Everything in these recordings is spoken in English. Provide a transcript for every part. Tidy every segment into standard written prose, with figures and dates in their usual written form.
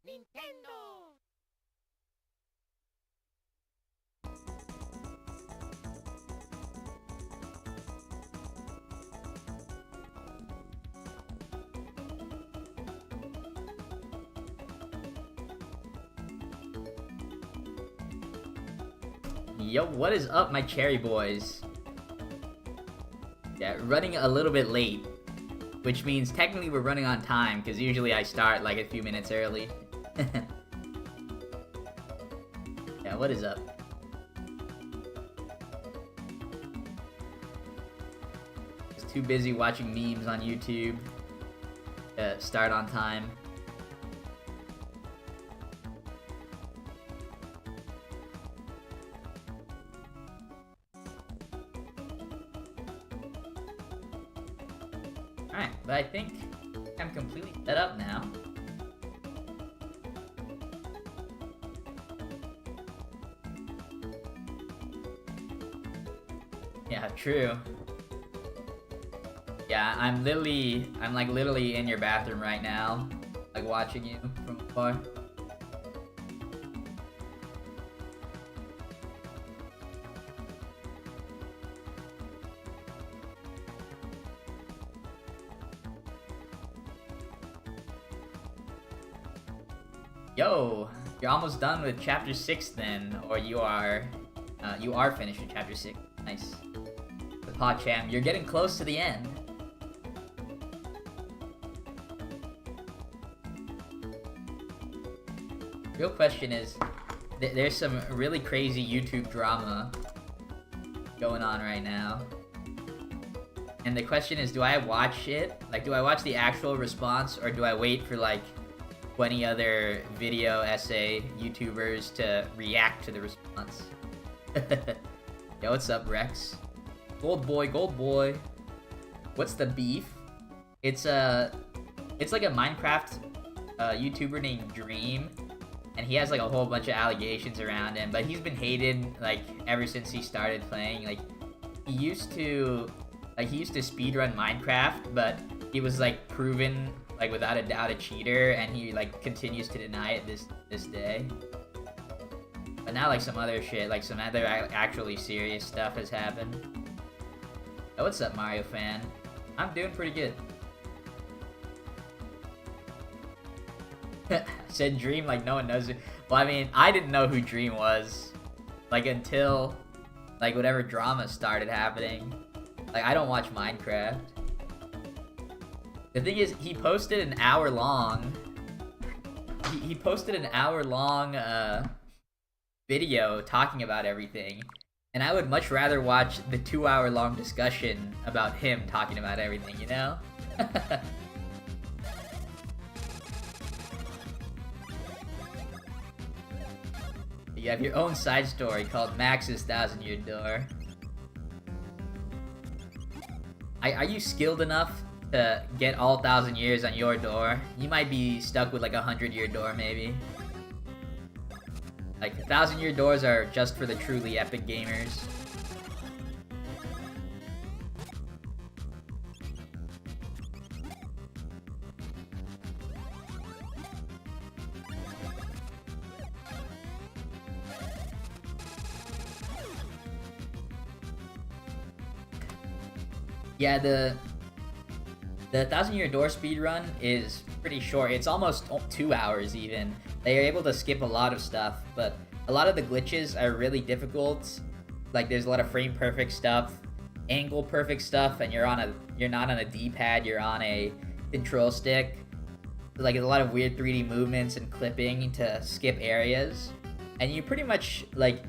Nintendo! Yo, what is up, my cherry boys? Yeah, running a little bit late, which means technically we're running on time, because usually I start like a few minutes early. Yeah, what is up? Just too busy watching memes on YouTube to start on time. Alright, but I think I'm completely set up now. Yeah, true. Yeah, I'm like literally in your bathroom right now, like watching you from afar. Yo, you're almost done with chapter 6 then, or you are finished with chapter 6. Nice. The PogChamp, you're getting close to the end. Real question is, there's some really crazy YouTube drama going on right now. And the question is, do I watch it? Like, do I watch the actual response, or do I wait for like 20 other video essay YouTubers to react to the response? Yo, what's up, Rex? Gold boy, gold boy. What's the beef? It's like a Minecraft YouTuber named Dream, and he has like a whole bunch of allegations around him, but he's been hated like ever since he started playing. Like he used to speedrun Minecraft, but he was like proven like without a doubt a cheater, and he like continues to deny it this day. But now like some other shit, like some other actually serious stuff has happened. Oh, what's up, Mario fan? I'm doing pretty good. Said Dream like no one knows it. Well, I mean, I didn't know who Dream was, like until like whatever drama started happening. Like I don't watch Minecraft. The thing is, he posted an hour long. He posted an hour long video talking about everything, and I would much rather watch the 2-hour long discussion about him talking about everything, you know? You have your own side story called Max's 1,000-Year Door. Are you skilled enough to get all 1,000 years on your door? You might be stuck with like a 100-year door, maybe. Like 1,000-year doors are just for the truly epic gamers. Yeah, the 1,000-Year Door speedrun is pretty short. It's almost 2 hours even. They are able to skip a lot of stuff, but a lot of the glitches are really difficult. Like there's a lot of frame perfect stuff, angle perfect stuff, and you're not on a D-pad, you're on a control stick. Like there's a lot of weird 3D movements and clipping to skip areas. And you pretty much like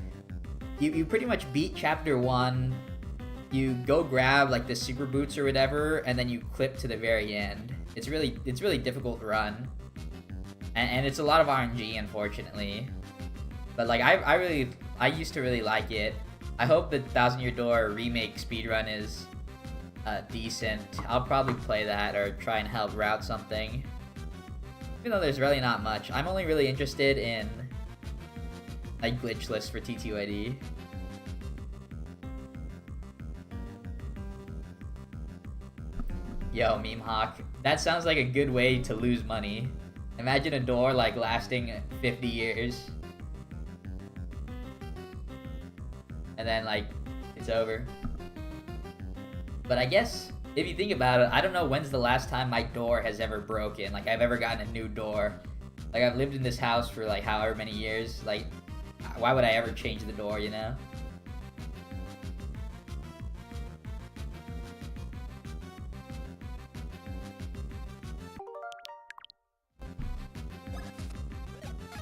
you pretty much beat chapter 1. You go grab like the super boots or whatever, and then you clip to the very end. It's really difficult to run, and it's a lot of RNG, unfortunately. But like I used to really like it. I hope the 1,000-Year Door remake speedrun is decent. I'll probably play that or try and help route something. Even though there's really not much. I'm only really interested in like glitch lists for TTYD. Yo, Meme Hawk. That sounds like a good way to lose money. Imagine a door like lasting 50 years. And then like, it's over. But I guess, if you think about it, I don't know when's the last time my door has ever broken. Like, I've ever gotten a new door. Like, I've lived in this house for like however many years. Like, why would I ever change the door, you know?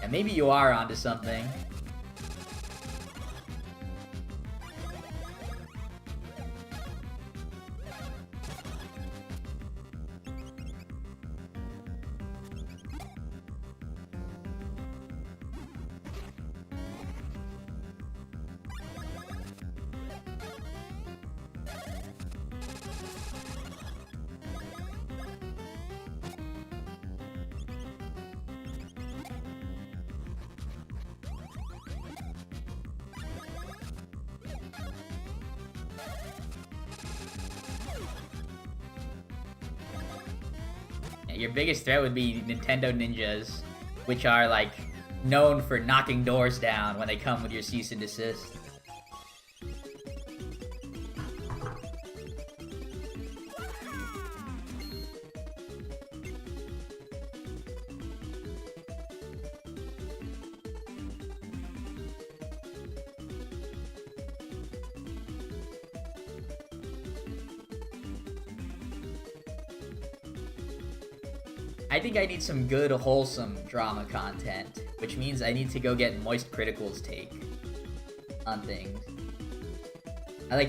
Yeah, maybe you are onto something. Your biggest threat would be Nintendo Ninjas, which are like known for knocking doors down when they come with your cease and desist. I think I need some good, wholesome drama content, which means I need to go get Moist Critical's take on things.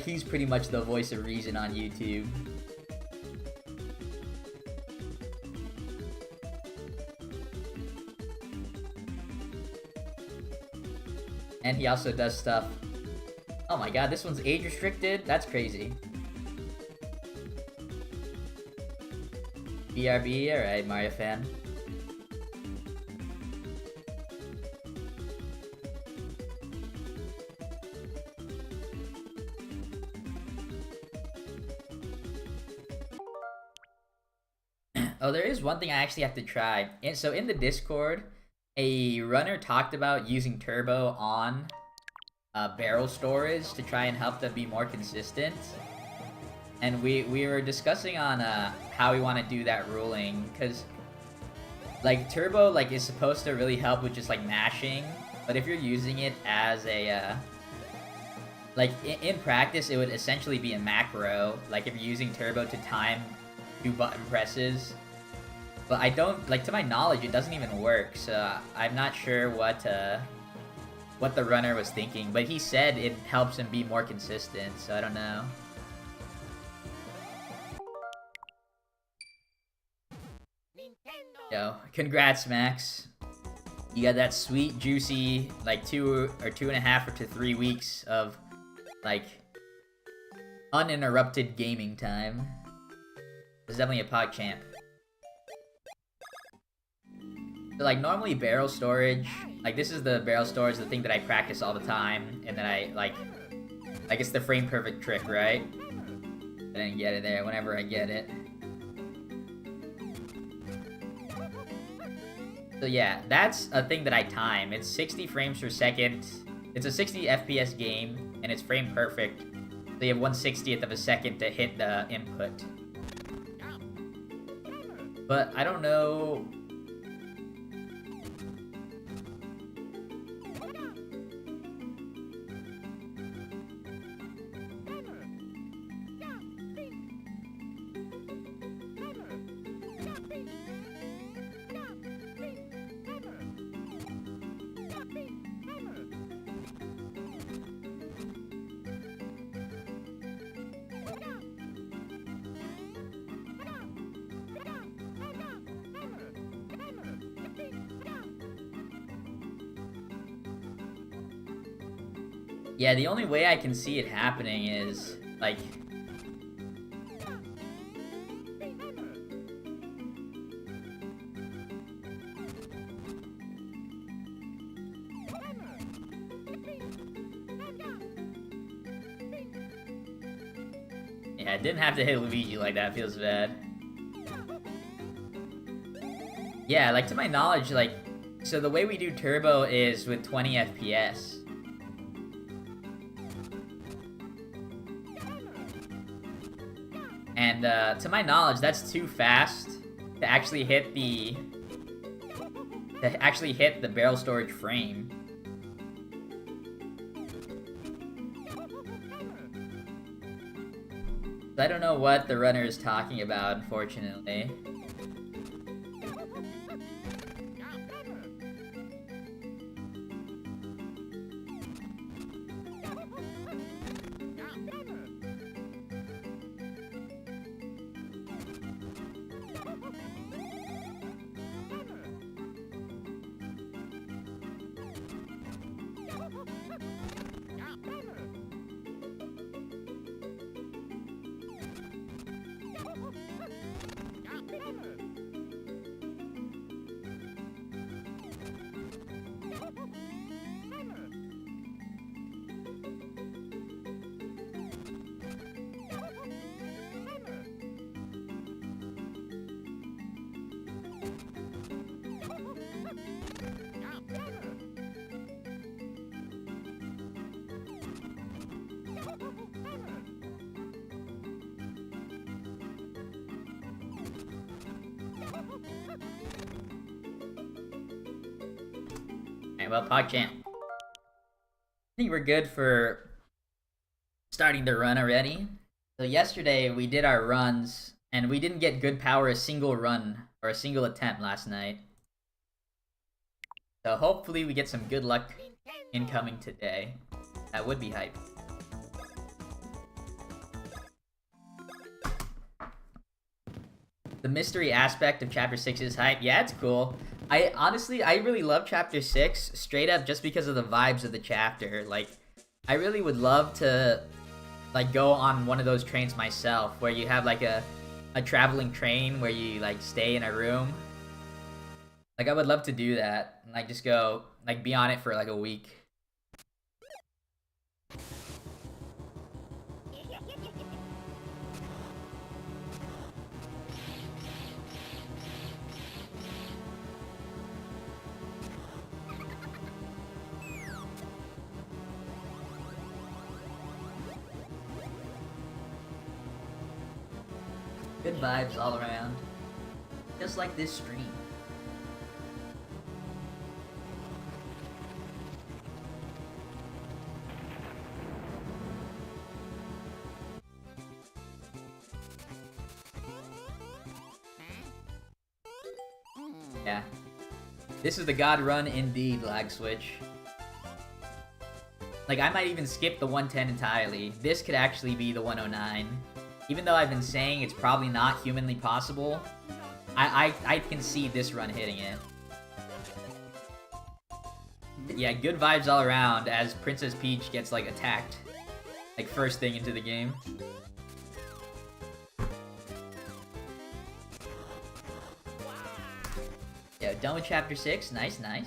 He's pretty much the voice of reason on YouTube. And he also does stuff. Oh my god, this one's age restricted? That's crazy. BRB, alright, Mario fan. Oh, there is one thing I actually have to try. And so in the Discord, a runner talked about using turbo on barrel storage to try and help them be more consistent. And we were discussing on how we want to do that ruling, because like turbo is supposed to really help with just like mashing, but if you're using it as a in practice it would essentially be a macro, like if you're using turbo to time 2 button presses. But I don't, to my knowledge, it doesn't even work, so I'm not sure what the runner was thinking, but he said it helps him be more consistent, so I don't know. Yo, congrats, Max. You got that sweet, juicy, 2 or 2.5 or to 3 weeks of, uninterrupted gaming time. This is definitely a PogChamp. So, normally barrel storage, this is the barrel storage, the thing that I practice all the time, and then I, it's the frame perfect trick, right? And then get it there whenever I get it. So yeah, that's a thing that I time. It's 60 frames per second. It's a 60 FPS game, and it's frame perfect. So you have 1/60th of a second to hit the input. But I don't know... Yeah, the only way I can see it happening is, Yeah, I didn't have to hit Luigi like that, feels bad. Yeah, like to my knowledge, like, so the way we do turbo is with 20 FPS. And to my knowledge, that's too fast to actually hit the barrel storage frame. I don't know what the runner is talking about, unfortunately. Alright, well, PogChamp. I think we're good for starting the run already. So yesterday we did our runs, and we didn't get good power a single run, or a single attempt last night. So hopefully we get some good luck incoming today. That would be hype. The mystery aspect of Chapter 6 is hype. Yeah, it's cool. I really love Chapter 6, straight up just because of the vibes of the chapter. Like, I really would love to, like, go on one of those trains myself, where you have, like, a traveling train where you, like, stay in a room. Like, I would love to do that. And, like, just go, like, be on it for, like, a week. Good vibes all around. Just like this stream. Yeah. This is the god run indeed, lag switch. Like, I might even skip the 110 entirely. This could actually be the 109. Even though I've been saying it's probably not humanly possible, I can see this run hitting it. Yeah, good vibes all around as Princess Peach gets, like, attacked. Like, first thing into the game. Yeah, done with Chapter 6. Nice, nice.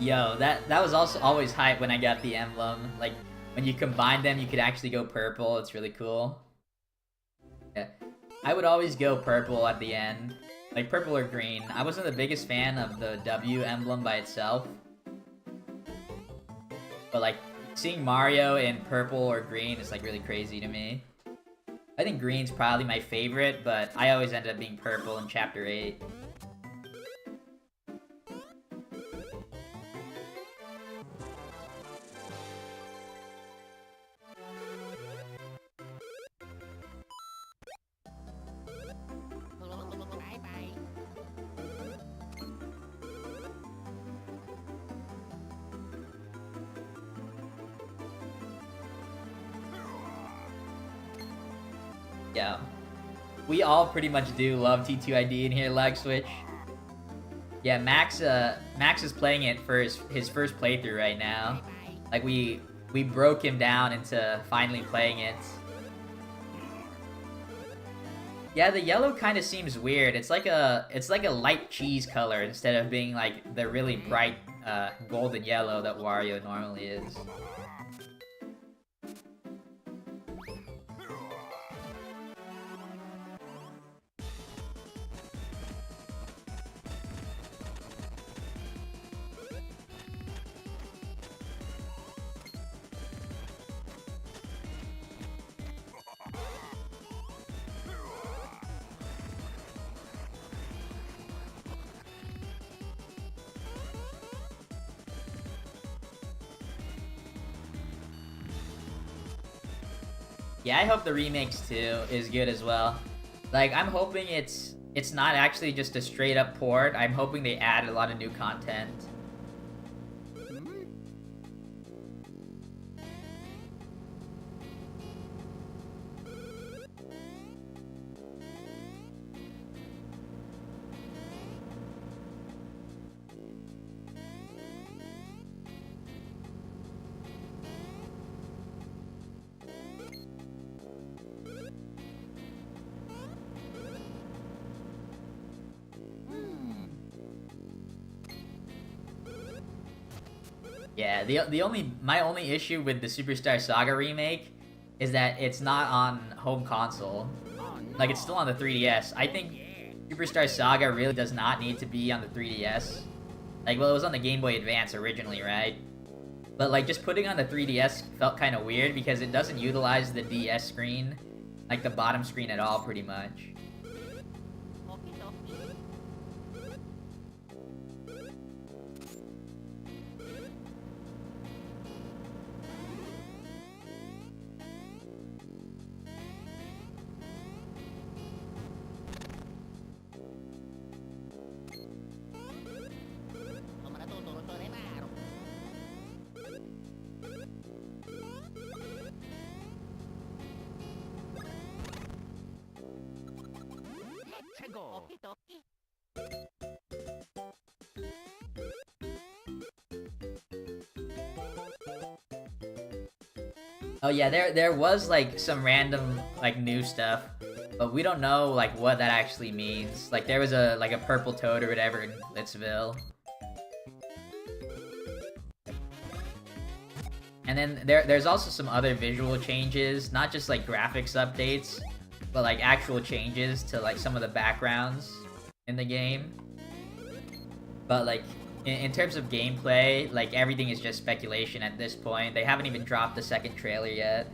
Yo, that was also always hype when I got the emblem. Like, when you combine them, you could actually go purple. It's really cool. Yeah. I would always go purple at the end. Like purple or green. I wasn't the biggest fan of the W emblem by itself. But like, seeing Mario in purple or green is like really crazy to me. I think green's probably my favorite, but I always ended up being purple in Chapter 8. Yeah. We all pretty much do love T2ID in here, Lag Switch. Yeah, Max is playing it for his first playthrough right now. Like we broke him down into finally playing it. Yeah, the yellow kind of seems weird. It's like a light cheese color instead of being like the really bright golden yellow that Wario normally is. Yeah, I hope the remix too is good as well. Like, I'm hoping it's not actually just a straight up port. I'm hoping they add a lot of new content. Yeah, my only issue with the Superstar Saga remake is that it's not on home console. Like, it's still on the 3DS. I think Superstar Saga really does not need to be on the 3DS. Like, well, it was on the Game Boy Advance originally, right? But like, just putting on the 3DS felt kind of weird because it doesn't utilize the DS screen, like the bottom screen at all, pretty much. Oh yeah, there was like some random like new stuff, but we don't know like what that actually means. Like there was a purple toad or whatever in Blitzville. And then there's also some other visual changes, not just like graphics updates, but like actual changes to like some of the backgrounds in the game. But like in terms of gameplay, like everything is just speculation at this point. They haven't even dropped the second trailer yet.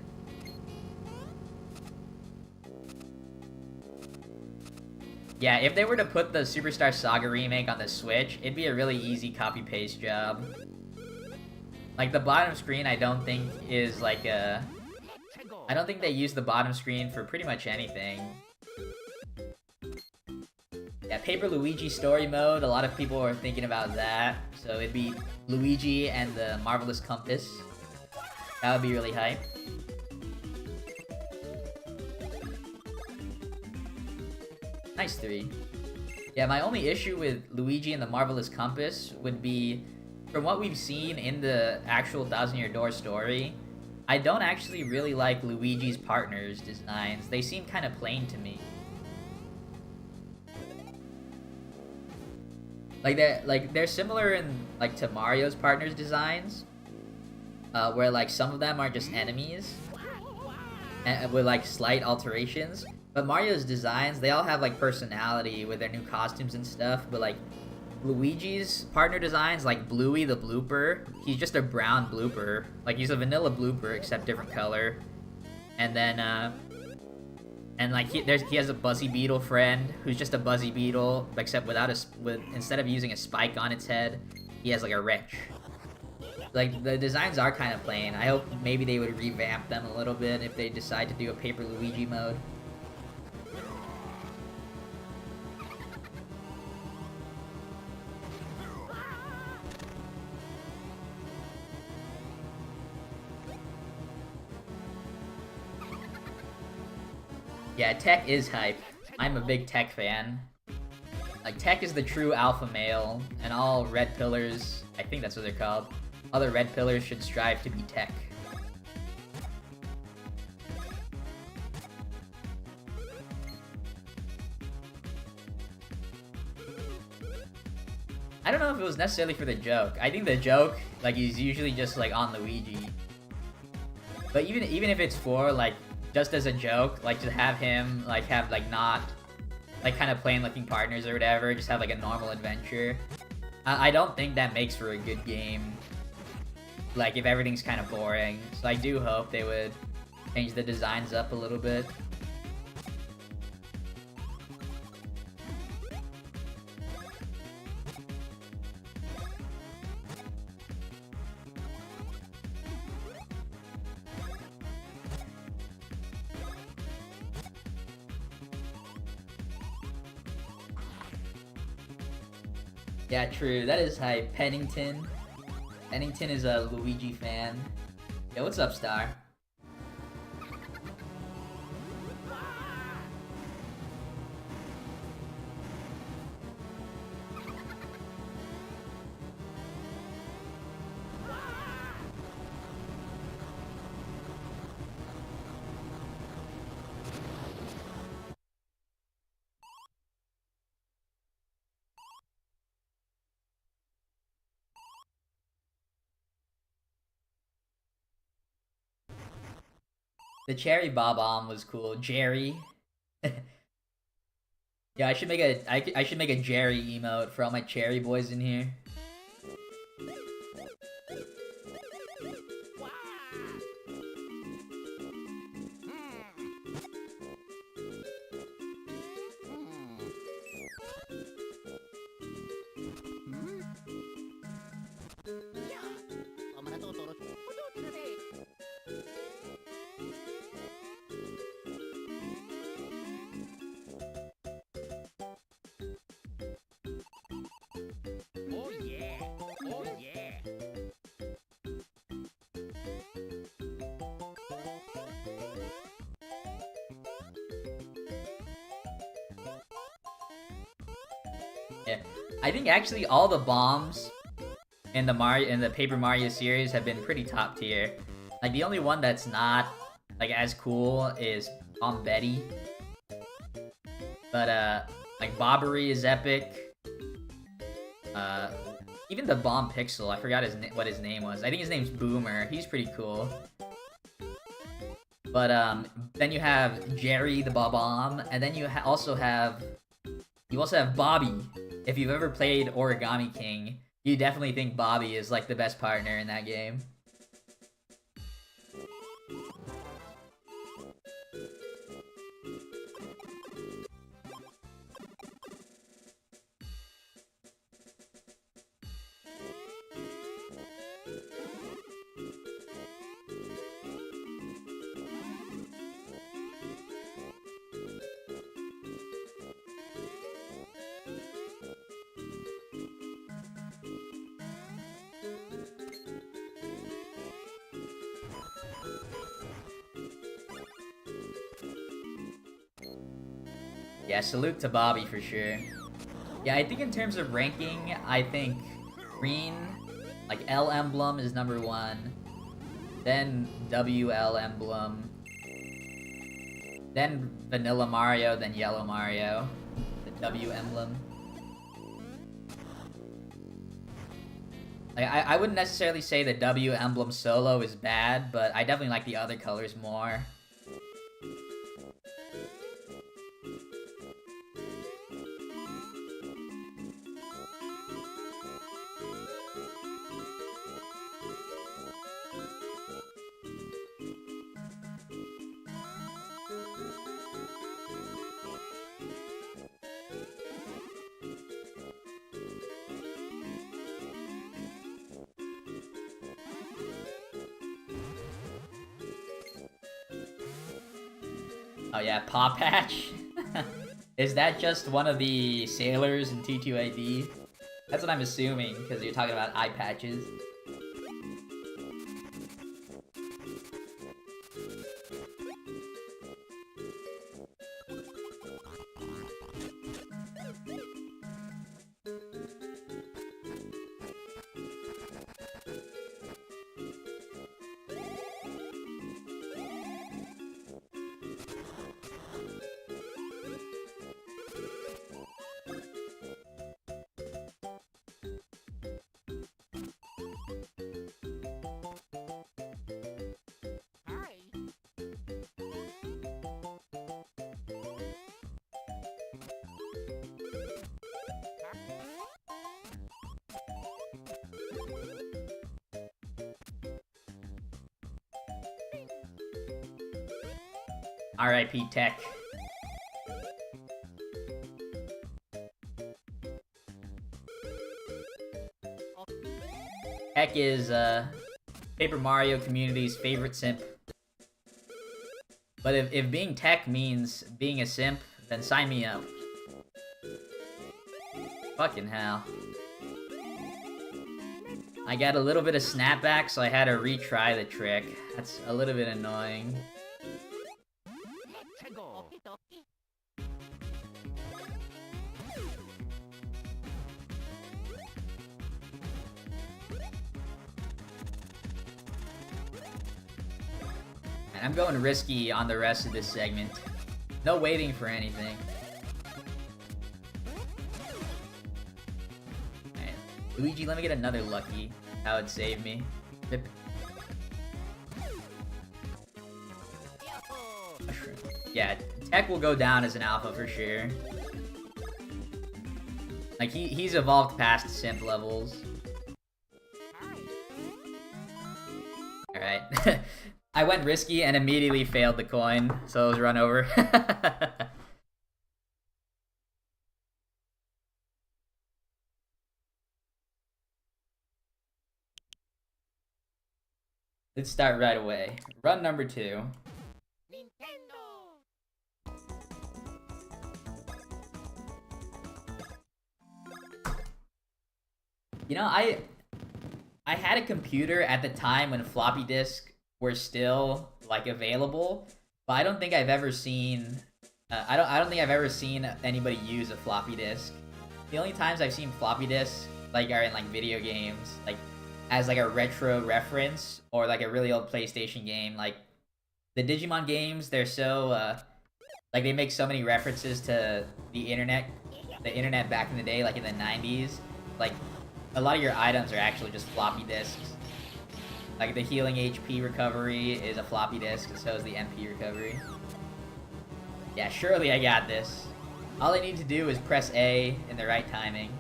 Yeah, if they were to put the Superstar Saga remake on the Switch, it'd be a really easy copy-paste job. Like, the bottom screen, I don't think is like a... I don't think they use the bottom screen for pretty much anything. Yeah, Paper Luigi Story Mode, a lot of people are thinking about that. So it'd be Luigi and the Marvelous Compass. That would be really hype. Nice 3. Yeah, my only issue with Luigi and the Marvelous Compass would be, from what we've seen in the actual Thousand Year Door story, I don't actually really like Luigi's partners' designs. They seem kind of plain to me. Like they're similar in like to Mario's partners' designs, where like some of them are just enemies and with like slight alterations. But Mario's designs, they all have like personality with their new costumes and stuff. But like Luigi's partner designs, like Bluey the Blooper, he's just a brown blooper. Like he's a vanilla blooper except different color. And then and like he has a Buzzy Beetle friend who's just a Buzzy Beetle, except instead of using a spike on its head, he has like a wrench. Like the designs are kind of plain. I hope maybe they would revamp them a little bit if they decide to do a Paper Luigi mode. Yeah, Tech is hype. I'm a big Tech fan. Like, Tech is the true alpha male, and all red pillars, I think that's what they're called, other red pillars should strive to be Tech. I don't know if it was necessarily for the joke. I think the joke, like, is usually just, like, on Luigi. But even if it's for, like, just as a joke, like, to have him, like, have, like, not, like, kind of plain-looking partners or whatever, just have, like, a normal adventure. I don't think that makes for a good game, like, if everything's kind of boring. So I do hope they would change the designs up a little bit. Yeah, true. That is hype. Pennington. Pennington is a Luigi fan. Yo, what's up, Star? The cherry bob-omb was cool. Jerry. Yeah, I should make I should make a Jerry emote for all my cherry boys in here. Yeah, I think actually all the bombs in the Paper Mario series have been pretty top tier. Like the only one that's not like as cool is Bomb Betty. But like Bobbery is epic. Even the Bomb Pixel, I forgot what his name was. I think his name's Boomer. He's pretty cool. But then you have Jerry the Bob-omb, and then you also have Bobby. If you've ever played Origami King, you definitely think Bobby is like the best partner in that game. Yeah, salute to Bobby for sure. Yeah, I think in terms of ranking, I think green, like L emblem is number 1, then WL emblem, then Vanilla Mario, then Yellow Mario, the W emblem. Like, I wouldn't necessarily say the W emblem solo is bad, but I definitely like the other colors more. Oh yeah, Paw Patch? Is that just one of the sailors in T2AD? That's what I'm assuming, because you're talking about eye patches. R.I.P. Tech. Tech is, Paper Mario community's favorite simp. But if being Tech means being a simp, then sign me up. Fucking hell. I got a little bit of snapback, so I had to retry the trick. That's a little bit annoying. And I'm going risky on the rest of this segment. No waiting for anything. Alright. Luigi, let me get another lucky. That would save me. Rip. Yeah, Tech will go down as an alpha for sure. Like, he's evolved past simp levels. Alright. I went risky and immediately failed the coin, so it was run over. Let's start right away. Run number 2. You know, I had a computer at the time when floppy disk were still like available, but I don't think I've ever seen I don't think I've ever seen anybody use a floppy disk. The only times I've seen floppy disks like are in like video games, like as like a retro reference or like a really old PlayStation game. Like the Digimon games, they're so like they make so many references to the internet back in the day, like in the 90s. Like a lot of your items are actually just floppy disks. Like the healing HP recovery is a floppy disk, and so is the MP recovery. Yeah, surely I got this. All I need to do is press A in the right timing.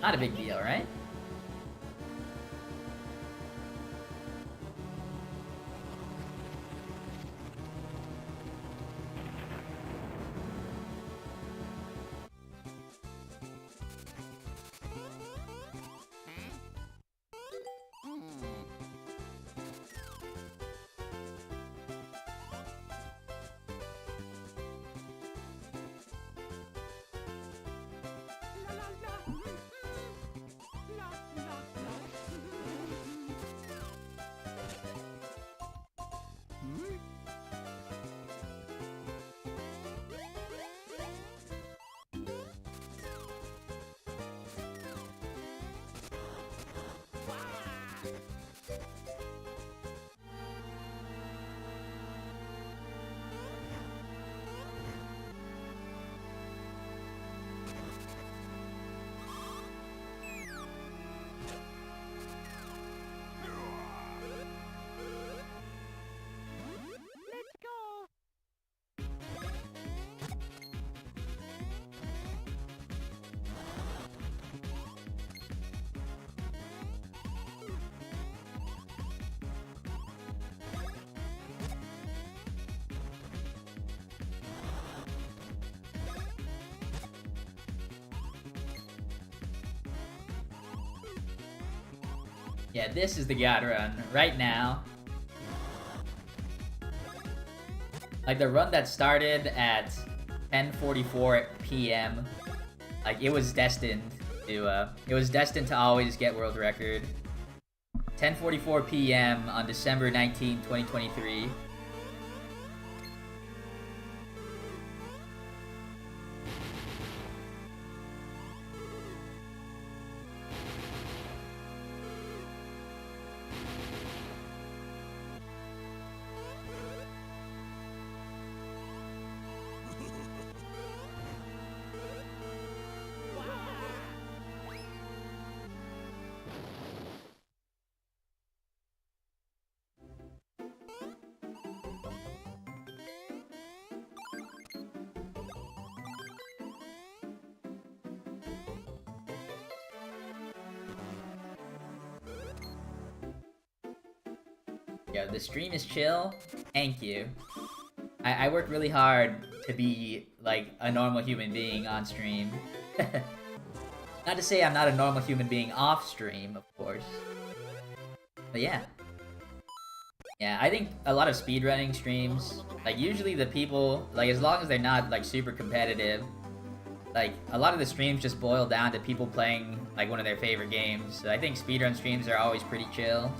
Not a big deal, right? Yeah, this is the god run right now. Like the run that started at 10:44 p.m. Like it was destined to always get world record. 10:44 p.m. on December 19, 2023. Yo, the stream is chill. Thank you. I work really hard to be like a normal human being on stream. Not to say I'm not a normal human being off stream, of course. But yeah. Yeah, I think a lot of speedrunning streams, like usually the people, like as long as they're not like super competitive, like a lot of the streams just boil down to people playing like one of their favorite games. So I think speedrun streams are always pretty chill.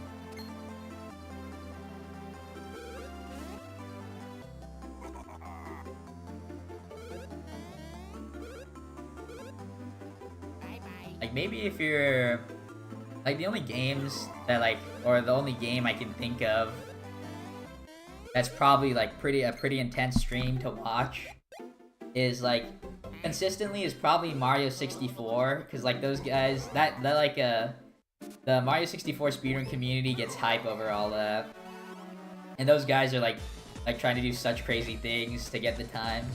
Like maybe if you're like the only games that like, or the only game I can think of that's probably like a pretty intense stream to watch is like consistently is probably Mario 64, because like those guys that like the Mario 64 speedrun community gets hype over all that, and those guys are like trying to do such crazy things to get the times.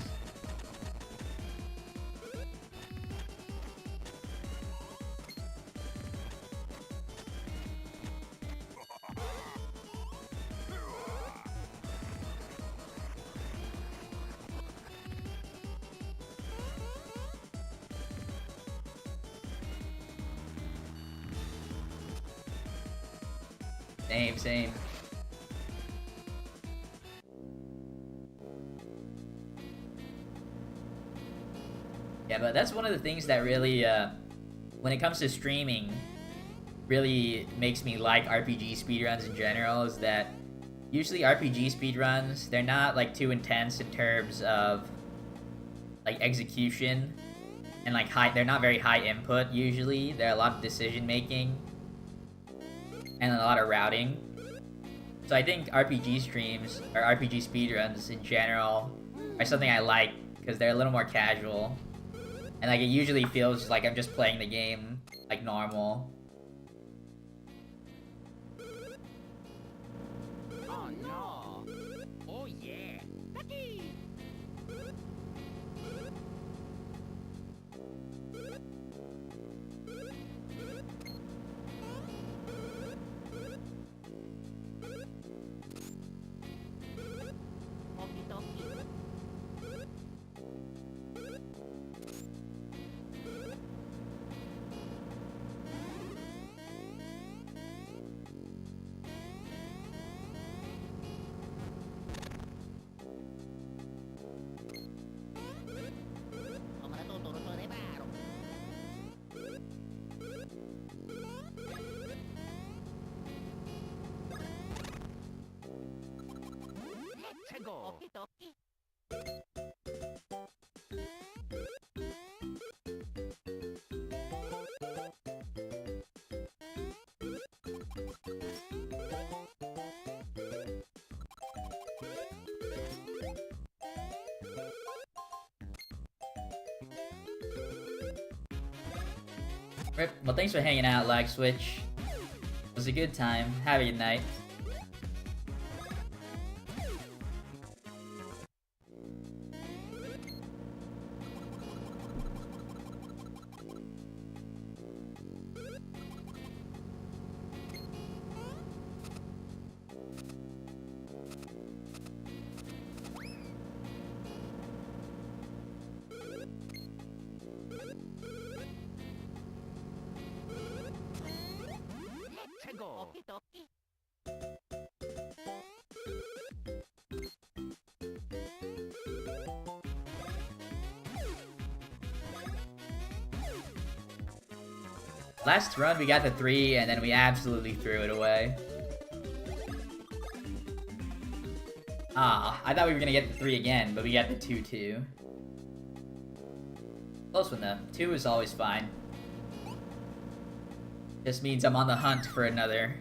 Same. Yeah, but that's one of the things that really, when it comes to streaming, really makes me like RPG speedruns in general, is that usually RPG speedruns, they're not like too intense in terms of like execution, and like they're not very high input usually. There are a lot of decision making and a lot of routing. So I think RPG streams, or RPG speedruns in general, are something I like because they're a little more casual. And like it usually feels like I'm just playing the game like normal. Oh no! Oh yeah! Rip. Well, thanks for hanging out, Lag Switch. It was a good time. Have a good night. Go! Last run, we got the 3, and then we absolutely threw it away. Ah, I thought we were gonna get the 3 again, but we got the 2 too. Close one though. 2 is always fine. Just means I'm on the hunt for another.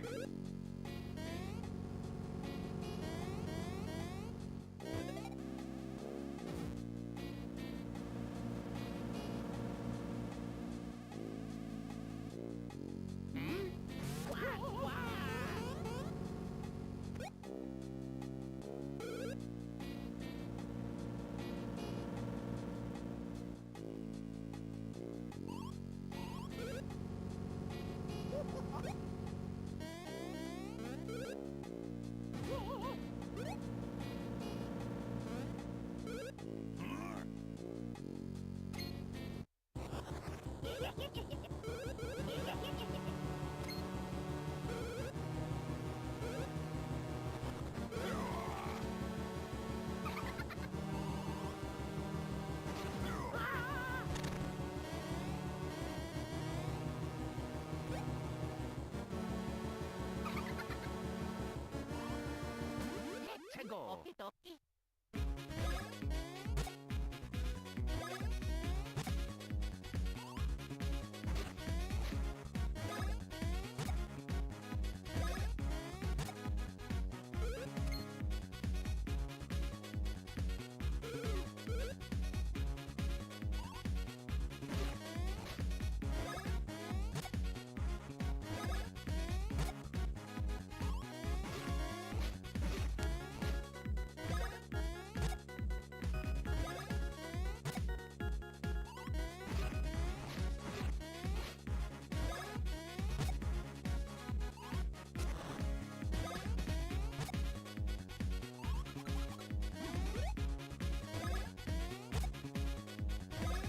Okie dokie.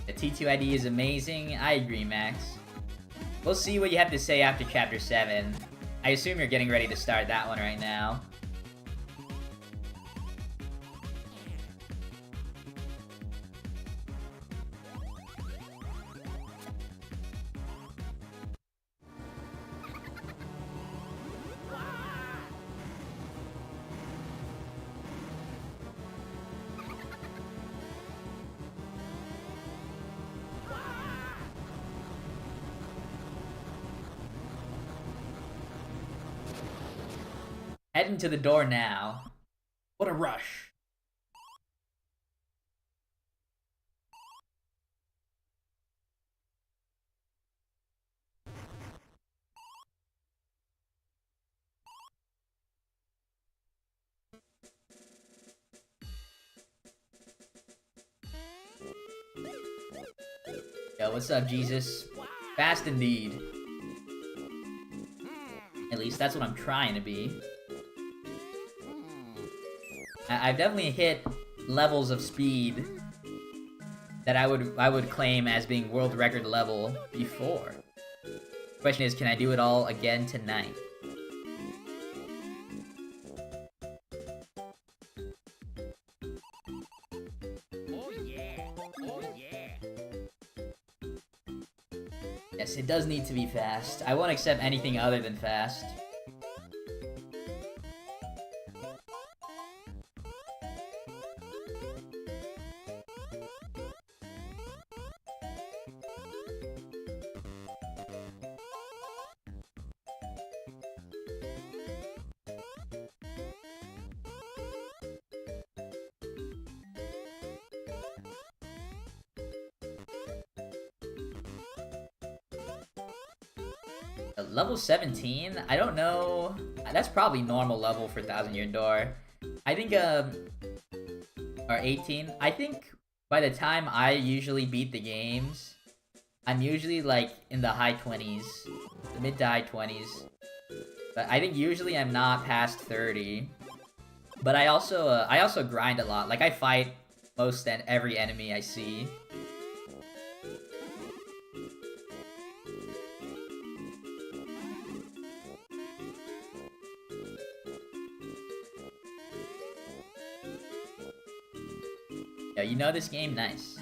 The T2 ID is amazing. I agree, Max. We'll see what you have to say after Chapter 7. I assume you're getting ready to start that one right now. Heading to the door now. What a rush. Yo, what's up, Jesus? Fast indeed. At least that's what I'm trying to be. I've definitely hit levels of speed that I would claim as being world record level before. Question is, can I do it all again tonight? Oh yeah. Oh yeah. Yes, it does need to be fast. I won't accept anything other than fast. Level 17? I don't know. That's probably normal level for Thousand Year Door. I think, or 18. I think by the time I usually beat the games, I'm usually like in the high 20s, the mid to high 20s. But I think usually I'm not past 30. But I also grind a lot. Like I fight most and every enemy I see. Yo, you know this game? Nice.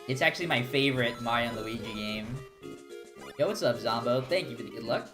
It's actually my favorite Mario and Luigi game. Yo, what's up, Zombo? Thank you for the good luck.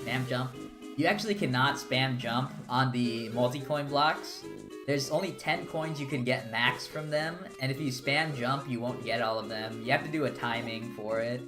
Spam jump. You actually cannot spam jump on the multi-coin blocks. There's only 10 coins you can get max from them, and if you spam jump, you won't get all of them. You have to do a timing for it.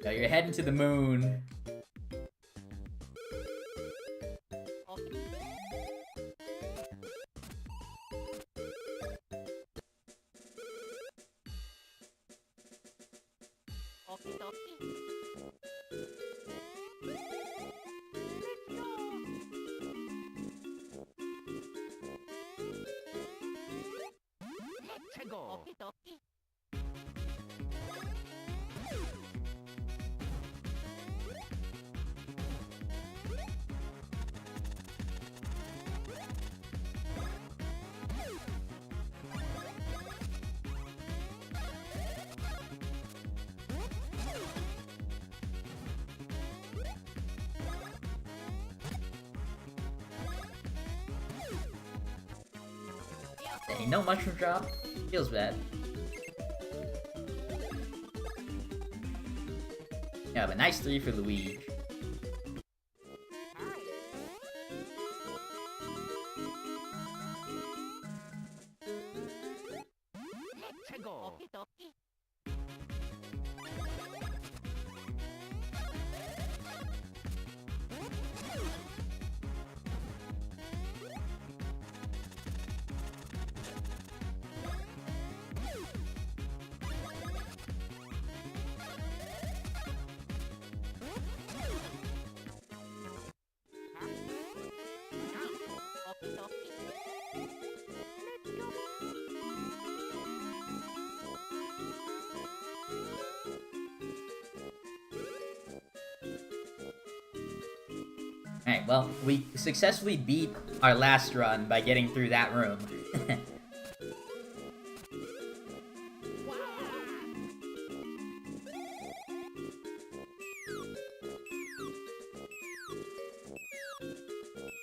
Yo, you're heading to the moon. Dang, no mushroom drop? Feels bad. Yeah, but nice 3 for Luigi. Alright, well, we successfully beat our last run by getting through that room.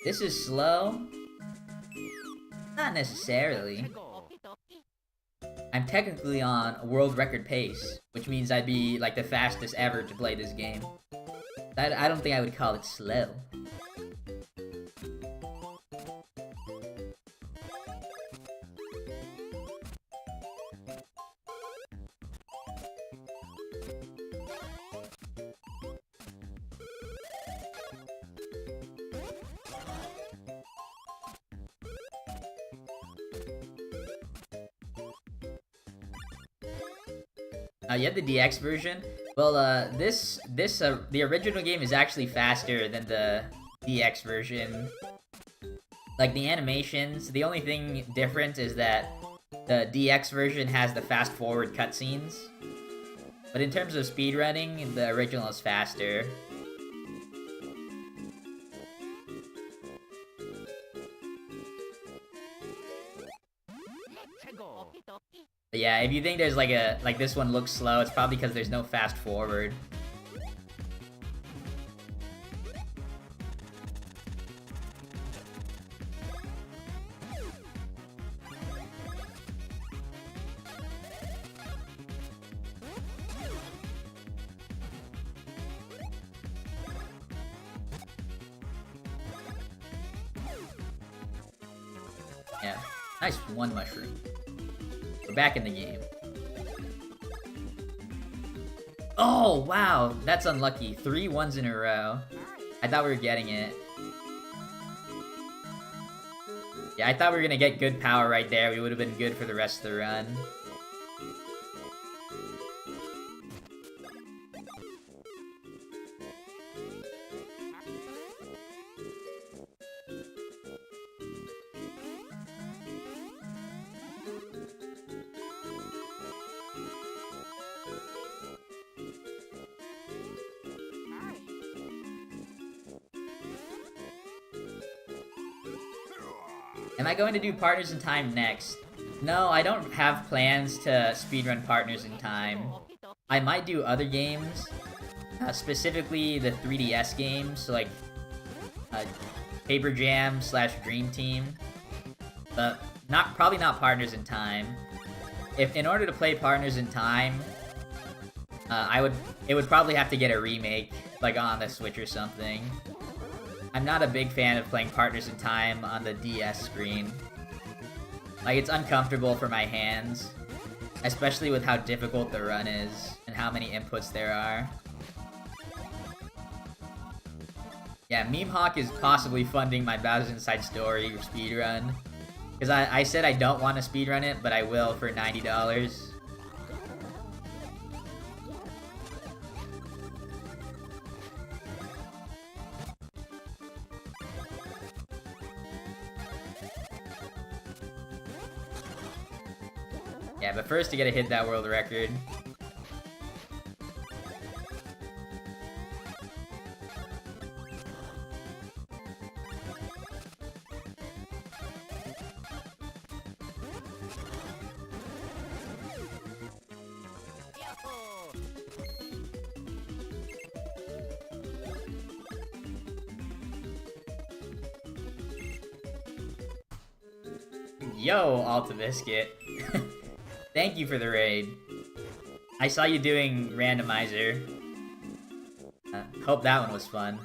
This is slow? Not necessarily. I'm technically on a world record pace, which means I'd be like the fastest ever to play this game. I don't think I would call it slow. You have the DX version. Well, the original game is actually faster than the DX version. Like, the animations, the only thing different is that the DX version has the fast-forward cutscenes. But in terms of speedrunning, the original is faster. But yeah, if you think there's like this one looks slow, it's probably because there's no fast-forward. Yeah, nice one mushroom. We're back in the game. Oh, wow, that's unlucky. 3 ones in a row. I thought we were getting it. Yeah, I thought we were gonna get good power right there. We would have been good for the rest of the run. Am I going to do Partners in Time next? No, I don't have plans to speedrun Partners in Time. I might do other games, specifically the 3DS games, so like Paper Jam / Dream Team, but probably not Partners in Time. If in order to play Partners in Time, it would probably have to get a remake, like on the Switch or something. I'm not a big fan of playing Partners in Time on the DS screen. Like, it's uncomfortable for my hands, especially with how difficult the run is and how many inputs there are. Yeah, Meme Hawk is possibly funding my Bowser's Inside Story speedrun. Because I said I don't want to speedrun it, but I will for $90. Yeah, but first you gotta hit that world record. Yo, Alta Biscuit. Thank you for the raid. I saw you doing randomizer. Hope that one was fun.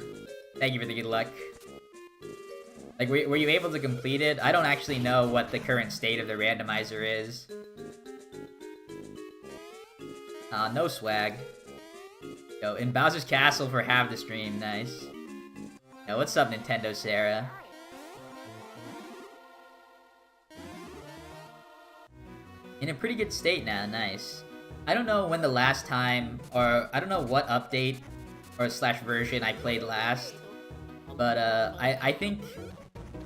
Thank you for the good luck. Like, were you able to complete it? I don't actually know what the current state of the randomizer is. No swag. Yo, in Bowser's Castle for half the stream, nice. Yo, what's up, Nintendo Sarah? In a pretty good state now, nice. I don't know when the last time, or I don't know what update or / version I played last, but I think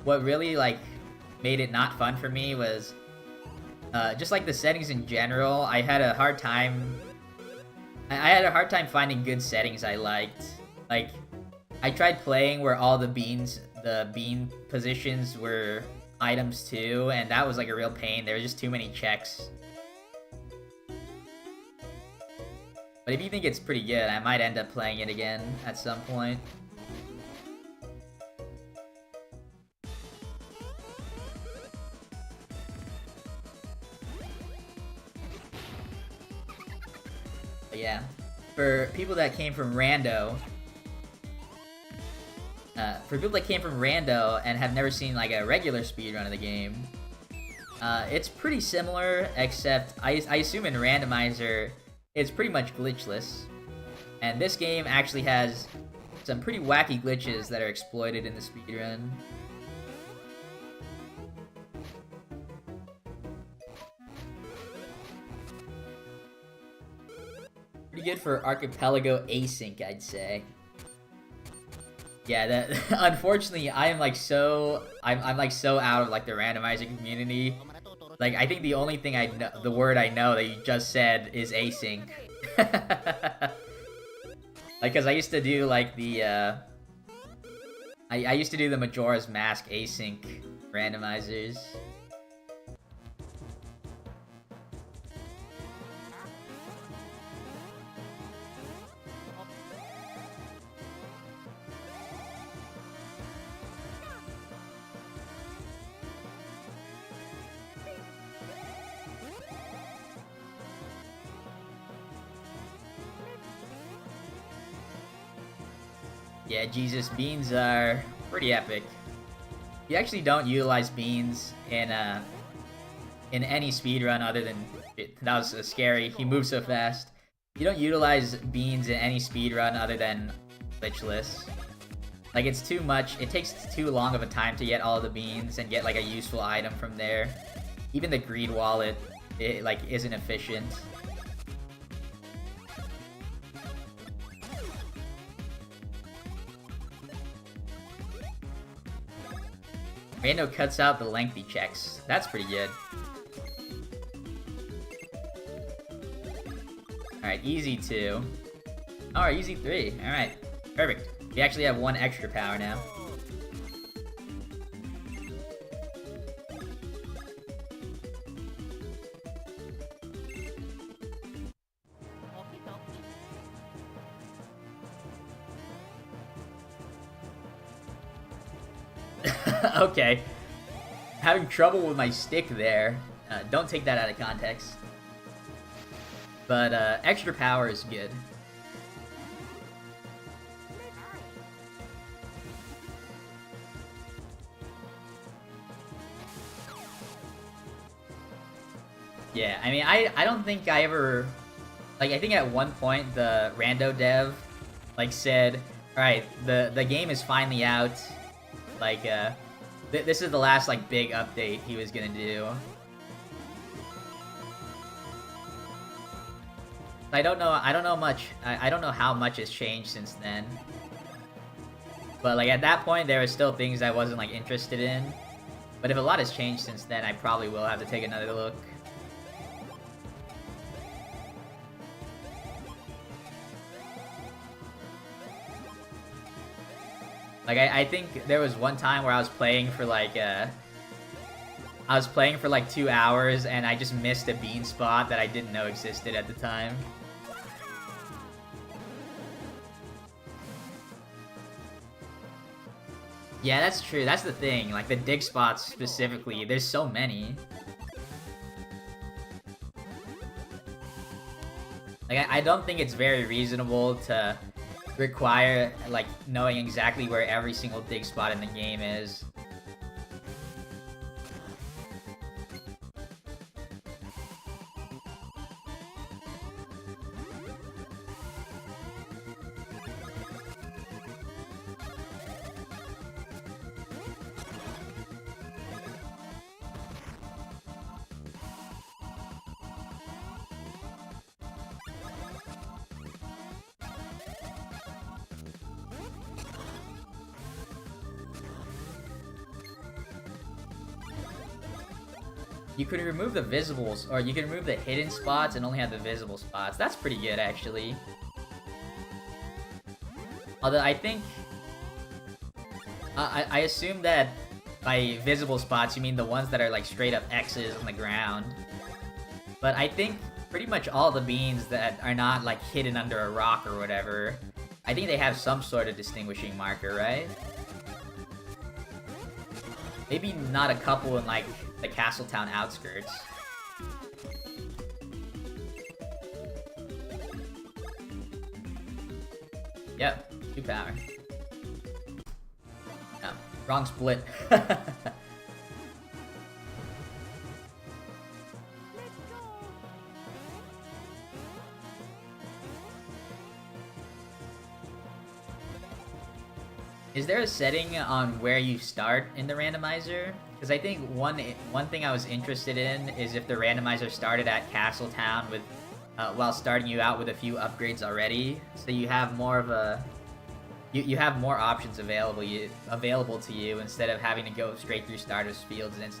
what really like made it not fun for me was just like the settings in general. I had a hard time. I had a hard time finding good settings I liked. Like, I tried playing where all the bean positions were items too, and that was like a real pain. There were just too many checks. But if you think it's pretty good, I might end up playing it again at some point. But yeah, for people that came from Rando, and have never seen like a regular speedrun of the game, it's pretty similar, except I assume in randomizer it's pretty much glitchless. And this game actually has some pretty wacky glitches that are exploited in the speedrun. Pretty good for Archipelago async, I'd say. Yeah, that unfortunately I am like I'm like so out of like the randomizer community. Like I think the only thing I know, the word I know that you just said is async. Like, cause I used to do like the I used to do the Majora's Mask async randomizers. Yeah, Jesus, beans are pretty epic. You actually don't utilize beans in any speedrun other than that was scary. He moves so fast. You don't utilize beans in any speedrun other than glitchless. Like it's too much. It takes too long of a time to get all the beans and get like a useful item from there. Even the greed wallet, it like isn't efficient. Rando cuts out the lengthy checks. That's pretty good. Alright, easy 2. Alright, easy 3. Alright, perfect. We actually have 1 extra power now. Okay. Having trouble with my stick there. Don't take that out of context. But extra power is good. Yeah, I mean, I don't think I ever... Like, I think at one point the rando dev, like, said, alright, the game is finally out. Like, this is the last, like, big update he was gonna do. I don't know much, I don't know how much has changed since then. But, like, at that point, there were still things I wasn't, like, interested in. But if a lot has changed since then, I probably will have to take another look. Like, I think there was one time where I was playing for, like, 2 hours, and I just missed a bean spot that I didn't know existed at the time. Yeah, that's true. That's the thing. Like, the dig spots specifically, there's so many. Like, I don't think it's very reasonable to require, like, knowing exactly where every single dig spot in the game is. You could remove the visibles, or you can remove the hidden spots and only have the visible spots. That's pretty good, actually. Although I think... I assume that by visible spots you mean the ones that are like straight up X's on the ground. But I think pretty much all the beans that are not like hidden under a rock or whatever, I think they have some sort of distinguishing marker, right? Maybe not a couple in like the Castletown outskirts. Yep, 2 power. No, wrong split. Is there a setting on where you start in the randomizer? Because I think one thing I was interested in is if the randomizer started at Castletown with, while starting you out with a few upgrades already, so you have more of a you have more options available to you instead of having to go straight through starters fields and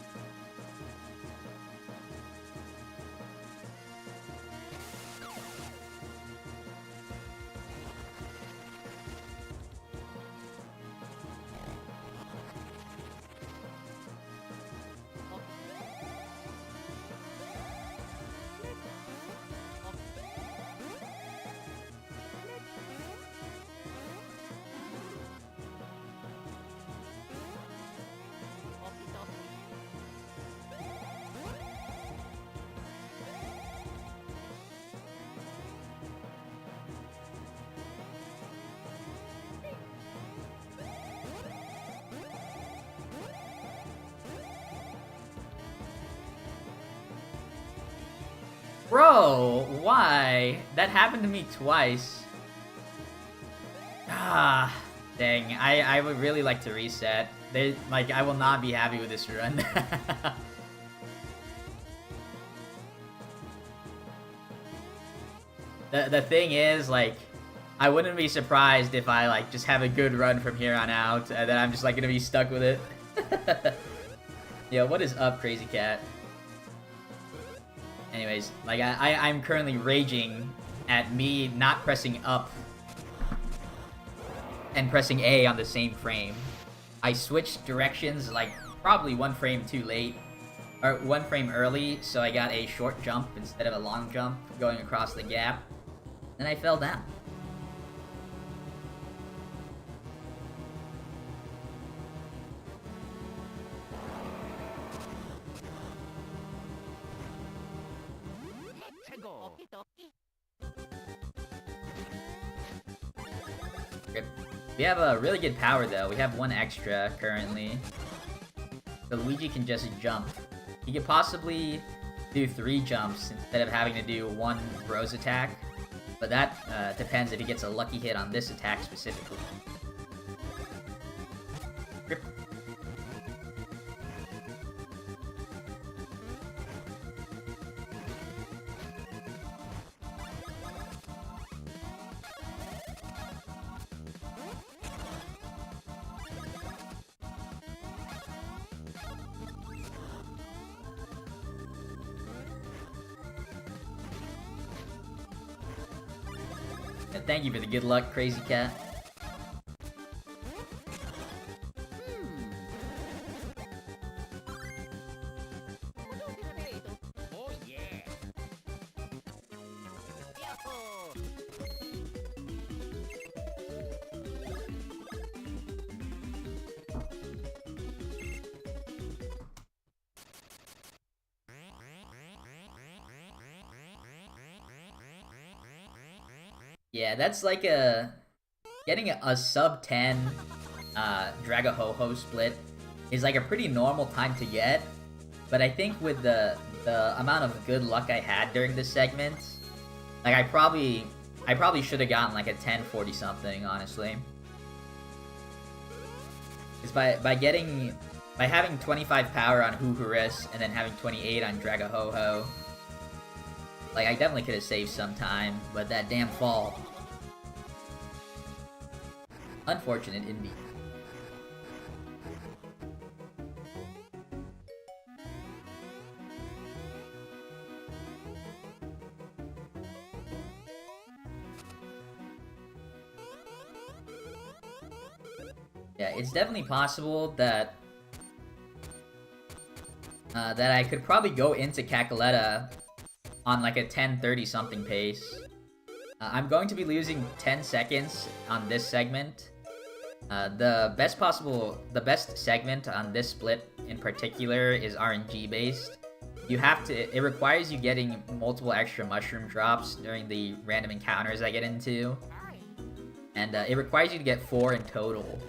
Bro, why? That happened to me twice. Ah, dang. I would really like to reset. I will not be happy with this run. The thing is, like, I wouldn't be surprised if I, like, just have a good run from here on out, and then I'm just, like, gonna be stuck with it. Yeah, what is up, Crazy Cat? Anyways, like, I'm currently raging at me not pressing up and pressing A on the same frame. I switched directions, like, probably one frame too late, or one frame early, so I got a short jump instead of a long jump going across the gap. Then I fell down. We have a really good power though. We have one extra currently. So Luigi can just jump. He could possibly do 3 jumps instead of having to do 1 Rose attack. But that depends if he gets a lucky hit on this attack specifically. Rip. Thank you for the good luck, Crazy Cat. Oh yeah. Yahoo! Yeah, that's like getting a sub 10 Dragaho-Ho split is like a pretty normal time to get, but I think with the amount of good luck I had during this segment, like I probably should have gotten like a 1040 something, honestly. Because by having 25 power on Huhuris and then having 28 on Dragaho-Ho, like, I definitely could have saved some time, but that damn fall. Unfortunate indeed. Yeah, it's definitely possible that that I could probably go into Cacoletta on like a 10:30 something pace. I'm going to be losing 10 seconds on this segment. The best segment on this split in particular is RNG based. It requires you getting multiple extra mushroom drops during the random encounters I get into. And it requires you to get 4 in total.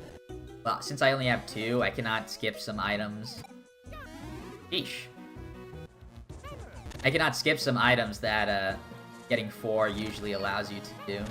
But since I only have 2, I cannot skip some items. Sheesh. I cannot skip some items that getting 4 usually allows you to do.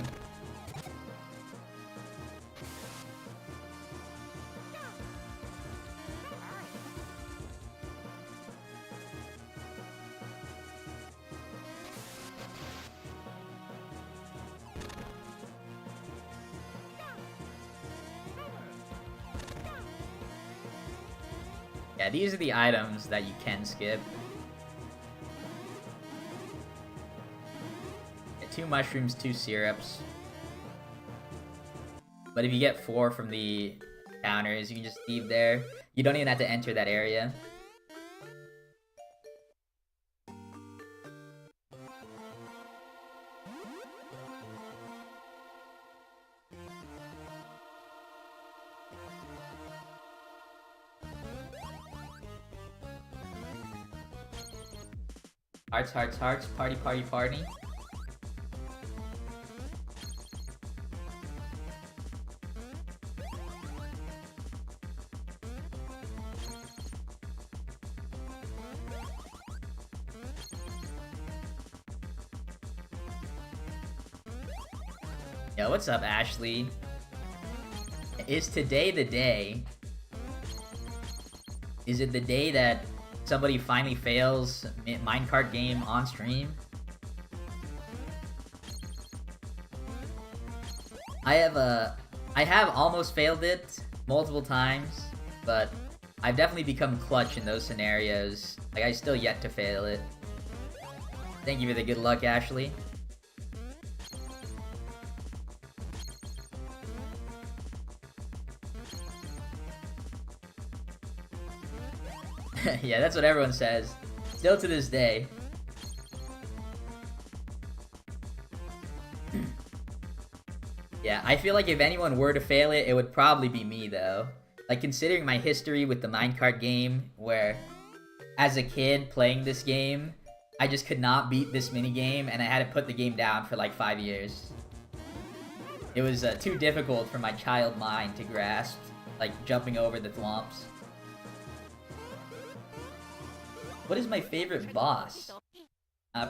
Yeah, these are the items that you can skip. Yeah, 2 mushrooms, 2 syrups. But if you get 4 from the counters, you can just leave there. You don't even have to enter that area. Hearts, hearts, hearts. Party, party, party. Yo, what's up, Ashley? Is today the day? Is it the day that somebody finally fails minecart game on stream? I have almost failed it multiple times, but I've definitely become clutch in those scenarios. Like, I still yet to fail it. Thank you for the good luck, Ashley. Yeah, that's what everyone says. Still to this day. Yeah, I feel like if anyone were to fail it, it would probably be me, though. Like, considering my history with the minecart game, where as a kid playing this game, I just could not beat this minigame, and I had to put the game down for like 5 years. It was too difficult for my child mind to grasp, like jumping over the thwomps. What is my favorite boss?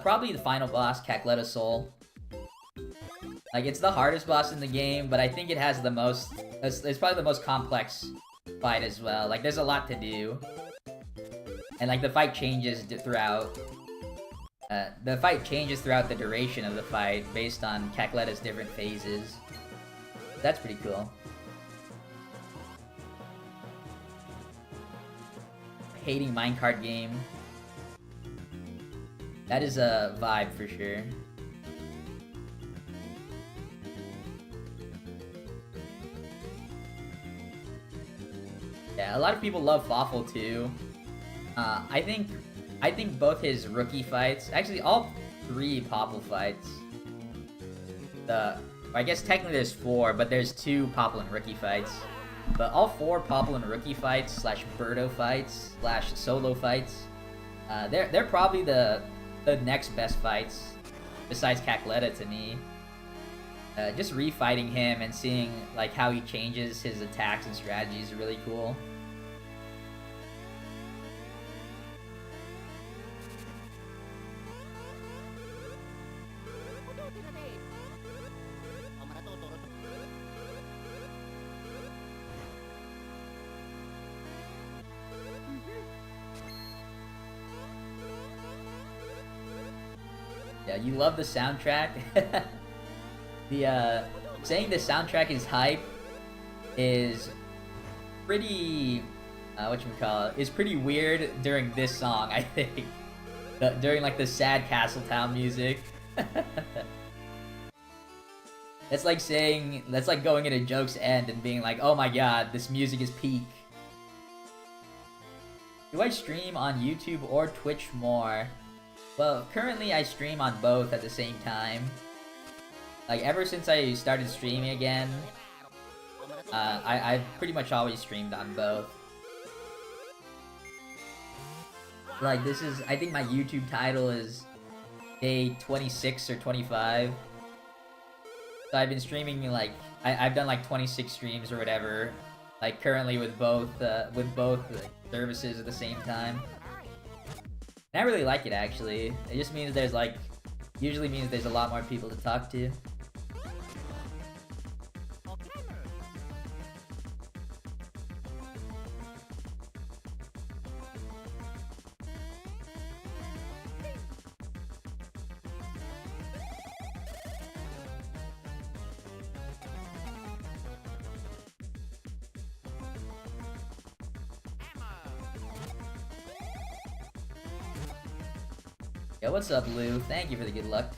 Probably the final boss, Cacletta Soul. Like, it's the hardest boss in the game, but I think it has the most... It's probably the most complex fight as well. Like, there's a lot to do. And, like, the fight changes throughout... the fight changes throughout the duration of the fight based on Cacletta's different phases. That's pretty cool. Hating minecart game. That is a vibe for sure. Yeah, a lot of people love Fawful too. I think both his rookie fights, actually all 3 Popple fights. I guess technically there's 4, but there's 2 Popple and rookie fights. But all 4 Popple and rookie fights / Birdo fights / solo fights, they're probably the next best fights besides Cacletta to me. Just refighting him and seeing like how he changes his attacks and strategies is really cool. Yeah, you love the soundtrack. Saying the soundtrack is hype is pretty, whatchamacallit, is pretty weird during this song, I think. During like the sad Castletown music. That's like saying, that's like going at a joke's end and being like, oh my god, this music is peak. Do I stream on YouTube or Twitch more? Well, currently I stream on both at the same time. Like, ever since I started streaming again, I've pretty much always streamed on both. Like, this is, I think my YouTube title is day 26 or 25. So I've been streaming, like, I've done like 26 streams or whatever, like currently with both services at the same time. And I really like it, actually. It just means there's like, usually means there's a lot more people to talk to. Yo, what's up, Lou? Thank you for the good luck.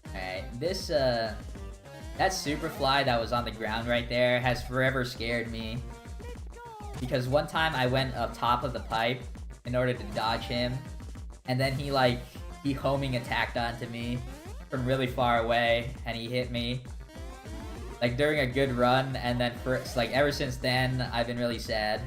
Alright, this, that Superfly that was on the ground right there has forever scared me. Because one time I went up top of the pipe in order to dodge him, and then he homing attacked onto me from really far away, and he hit me. Like, during a good run, and then ever since then, I've been really sad.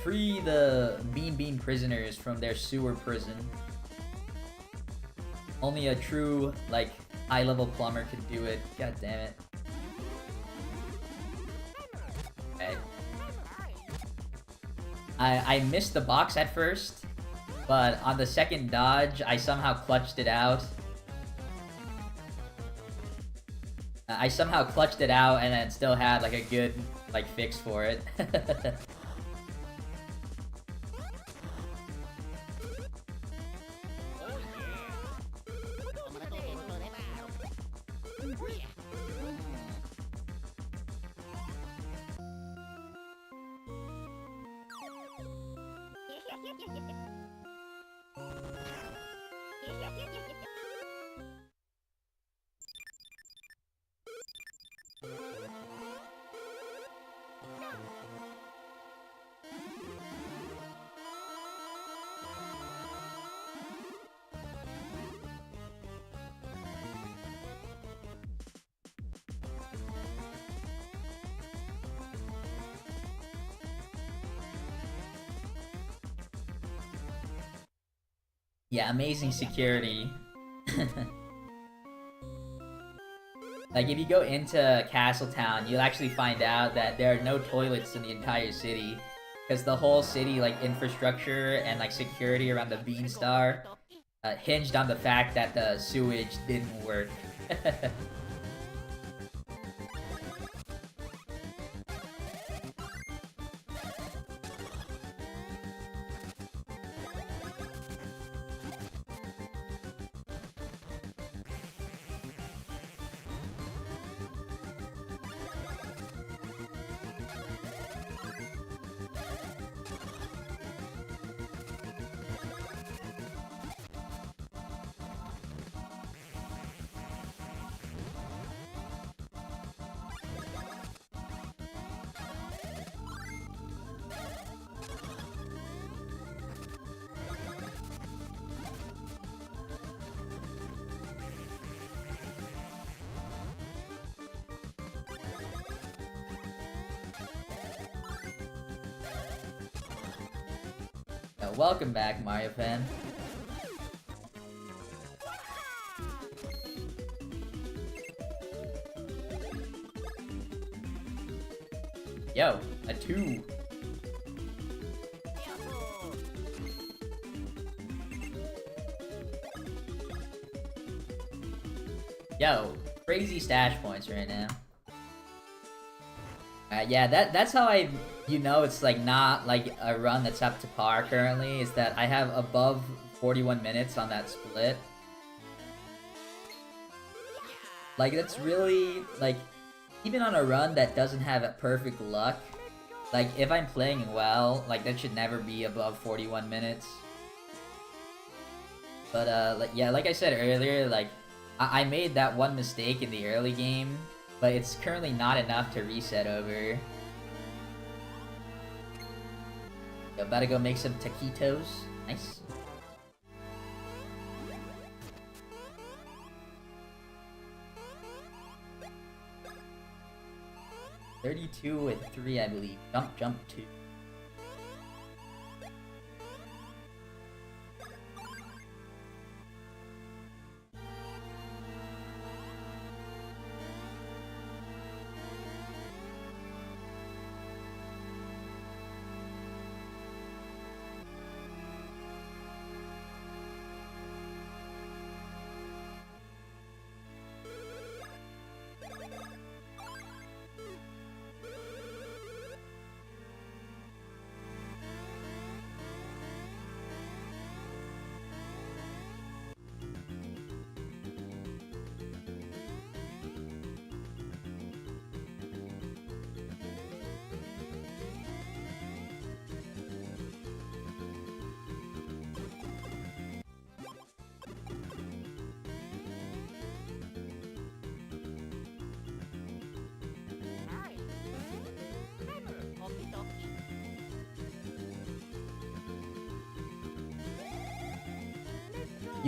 Free the Bean prisoners from their sewer prison. Only a true, like, high-level plumber could do it. God damn it. Okay. I missed the box at first, but on the second dodge, I somehow clutched it out. I somehow clutched it out and then still had, like, a good, like, fix for it. Yeah, amazing security. Like, if you go into Castletown, you'll actually find out that there are no toilets in the entire city. Because the whole city, like, infrastructure and, like, security around the Beanstar hinged on the fact that the sewage didn't work. Welcome back, Mario fan. Yo, a 2. Yo, crazy stash points right now. Yeah, that's how it's like not like a run that's up to par currently, is that I have above 41 minutes on that split. Like, that's really, like, even on a run that doesn't have a perfect luck, like, if I'm playing well, like, that should never be above 41 minutes. But, like I said earlier, like, I made that one mistake in the early game, but it's currently not enough to reset over. Yo, about to go make some taquitos. Nice. $32 and 3, I believe. Jump 2.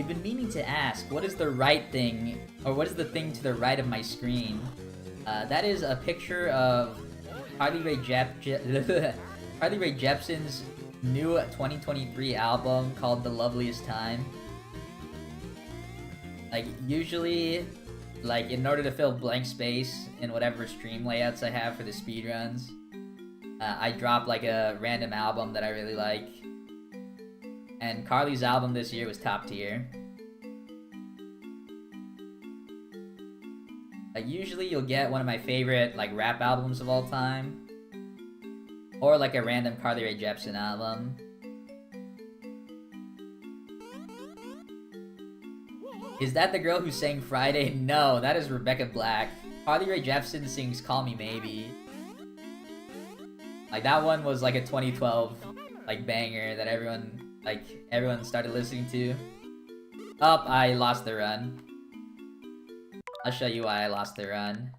You've been meaning to ask, what is the right thing, or what is the thing to the right of my screen? That is a picture of Carly Rae Jepsen's new 2023 album called The Loveliest Time. Like, usually, like, in order to fill blank space in whatever stream layouts I have for the speedruns, I drop, like, a random album that I really like. And Carly's album this year was top tier. Like, usually you'll get one of my favorite, like, rap albums of all time. Or, like, a random Carly Rae Jepsen album. Is that the girl who sang Friday? No, that is Rebecca Black. Carly Rae Jepsen sings Call Me Maybe. Like, that one was like a 2012 like banger that everyone started listening to. Oh, I lost the run. I'll show you why I lost the run.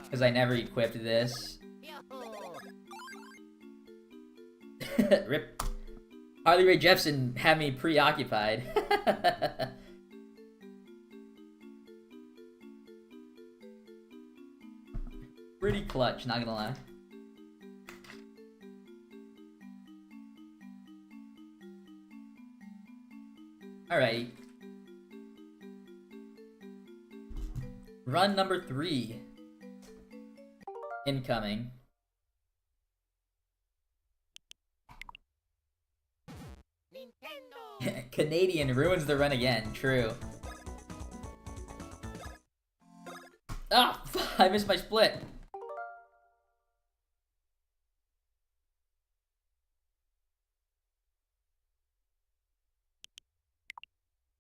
Because I never equipped this. Rip. Carly Rae Jepsen had me preoccupied. Pretty clutch, not gonna lie. Alrighty. Run number 3. Incoming. Canadian ruins the run again, true. Ah! I missed my split!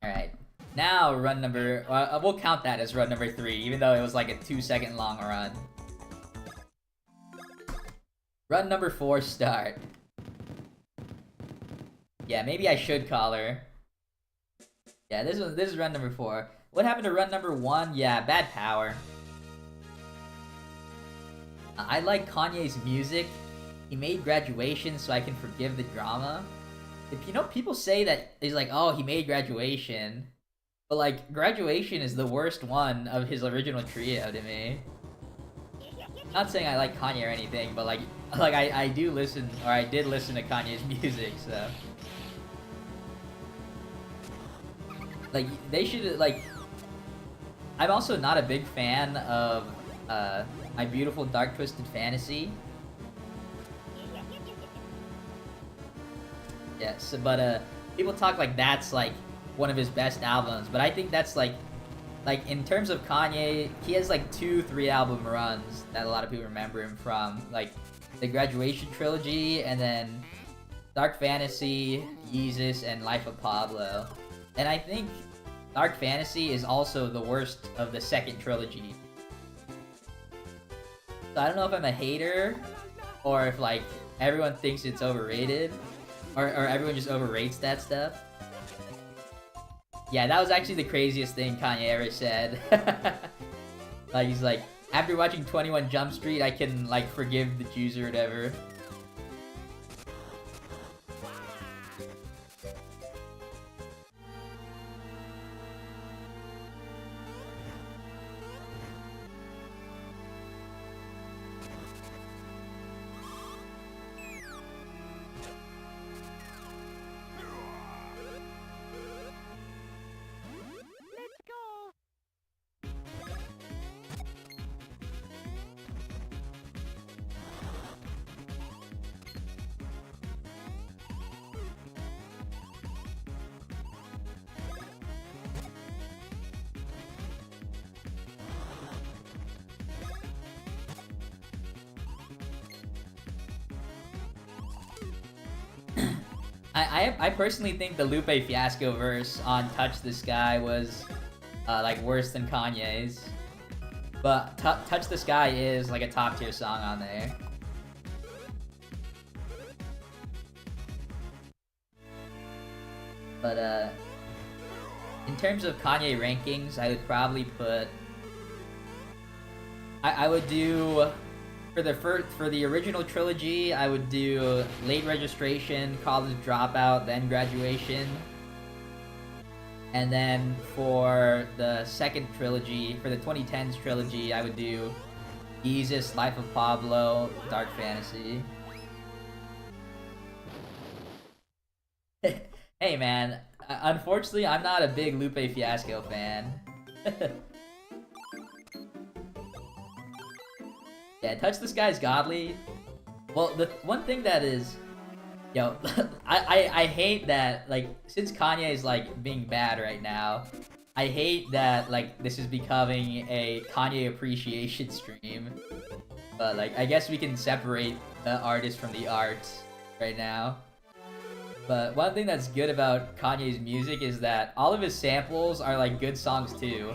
Alright. Now, run number... we'll count that as run number 3, even though it was like a 2-second long run. Run number 4, start. Yeah, maybe I should call her. Yeah, this is run number 4. What happened to run number 1? Yeah, bad power. I like Kanye's music. He made Graduation, so I can forgive the drama. If you know, people say that he's like, oh, he made Graduation. But like, Graduation is the worst one of his original trio to me. Not saying I like Kanye or anything, but like I do listen, or I did listen to Kanye's music, so. Like, they should, like... I'm also not a big fan of, My Beautiful Dark Twisted Fantasy. Yes, but, people talk like that's, like, one of his best albums, but I think that's, like, in terms of Kanye, he has, like, 2-3 album runs that a lot of people remember him from. Like, the Graduation Trilogy, and then Dark Fantasy, Yeezus, and Life of Pablo. And I think Dark Fantasy is also the worst of the second trilogy. So I don't know if I'm a hater, or if, like, everyone thinks it's overrated, or everyone just overrates that stuff. Yeah, that was actually the craziest thing Kanye ever said. Like, he's like, after watching 21 Jump Street, I can, like, forgive the Jews or whatever. I personally think the Lupe Fiasco verse on Touch the Sky was, like, worse than Kanye's. But Touch the Sky is, like, a top tier song on there. But, in terms of Kanye rankings, I would probably put... I would do... For the original trilogy, I would do Late Registration, College Dropout, then Graduation. And then for the second trilogy, for the 2010s trilogy, I would do Jesus, Life of Pablo, Dark Fantasy. Hey man, unfortunately I'm not a big Lupe Fiasco fan. Yeah, Touch the Sky's godly. Well, the one thing that is... Yo, I hate that, like, since Kanye is, like, being bad right now, I hate that, like, this is becoming a Kanye appreciation stream. But, like, I guess we can separate the artist from the arts right now. But one thing that's good about Kanye's music is that all of his samples are, like, good songs, too.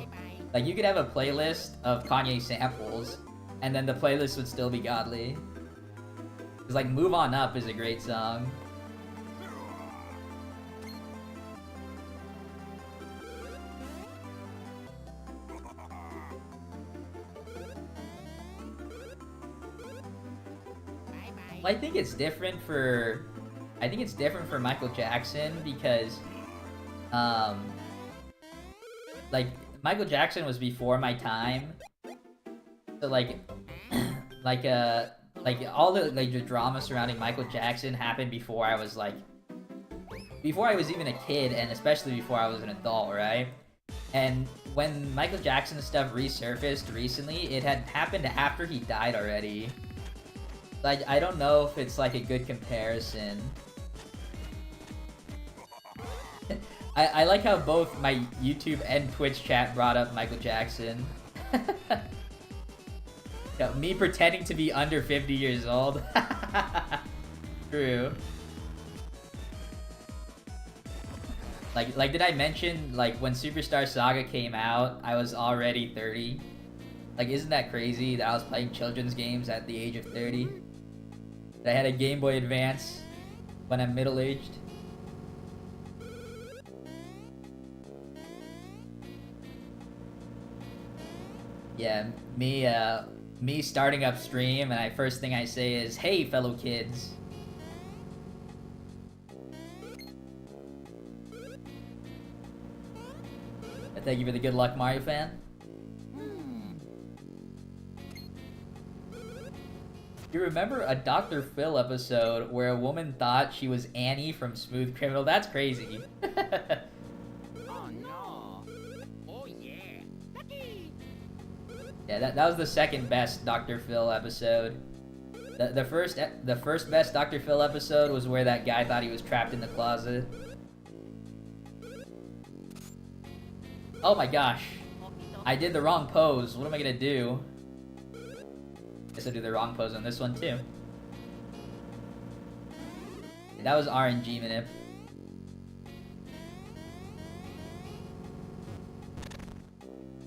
Like, you could have a playlist of Kanye samples, and then the playlist would still be godly. Cause like Move On Up is a great song. Well, I think it's different for Michael Jackson because like Michael Jackson was before my time. So like like all the the drama surrounding Michael Jackson happened before I was even a kid, and especially before I was an adult, right? And when Michael Jackson stuff resurfaced recently, it had happened after he died already. Like, I don't know if it's like a good comparison. I like how both my YouTube and Twitch chat brought up Michael Jackson. Yo, me pretending to be under 50 years old. True. Like did I mention, like, when Superstar Saga came out, I was already 30? Like, isn't that crazy that I was playing children's games at the age of 30? That I had a Game Boy Advance when I'm middle-aged? Yeah, me starting up stream, and first thing I say is, "Hey, fellow kids." Thank you for the good luck, Mario fan. You remember a Dr. Phil episode where a woman thought she was Annie from Smooth Criminal? That's crazy. Oh no. Oh yeah. Yeah, that was the second best Dr. Phil episode. The first best Dr. Phil episode was where that guy thought he was trapped in the closet. Oh my gosh. I did the wrong pose. What am I gonna do? Guess I'll do the wrong pose on this one too. That was RNG manip.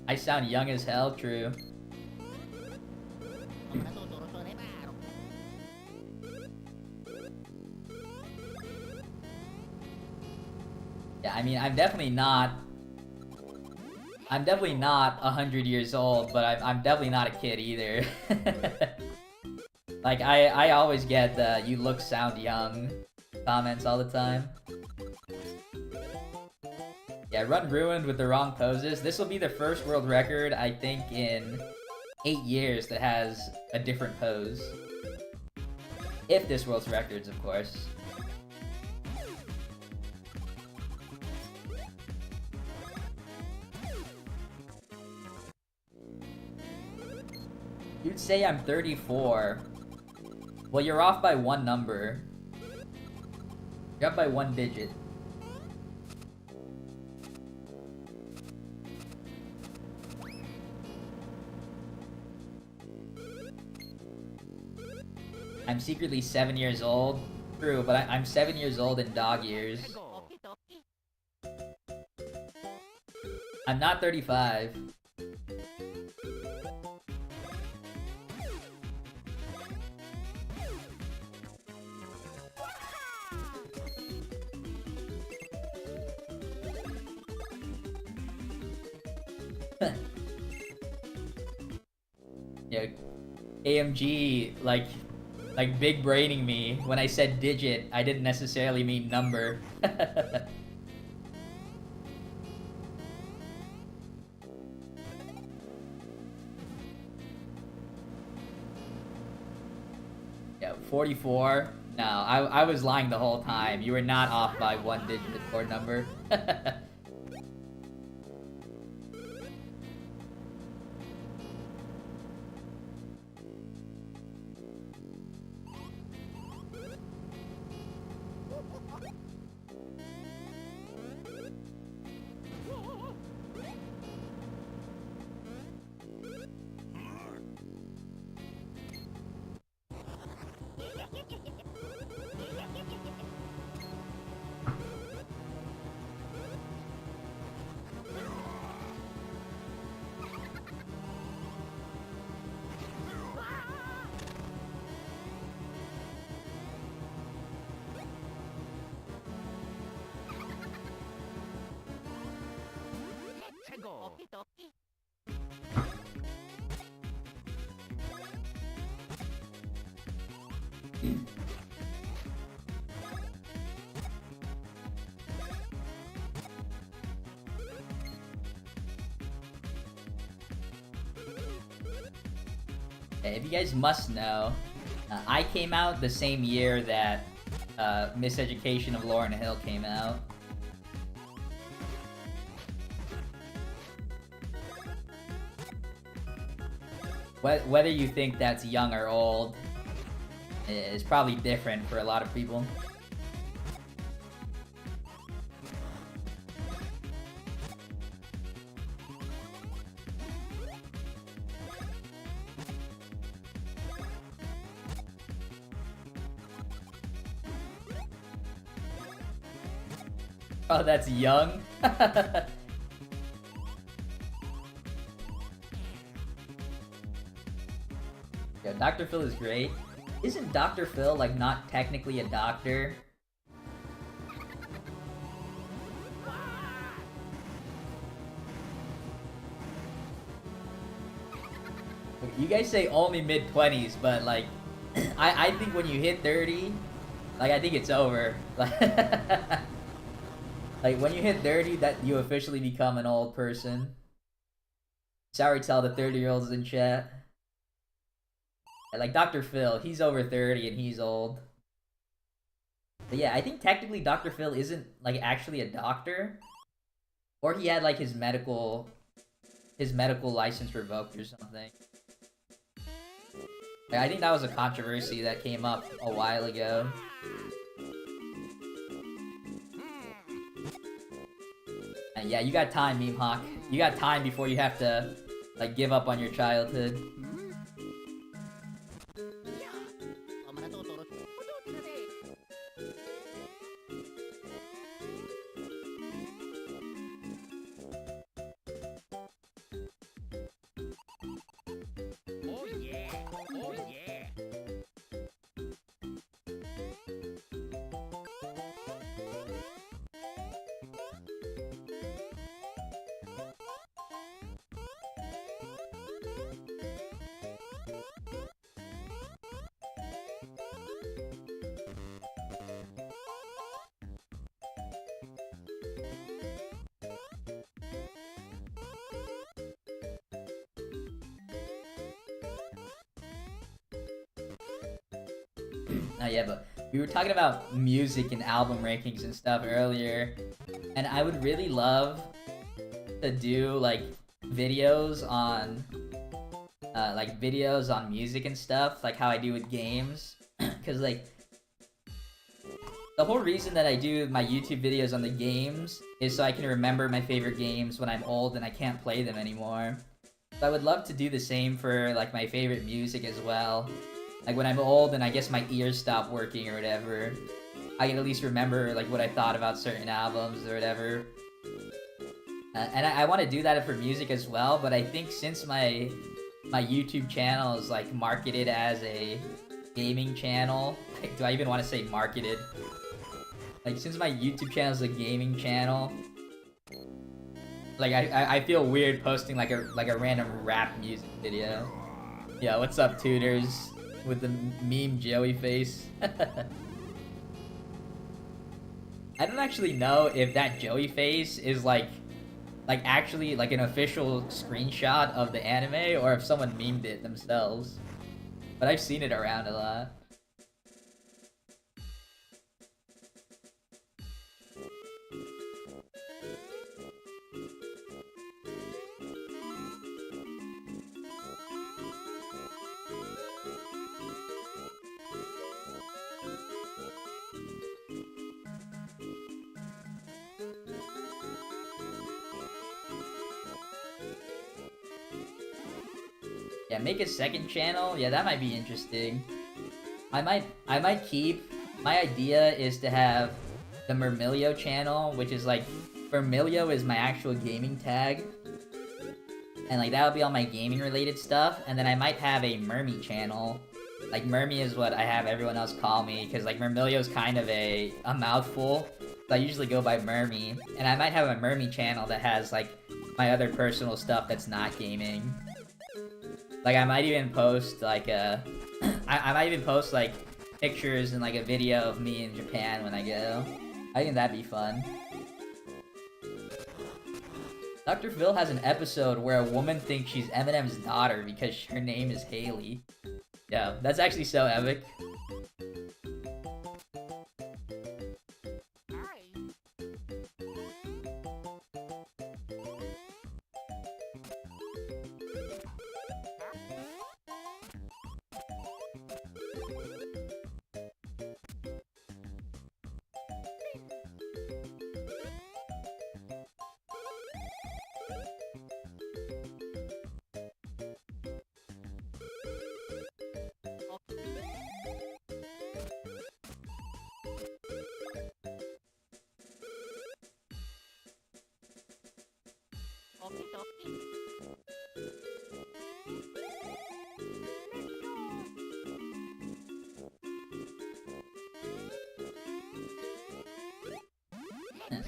I sound young as hell, true. Yeah, I mean, I'm definitely not 100 years old, but I'm definitely not a kid either. Like, I always get the "you look, sound young" comments all the time. Yeah, run ruined with the wrong poses. This will be the first world record, I think, in 8 years that has a different pose. If this world's records, of course. You'd say I'm 34. Well, you're off by one number. You're up by one digit. I'm secretly 7 years old. True, but I'm 7 years old in dog years. I'm not 35. Yeah, AMG, like big braining me. When I said digit, I didn't necessarily mean number. Yeah, 44. No, I was lying the whole time. You were not off by 1 digit the core number. Go. If you guys must know, I came out the same year that Miseducation of Lauryn Hill came out. Whether you think that's young or old is probably different for a lot of people. Oh, that's young? Yeah, Dr. Phil is great. Isn't Dr. Phil, like, not technically a doctor? You guys say only mid-20s, but, like, I think when you hit 30, like, I think it's over. Like, when you hit 30, that you officially become an old person. Sorry to all the 30-year-olds in chat. Like, Dr. Phil, he's over 30 and he's old. But yeah, I think technically Dr. Phil isn't, like, actually a doctor. Or he had, like, his medical license revoked or something. Like, I think that was a controversy that came up a while ago. And yeah, you got time, Meme Hawk. You got time before you have to, like, give up on your childhood. Oh yeah. Oh yeah. Yeah, but we were talking about music and album rankings and stuff earlier, and I would really love to do like videos on music and stuff, like how I do with games, because like the whole reason that I do my YouTube videos on the games is so I can remember my favorite games when I'm old and I can't play them anymore. So I would love to do the same for like my favorite music as well. Like, when I'm old and I guess my ears stop working or whatever, I can at least remember, like, what I thought about certain albums or whatever. And I want to do that for music as well, but I think since my YouTube channel is, like, marketed as a gaming channel... do I even want to say marketed? Like, since my YouTube channel is a gaming channel... like, I feel weird posting, like a random rap music video. Yeah, what's up, tutors? With the meme Joey face. I don't actually know if that Joey face is like actually like an official screenshot of the anime or if someone memed it themselves. But I've seen it around a lot. Yeah, make a second channel. Yeah, that might be interesting. I might keep. My idea is to have the Mermilio channel, which is like Mermilio is my actual gaming tag, and like that would be all my gaming related stuff. And then I might have a Mermy channel. Like Mermy is what I have everyone else call me, because like Mermilio's kind of a mouthful. So I usually go by Mermy, and I might have a Mermy channel that has like my other personal stuff that's not gaming. Like I might even post like I might even post like pictures and like a video of me in Japan when I go. I think that'd be fun. Dr. Phil has an episode where a woman thinks she's Eminem's daughter because her name is Haley. Yeah, that's actually so epic.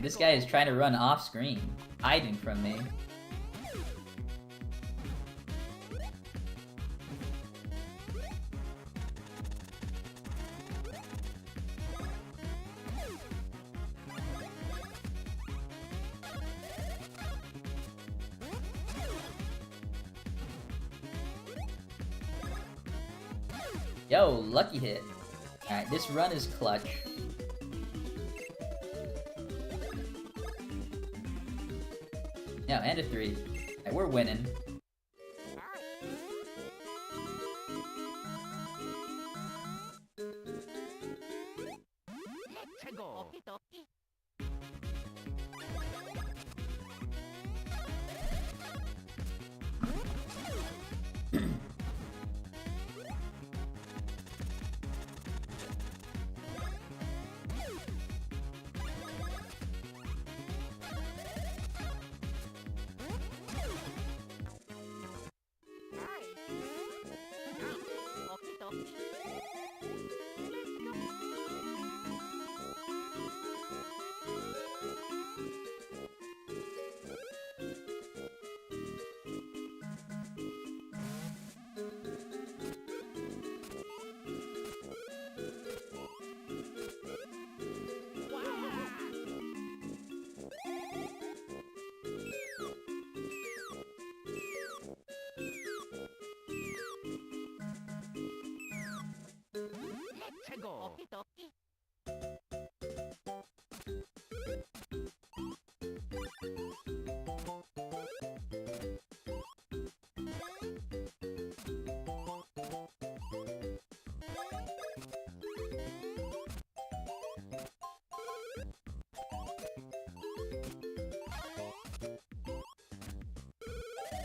This guy is trying to run off screen, hiding from me. Yo, lucky hit. Alright, this run is clutch. Yeah, and a 3. Alright, we're winning.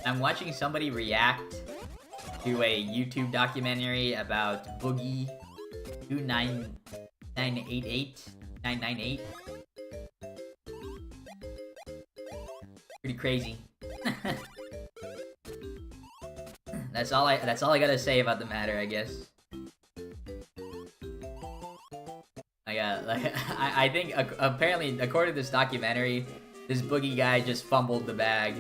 I'm watching somebody react to a YouTube documentary about Boogie 29988 Pretty crazy. That's all I gotta say about the matter, I guess. I think apparently according to this documentary, this Boogie guy just fumbled the bag.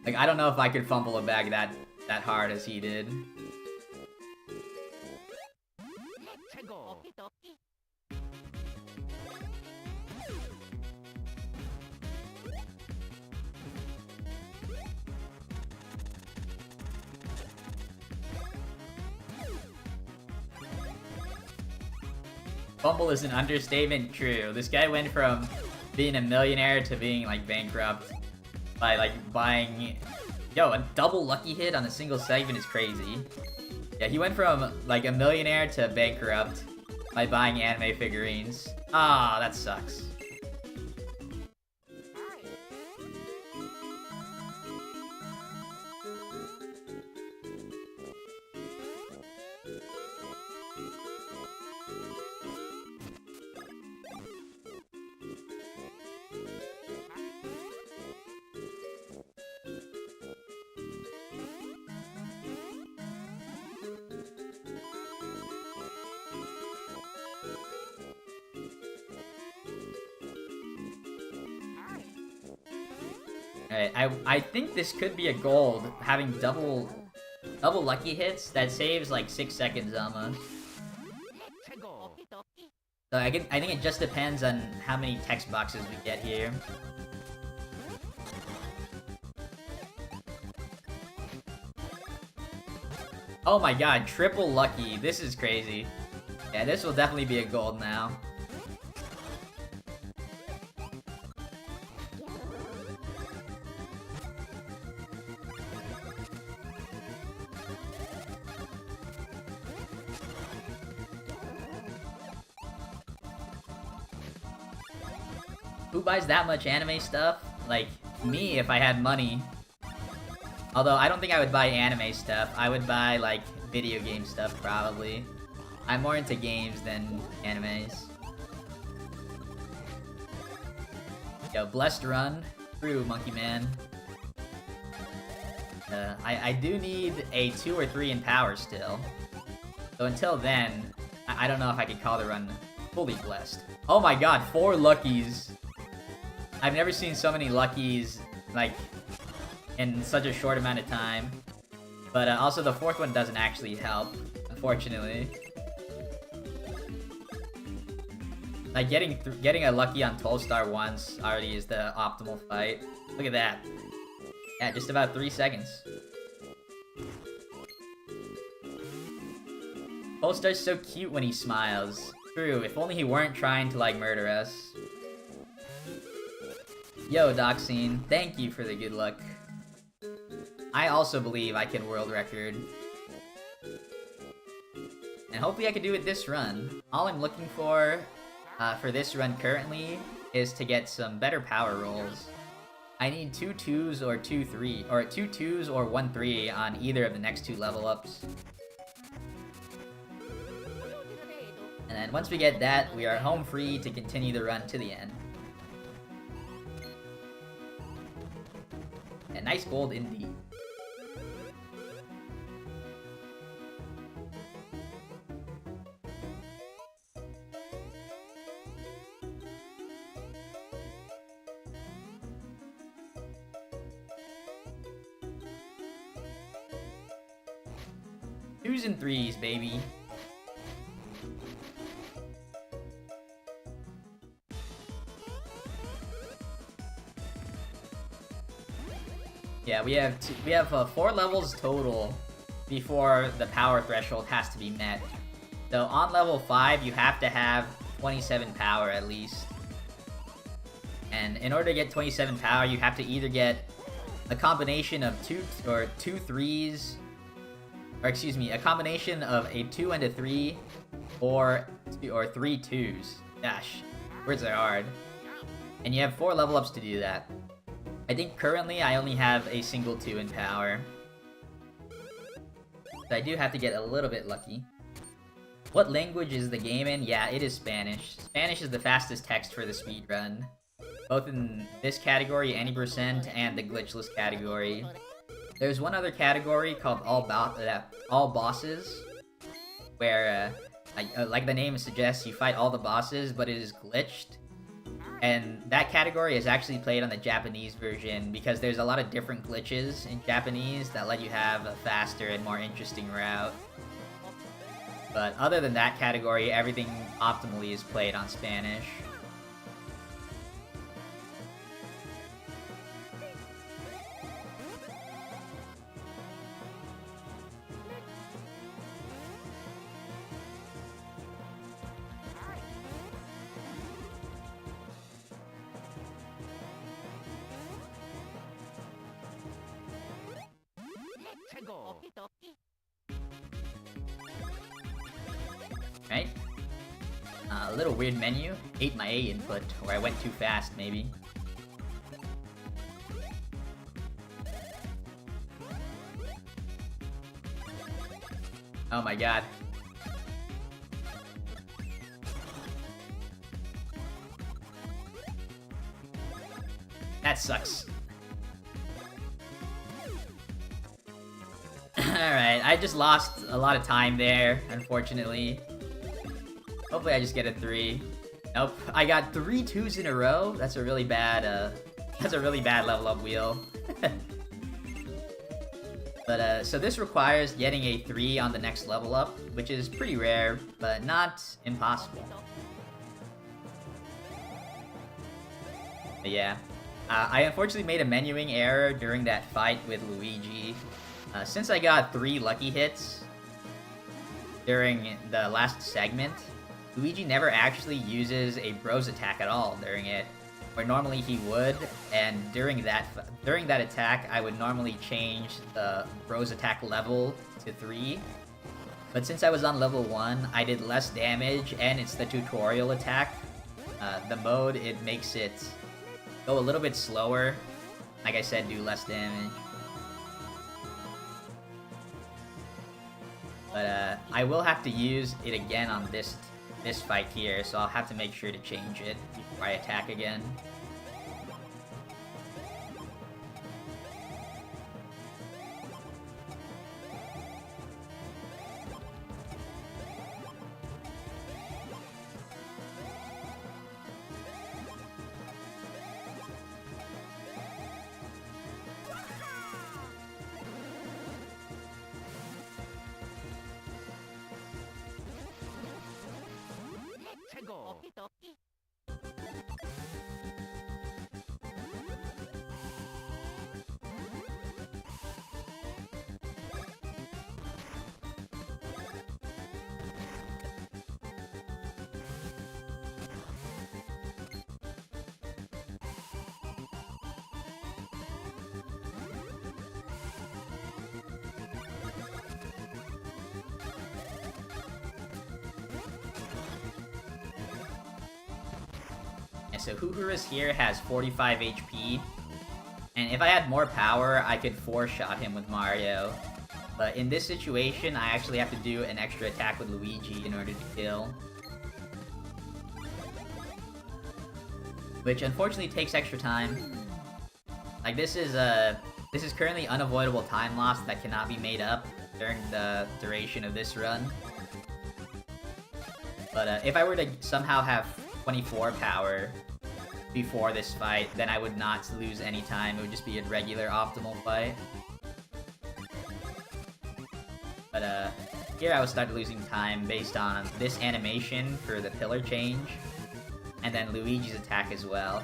Like, I don't know if I could fumble a bag that hard as he did. Fumble is an understatement. True. This guy went from being a millionaire to being, like, bankrupt by, like, buying... Yo, a double lucky hit on a single segment is crazy. Yeah, he went from, like, a millionaire to bankrupt by buying anime figurines. Ah, that sucks. Alright, I think this could be a gold, having double lucky hits. That saves like 6 seconds almost. So I think it just depends on how many text boxes we get here. Oh my god, triple lucky. This is crazy. Yeah, this will definitely be a gold now. Who buys that much anime stuff? Like, me if I had money. Although, I don't think I would buy anime stuff. I would buy, like, video game stuff, probably. I'm more into games than animes. Yo, blessed run. True, Monkey Man. I do need a 2 or 3 in power still. So until then, I don't know if I could call the run fully blessed. Oh my god, 4 luckies. I've never seen so many luckies, like, in such a short amount of time. But also the 4th one doesn't actually help, unfortunately. Like, getting a lucky on 12-star once already is the optimal fight. Look at that. Yeah, just about 3 seconds. 12-star's so cute when he smiles. True, if only he weren't trying to, like, murder us. Yo, Doxine, thank you for the good luck. I also believe I can world record. And hopefully I can do it this run. All I'm looking for this run currently is to get some better power rolls. I need 2 2s or 2 3, or 2 2s or 1 3 on either of the next 2 level ups. And then once we get that, we are home free to continue the run to the end. And nice gold indeed. Twos and threes, baby. Yeah, we have 4 levels total before the power threshold has to be met. So on level 5, you have to have 27 power at least. And in order to get 27 power, you have to either get a combination of two threes, or excuse me, a combination of a 2 and a 3, or 3 2s. Gosh, words are hard. And you have 4 level ups to do that. I think currently I only have a single 2 in power. So I do have to get a little bit lucky. What language is the game in? Yeah, it is Spanish. Spanish is the fastest text for the speedrun. Both in this category, any percent, and the glitchless category. There's one other category called all bosses, where, like the name suggests, you fight all the bosses, but it is glitched. And that category is actually played on the Japanese version because there's a lot of different glitches in Japanese that let you have a faster and more interesting route. But other than that category, everything optimally is played on Spanish. Right? A little weird menu. Ate my A input, or I went too fast, maybe. Oh my god. That sucks. Alright, I just lost a lot of time there, unfortunately. Hopefully I just get a 3. Nope, I got 3 2s in a row. That's a really bad That's a really bad level up wheel. But, so this requires getting a 3 on the next level up, which is pretty rare, but not impossible. But yeah. I unfortunately made a menuing error during that fight with Luigi. Since I got 3 lucky hits during the last segment, Luigi never actually uses a bros attack at all during it, where normally he would, and during that attack, I would normally change the bros attack level to 3. But since I was on level 1, I did less damage, and it's the tutorial attack. The mode, it makes it go a little bit slower. Like I said, do less damage. But I will have to use it again on this fight here, so I'll have to make sure to change it before I attack again. So Huhurus here has 45 HP, and if I had more power, I could 4-shot him with Mario. But in this situation, I actually have to do an extra attack with Luigi in order to kill. Which unfortunately takes extra time. Like, this is currently unavoidable time loss that cannot be made up during the duration of this run. But if I were to somehow have 24 power before this fight, then I would not lose any time. It would just be a regular optimal fight. But here I would start losing time based on this animation for the pillar change, and then Luigi's attack as well.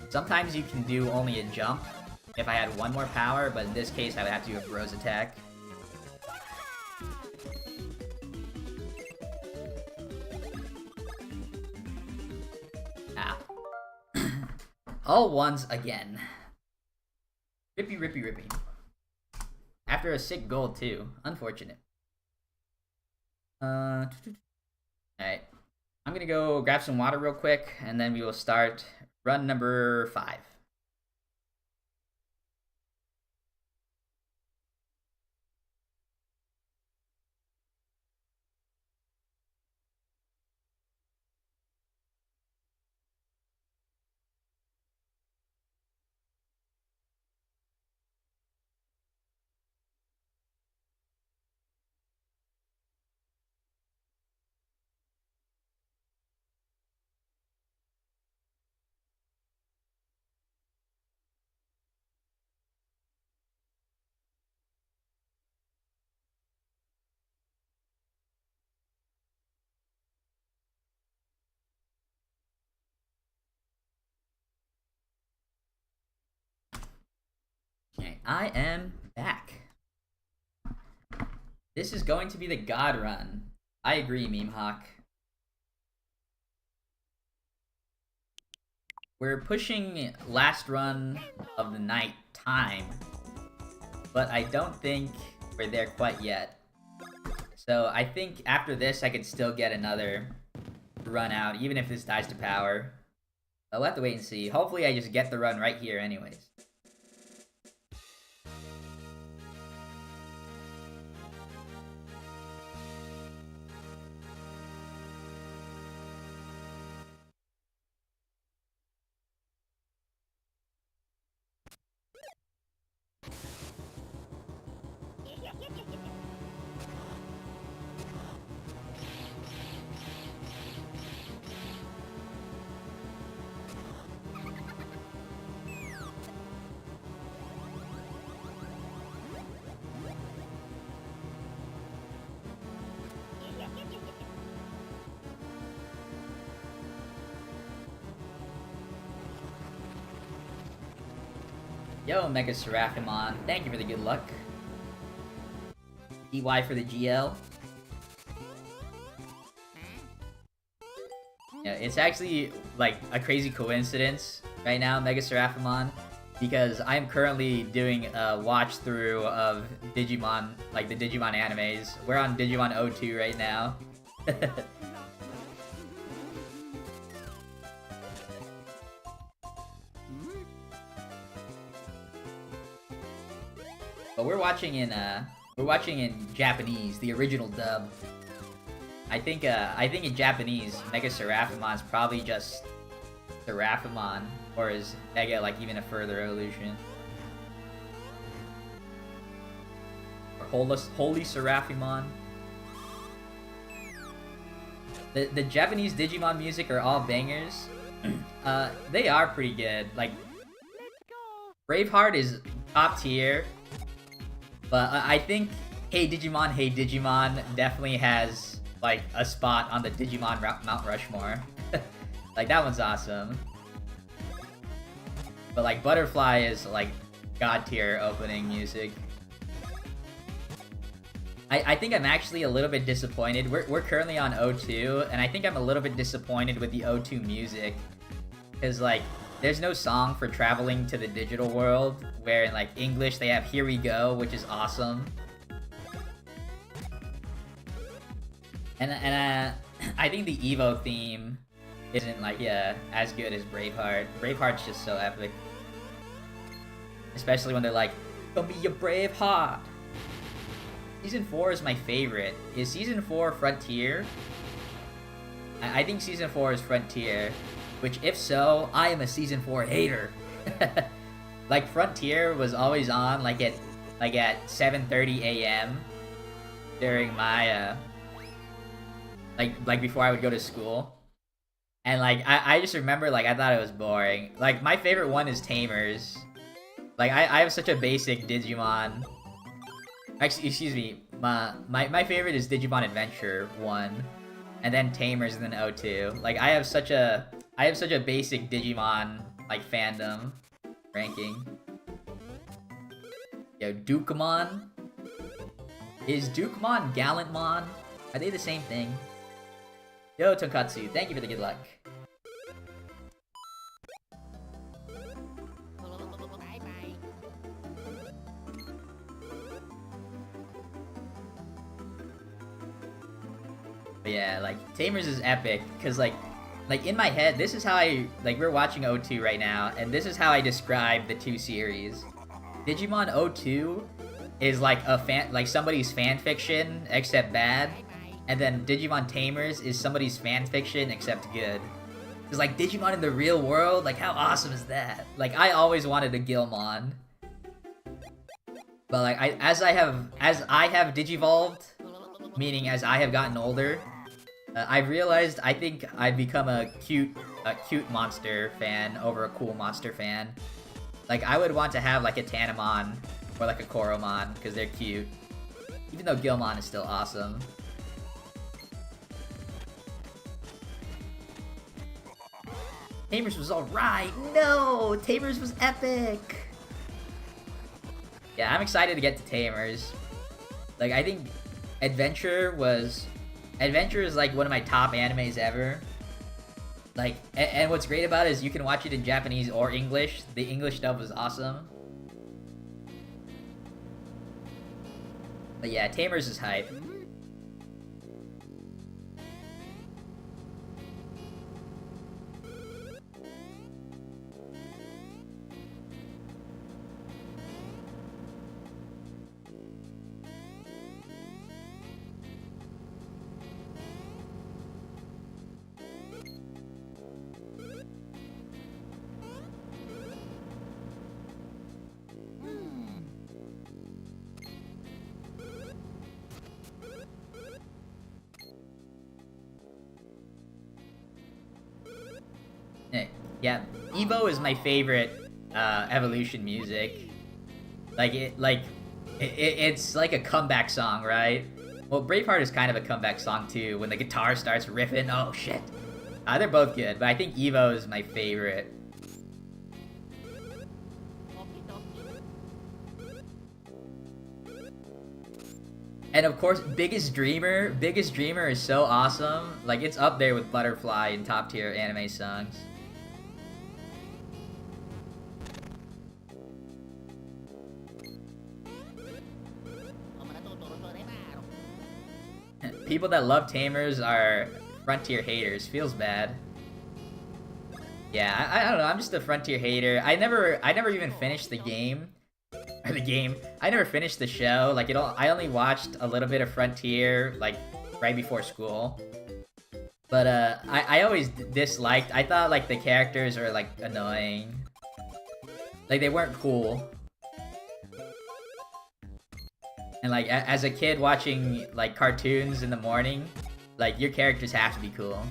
Sometimes you can do only a jump if I had 1 more power, but in this case I would have to do a bros attack. All ones again. Rippy, rippy, rippy. After a sick gold, too. Unfortunate. Alright. I'm gonna go grab some water real quick, and then we will start run number 5. Okay, I am back. This is going to be the God Run. I agree, Meme Hawk. We're pushing last run of the night time, but I don't think we're there quite yet. So I think after this I could still get another run out, even if this dies to power. I'll have to wait and see. Hopefully I just get the run right here anyways. Yo, Mega Seraphimon, thank you for the good luck. EY for the GL. Yeah, it's actually like a crazy coincidence right now, Mega Seraphimon, because I'm currently doing a watch through of Digimon, like the Digimon animes. We're on Digimon 02 right now. But we're watching in Japanese, the original dub. I think in Japanese, Mega Seraphimon's probably just Seraphimon, or is Mega like even a further evolution? Or Holy Seraphimon. The Japanese Digimon music are all bangers. They are pretty good. Like, Braveheart is top tier, but I think Hey Digimon definitely has like a spot on the Digimon Mount Rushmore. Like, that one's awesome. But like, Butterfly is like god tier opening music. I think I'm actually a little bit disappointed. We're currently on 02, and I think I'm a little bit disappointed with the 02 music. Because like, there's no song for traveling to the digital world, where in like English they have Here We Go, which is awesome. And I think the Evo theme isn't like, yeah, as good as Braveheart. Braveheart's just so epic. Especially when they're like, "Come be your brave heart." Season 4 is my favorite. Is Season 4 Frontier? I think Season 4 is Frontier. Which, if so, I am a Season 4 hater. Like, Frontier was always on, like at 7:30 a.m. during my, like before I would go to school. And, like, I just remember, like, I thought it was boring. Like, my favorite one is Tamers. Like, I have such a basic Digimon. Actually, excuse me, my favorite is Digimon Adventure 1. And then Tamers, and then 02. Like, I have such a basic Digimon, like, fandom ranking. Yo, Dukemon? Is Dukemon Gallantmon? Are they the same thing? Yo, Tonkatsu, thank you for the good luck. But yeah, like, Tamers is epic, because, like, in my head, this is how we're watching 02 right now, and this is how I describe the two series. Digimon 02 is like somebody's fan fiction, except bad, and then Digimon Tamers is somebody's fan fiction, except good. It's like, Digimon in the real world, like, how awesome is that? Like, I always wanted a Gilmon. But like, as I have digivolved, meaning as I have gotten older, I've realized I think I've become a cute monster fan over a cool monster fan. Like, I would want to have like a Tanamon or like a Koromon because they're cute, even though Gilmon is still awesome. Tamers was alright. No, Tamers was epic. Yeah, I'm excited to get to Tamers. Like, I think Adventure is like one of my top animes ever. Like, and what's great about it is you can watch it in Japanese or English. The English dub was awesome. But yeah, Tamers is hype. Yeah, Evo is my favorite evolution music. It's like a comeback song, right? Well, Braveheart is kind of a comeback song too. When the guitar starts riffing, oh shit. They're both good, but I think Evo is my favorite. And of course, Biggest Dreamer. Biggest Dreamer is so awesome. Like, it's up there with Butterfly in top tier anime songs. People that love Tamers are Frontier haters. Feels bad. Yeah, I don't know. I'm just a Frontier hater. I never even finished the game. Or the game. I never finished the show. Like, I only watched a little bit of Frontier, like, right before school. But, I always disliked... I thought, like, the characters were, like, annoying. Like, they weren't cool. And, like, as a kid watching, like, cartoons in the morning, like, your characters have to be cool.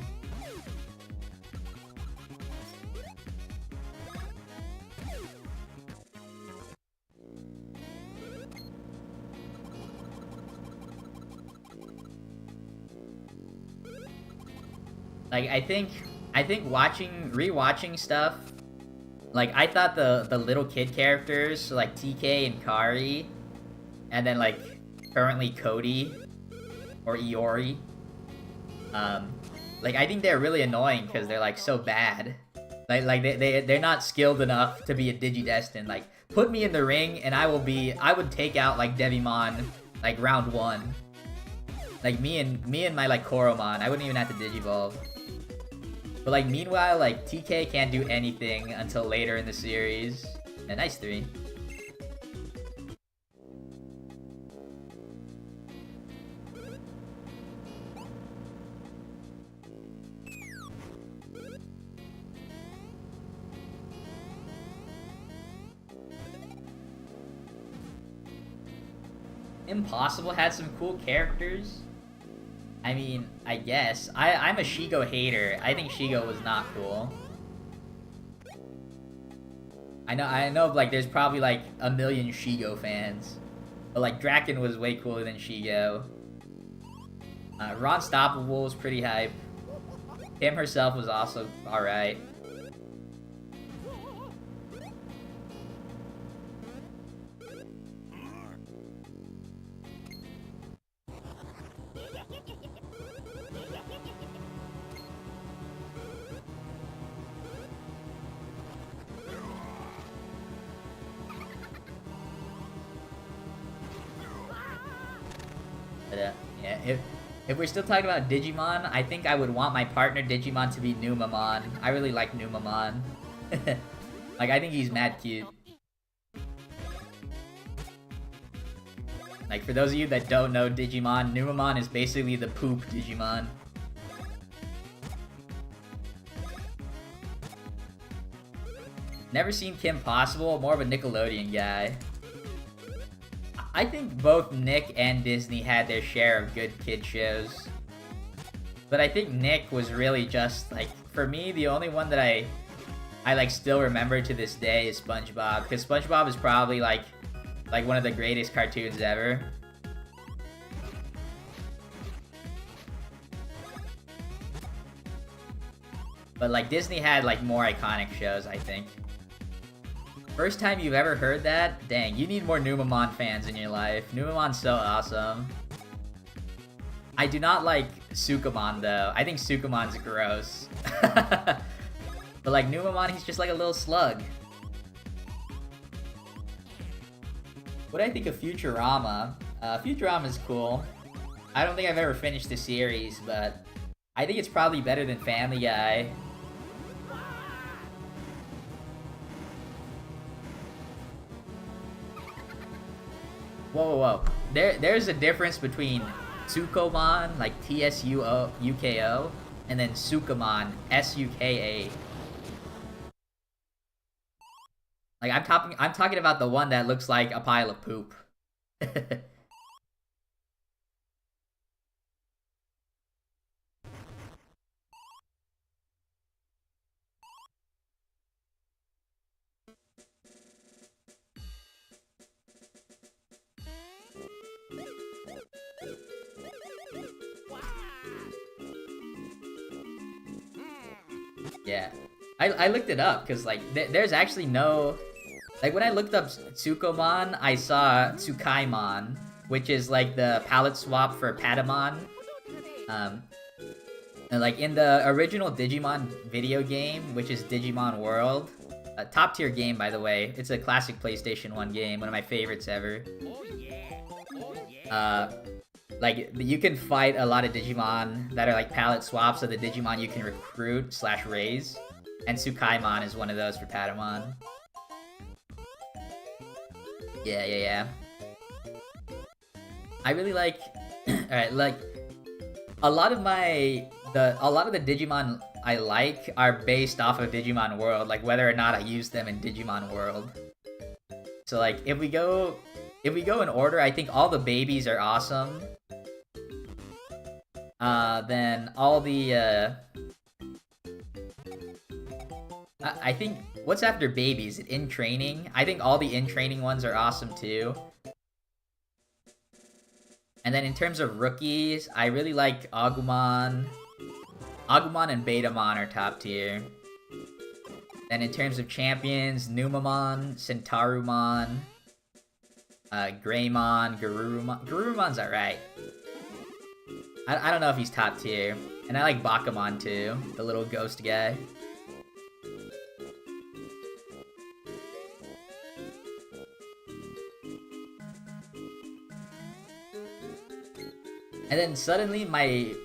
Like, I think rewatching stuff, like, I thought the little kid characters, so like TK and Kari, and then, like, currently Cody, or Iori, like, I think they're really annoying because they're, like, so bad. Like they're not skilled enough to be a Digidestined. Like, put me in the ring and I would take out, like, Devimon, like, round 1. Like, me and my, like, Koromon, I wouldn't even have to Digivolve. But, like, meanwhile, like, TK can't do anything until later in the series. Yeah, nice 3. Impossible had some cool characters. I mean, I guess. I'm a Shigo hater. I think Shigo was not cool. I know, like, there's probably, like, a million Shigo fans. But, like, Draken was way cooler than Shigo. Ron Stoppable was pretty hype. Kim herself was also alright. But, yeah, if we're still talking about Digimon, I think I would want my partner Digimon to be Numamon. I really like Numamon. Like, I think he's mad cute. Like, for those of you that don't know Digimon, Numamon is basically the poop Digimon. Never seen Kim Possible, more of a Nickelodeon guy. I think both Nick and Disney had their share of good kid shows. But I think Nick was really just, like, for me, the only one that I like, still remember to this day is SpongeBob. Because SpongeBob is probably, like one of the greatest cartoons ever. But, like, Disney had, like, more iconic shows, I think. First time you've ever heard that? Dang, you need more Numamon fans in your life. Numamon's so awesome. I do not like Sukamon, though. I think Sukamon's gross. But, like, Numamon, he's just like a little slug. What do I think of Futurama? Futurama's cool. I don't think I've ever finished the series, but I think it's probably better than Family Guy. Whoa, whoa, whoa. There's a difference between Tsukomon, like Tsuko, and then Sukamon, Suka. Like, I'm talking about the one that looks like a pile of poop. Yeah. I looked it up, because, like, there's actually no... Like, when I looked up Tsukomon, I saw Tsukaimon. which is like the palette swap for Patamon. And like in the original Digimon video game, which is Digimon World, a top tier game by the way. It's a classic PlayStation 1 game, one of my favorites ever. Oh yeah. Oh yeah. Like you can fight a lot of Digimon that are like palette swaps of the Digimon you can recruit / raise, and Tsukaimon is one of those for Patamon. Yeah. I really like, alright, like a lot of the Digimon I like are based off of Digimon World, like whether or not I use them in Digimon World. So like if we go in order, I think all the babies are awesome. Then all the I think what's after babies? In training? I think all the in training ones are awesome too. And then in terms of rookies, I really like Agumon. Agumon and Betamon are top tier. Then in terms of champions, Numamon, Centarumon, Greymon, Garurumon. Garurumon's alright. I don't know if he's top tier. And I like Bakumon too, the little ghost guy. And then suddenly my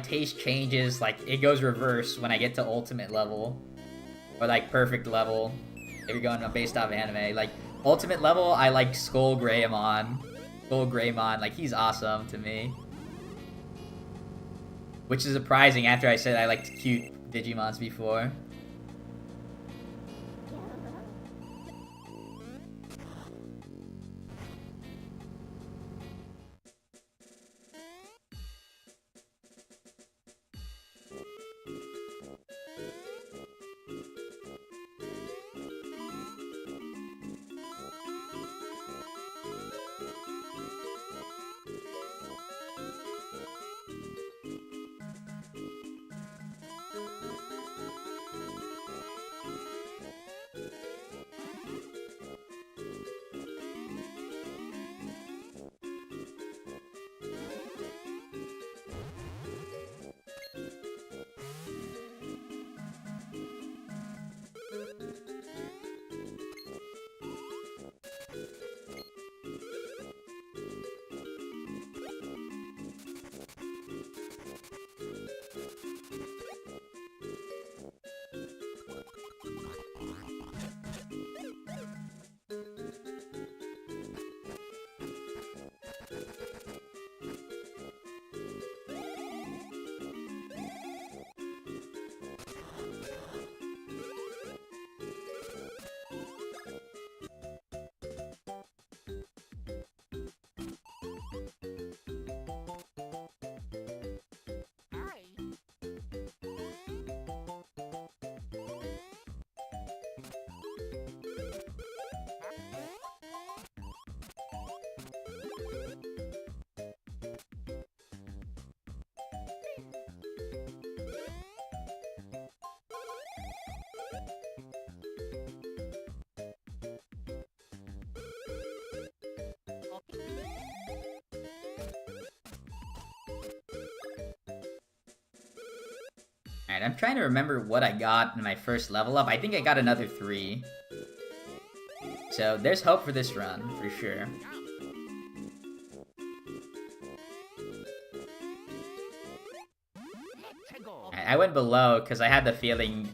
taste changes, like it goes reverse when I get to ultimate level. Or like perfect level. If you're going based off anime. Like ultimate level, I like Skull Greymon. Skull Greymon, like he's awesome to me. Which is surprising after I said I liked cute Digimons before. Alright, I'm trying to remember what I got in my first level up. I think I got another 3. So there's hope for this run, for sure. I went below because I had the feeling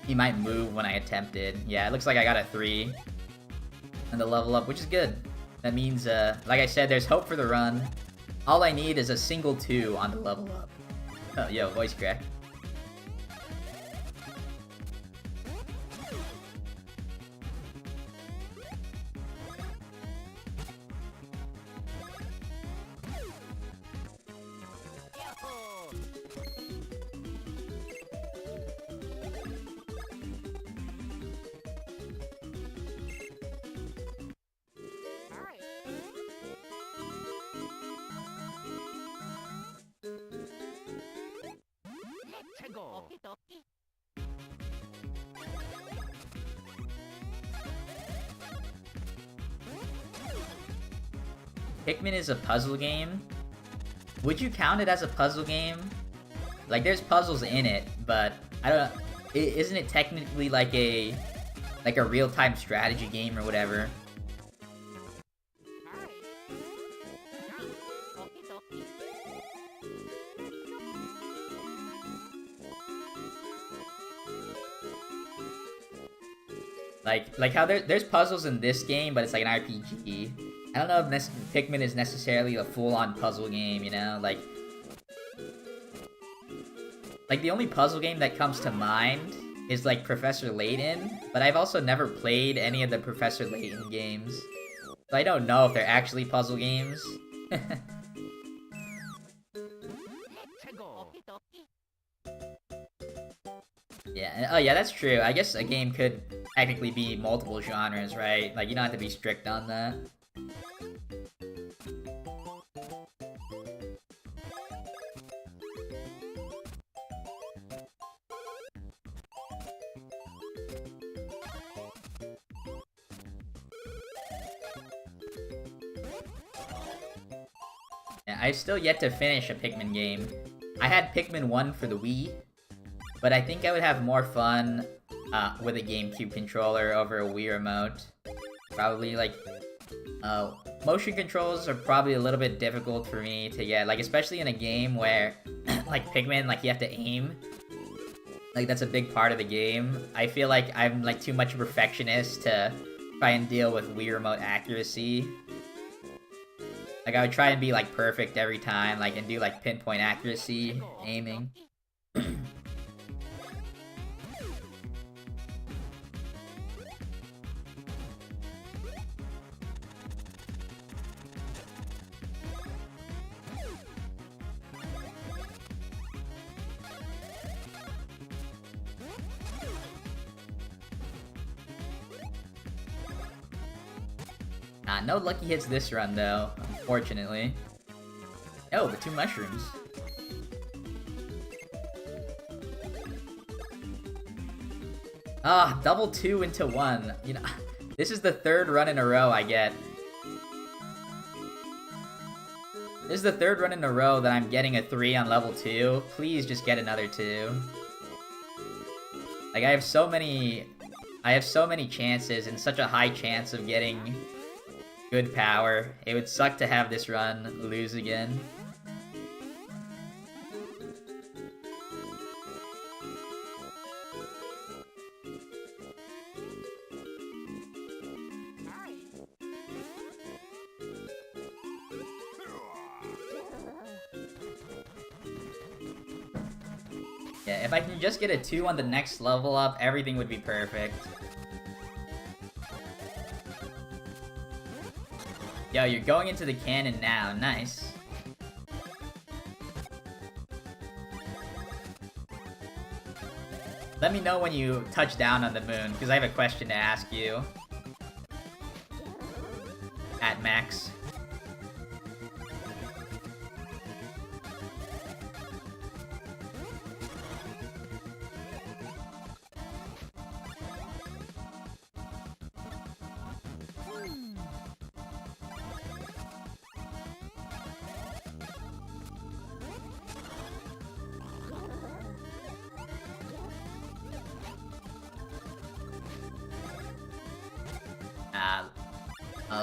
he might move when I attempted. Yeah, it looks like I got a 3 on the level up, which is good. That means, like I said, there's hope for the run. All I need is a single 2 on the level up. Oh, yo, voice crack. Pikmin is a puzzle game. Would you count it as a puzzle game? Like, there's puzzles in it, but I don't know. Isn't it technically like a real-time strategy game or whatever? Like how there's puzzles in this game, but it's like an RPG. I don't know if Pikmin is necessarily a full-on puzzle game, you know? Like the only puzzle game that comes to mind is like Professor Layton, but I've also never played any of the Professor Layton games. So I don't know if they're actually puzzle games. Yeah, oh yeah, that's true. I guess a game could technically be multiple genres, right? Like, you don't have to be strict on that. Yeah, I've still yet to finish a Pikmin game. I had Pikmin 1 for the Wii, but I think I would have more fun with a GameCube controller over a Wii remote. Probably, like, motion controls are probably a little bit difficult for me to get, like, especially in a game where, like, Pikmin, like, you have to aim. Like, that's a big part of the game. I feel like I'm, like, too much of a perfectionist to try and deal with Wii remote accuracy. Like, I would try and be, like, perfect every time, like, and do, like, pinpoint accuracy aiming. No lucky hits this run, though, unfortunately. Oh, the 2 mushrooms. Ah, double 2 into 1. You know, this is the 3rd run in a row I get. This is the 3rd run in a row that I'm getting a 3 on level 2. Please just get another 2. Like, I have so many chances and such a high chance of getting good power. It would suck to have this run lose again. Yeah, if I can just get a 2 on the next level up, everything would be perfect. Yo, you're going into the cannon now. Nice. Let me know when you touch down on the moon, because I have a question to ask you. At Max.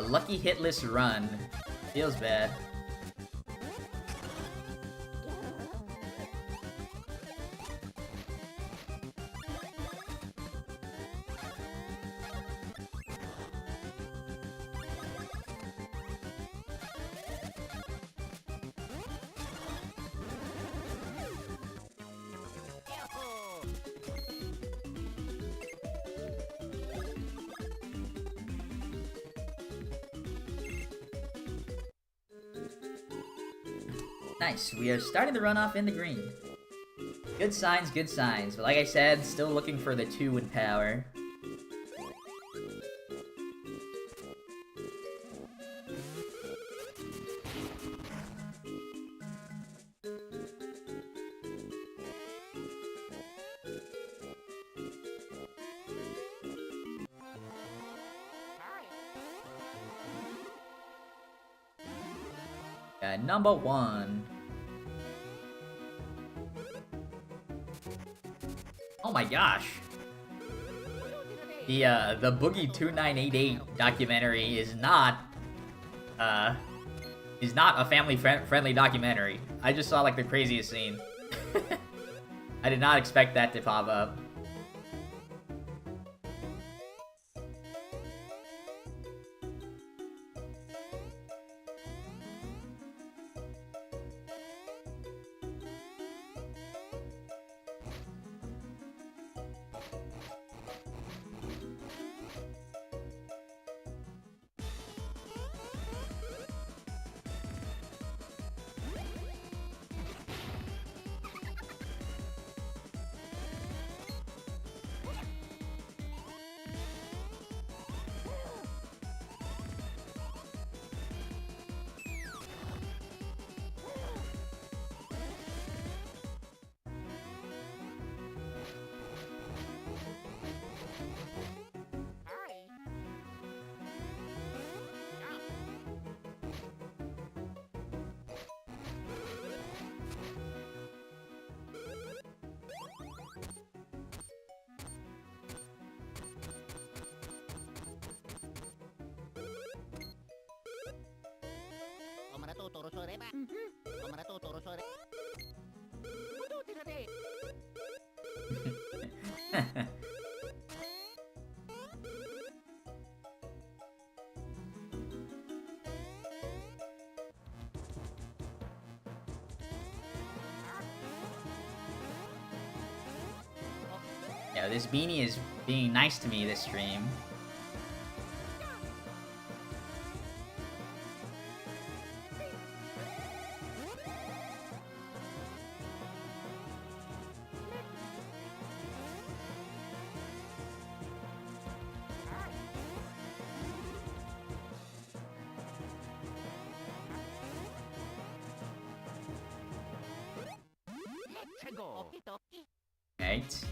Lucky hitless run. Feels bad. Nice, we are starting the runoff in the green. Good signs, good signs. But like I said, still looking for the 2 in power. Number 1. Oh my gosh. The Boogie 2988 documentary is not a family friendly documentary. I just saw like the craziest scene. I did not expect that to pop up. Yeah, this beanie is being nice to me this stream. Right.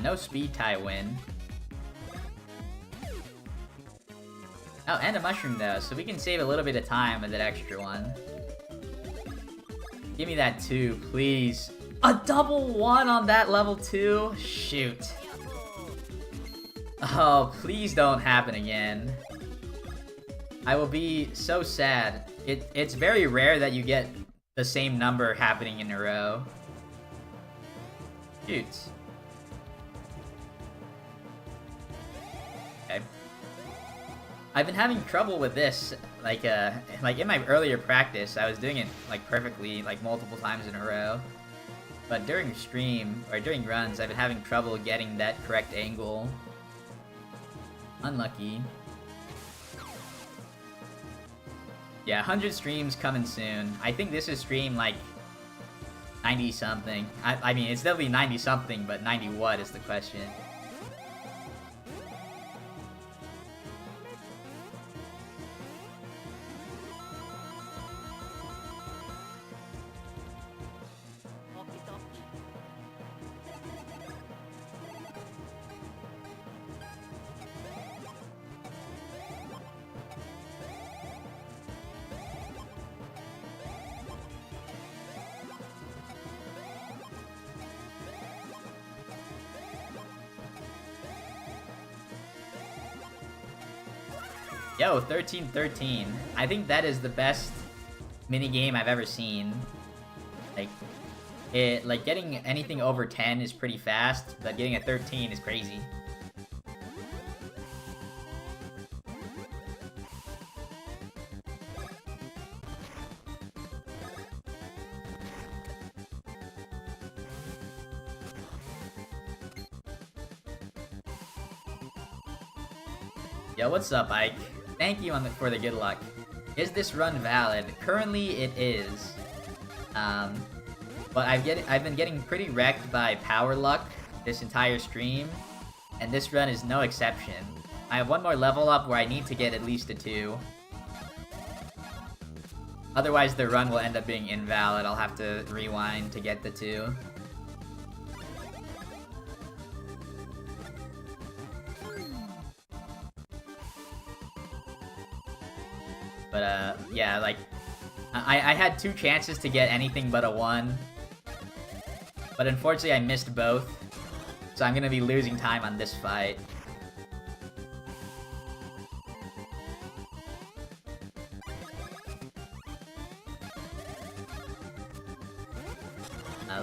No speed tie win. Oh, and a mushroom though, so we can save a little bit of time with that extra one. Give me that 2, please. A double 1 on that level 2? Shoot. Oh, please don't happen again. I will be so sad. It's very rare that you get the same number happening in a row. Shoot. Okay. I've been having trouble with this, like in my earlier practice, I was doing it, like, perfectly, like, multiple times in a row. But during stream, or during runs, I've been having trouble getting that correct angle. Unlucky. Yeah, 100 streams coming soon. I think this is stream, like, 90-something. I mean, it's definitely 90-something, but 90 what is the question. Yo, 13-13. I think that is the best minigame I've ever seen. Like, getting anything over 10 is pretty fast, but getting a 13 is crazy. Yo, what's up, Ike? Thank you for the good luck. Is this run valid? Currently, it is. But I've been getting pretty wrecked by power luck this entire stream, and this run is no exception. I have one more level up where I need to get at least a 2, Otherwise, the run will end up being invalid. I'll have to rewind to get the 2. But, yeah, like, I had 2 chances to get anything but a 1. But unfortunately, I missed both. So I'm gonna be losing time on this fight.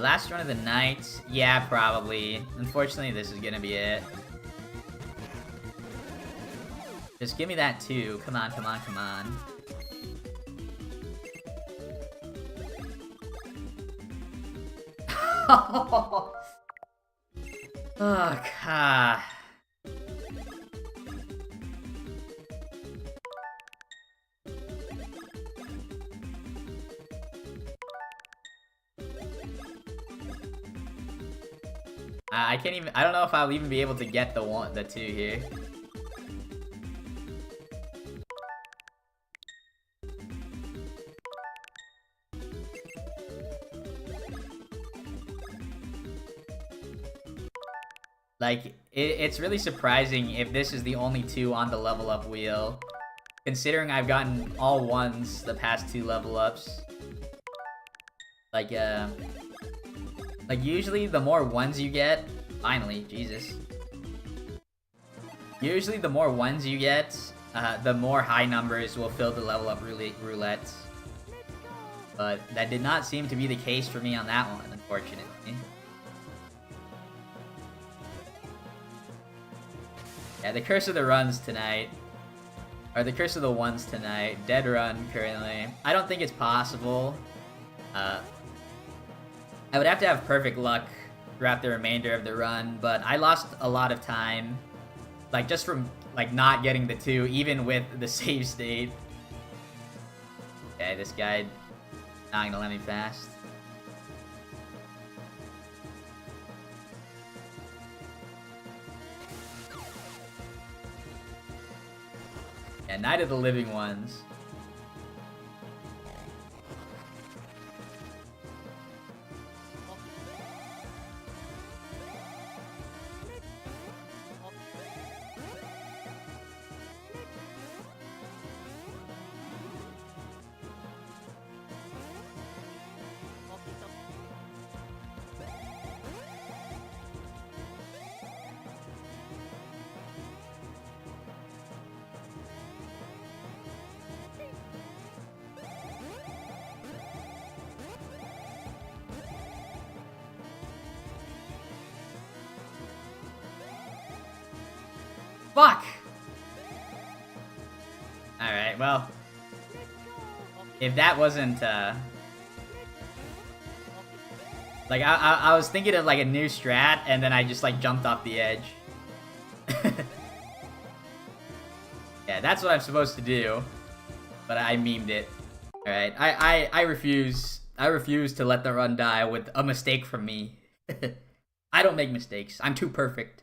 Last run of the night? Yeah, probably. Unfortunately, this is gonna be it. Just give me that 2. Come on, come on, come on. Oh, God. I can't even. I don't know if I'll even be able to get the 2 here. Like, it's really surprising if this is the only 2 on the level up wheel, considering I've gotten all 1s the past 2 level ups. Like usually the more 1s you get, finally, Jesus. Usually the more 1s you get, the more high numbers will fill the level up roulette. But that did not seem to be the case for me on that one, unfortunately. Yeah, the curse of the runs tonight. Or the curse of the 1s tonight. Dead run currently. I don't think it's possible. I would have to have perfect luck throughout the remainder of the run, but I lost a lot of time. Like, just from, like, not getting the 2, even with the save state. Okay, this guy not gonna let me fast. Yeah, Night of the Living Ones. Fuck! Alright, well. If that wasn't, like, I was thinking of, like, a new strat, and then I just, like, jumped off the edge. Yeah, that's what I'm supposed to do. But I memed it. Alright, I refuse. I refuse to let the run die with a mistake from me. I don't make mistakes. I'm too perfect.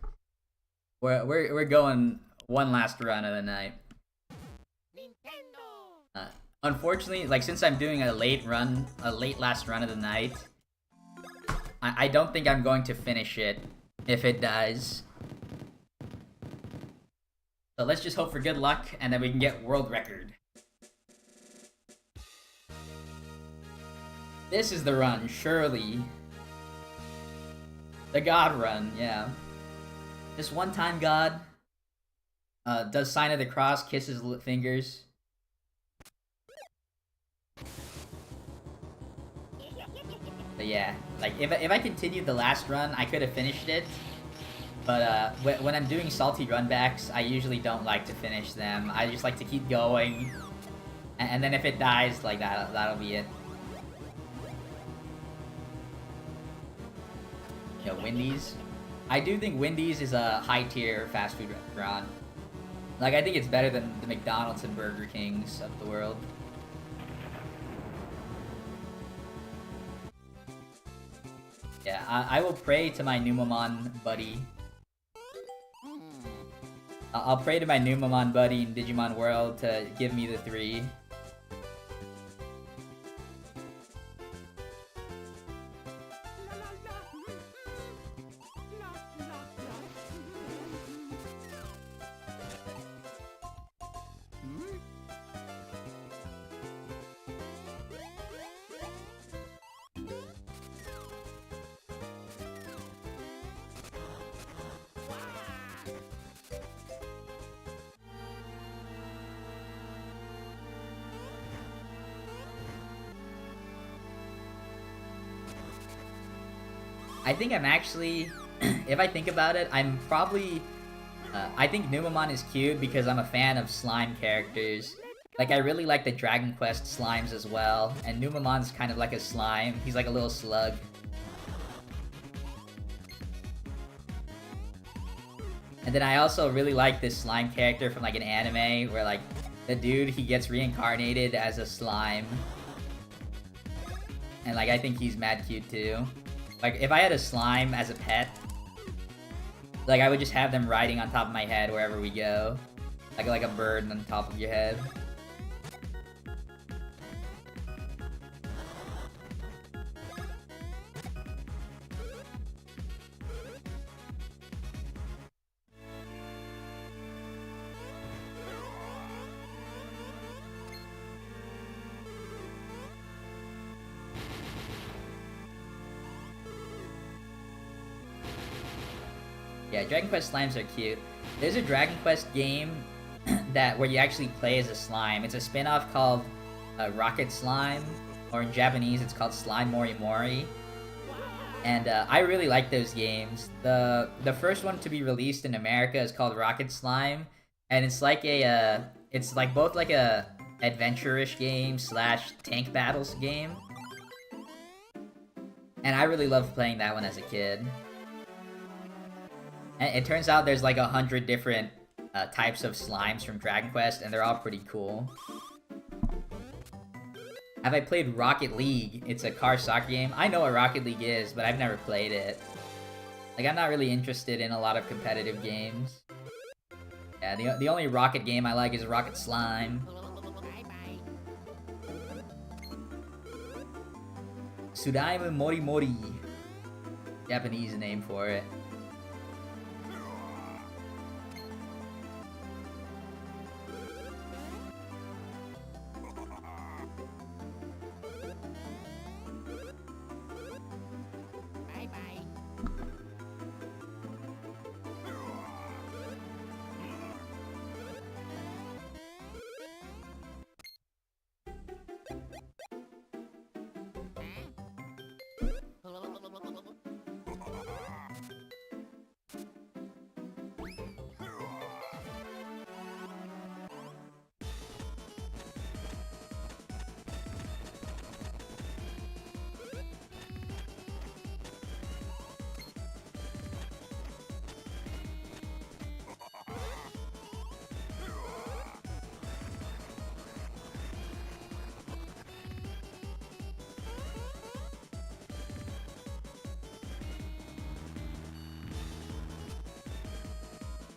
We're going one last run of the night. Unfortunately, like, since I'm doing a late last run of the night, I don't think I'm going to finish it if it dies. So let's just hope for good luck, and then we can get world record. This is the run, surely. The God run, yeah. This one-time God does sign of the cross, kisses fingers. But yeah, like, if I continued the last run, I could have finished it. But when I'm doing salty runbacks, I usually don't like to finish them. I just like to keep going. And then if it dies, like, that'll be it. Yo, Wendy's. I do think Wendy's is a high-tier fast food restaurant. Like, I think it's better than the McDonald's and Burger Kings of the world. Yeah, I will pray to my Numamon buddy. I'll pray to my Numamon buddy in Digimon World to give me the 3. I think I'm actually, if I think about it, I'm probably, I think Numemon is cute because I'm a fan of slime characters. Like, I really like the Dragon Quest slimes as well, and Numemon's kind of like a slime. He's like a little slug. And then I also really like this slime character from like an anime where like the dude, he gets reincarnated as a slime. And like I think he's mad cute too. Like if I had a slime as a pet, like I would just have them riding on top of my head wherever we go. Like a bird on top of your head. Yeah, Dragon Quest slimes are cute. There's a Dragon Quest game where you actually play as a slime. It's a spin-off called Rocket Slime, or in Japanese it's called Slime Mori Mori. And I really like those games. The first one to be released in America is called Rocket Slime, and it's like it's like both like a adventure-ish game slash tank battles game. And I really loved playing that one as a kid. And it turns out there's like 100 different types of slimes from Dragon Quest, and they're all pretty cool. Have I played Rocket League? It's a car soccer game. I know what Rocket League is, but I've never played it. Like, I'm not really interested in a lot of competitive games. Yeah, the only Rocket game I like is Rocket Slime. Sudaimu Mori Mori. Japanese name for it.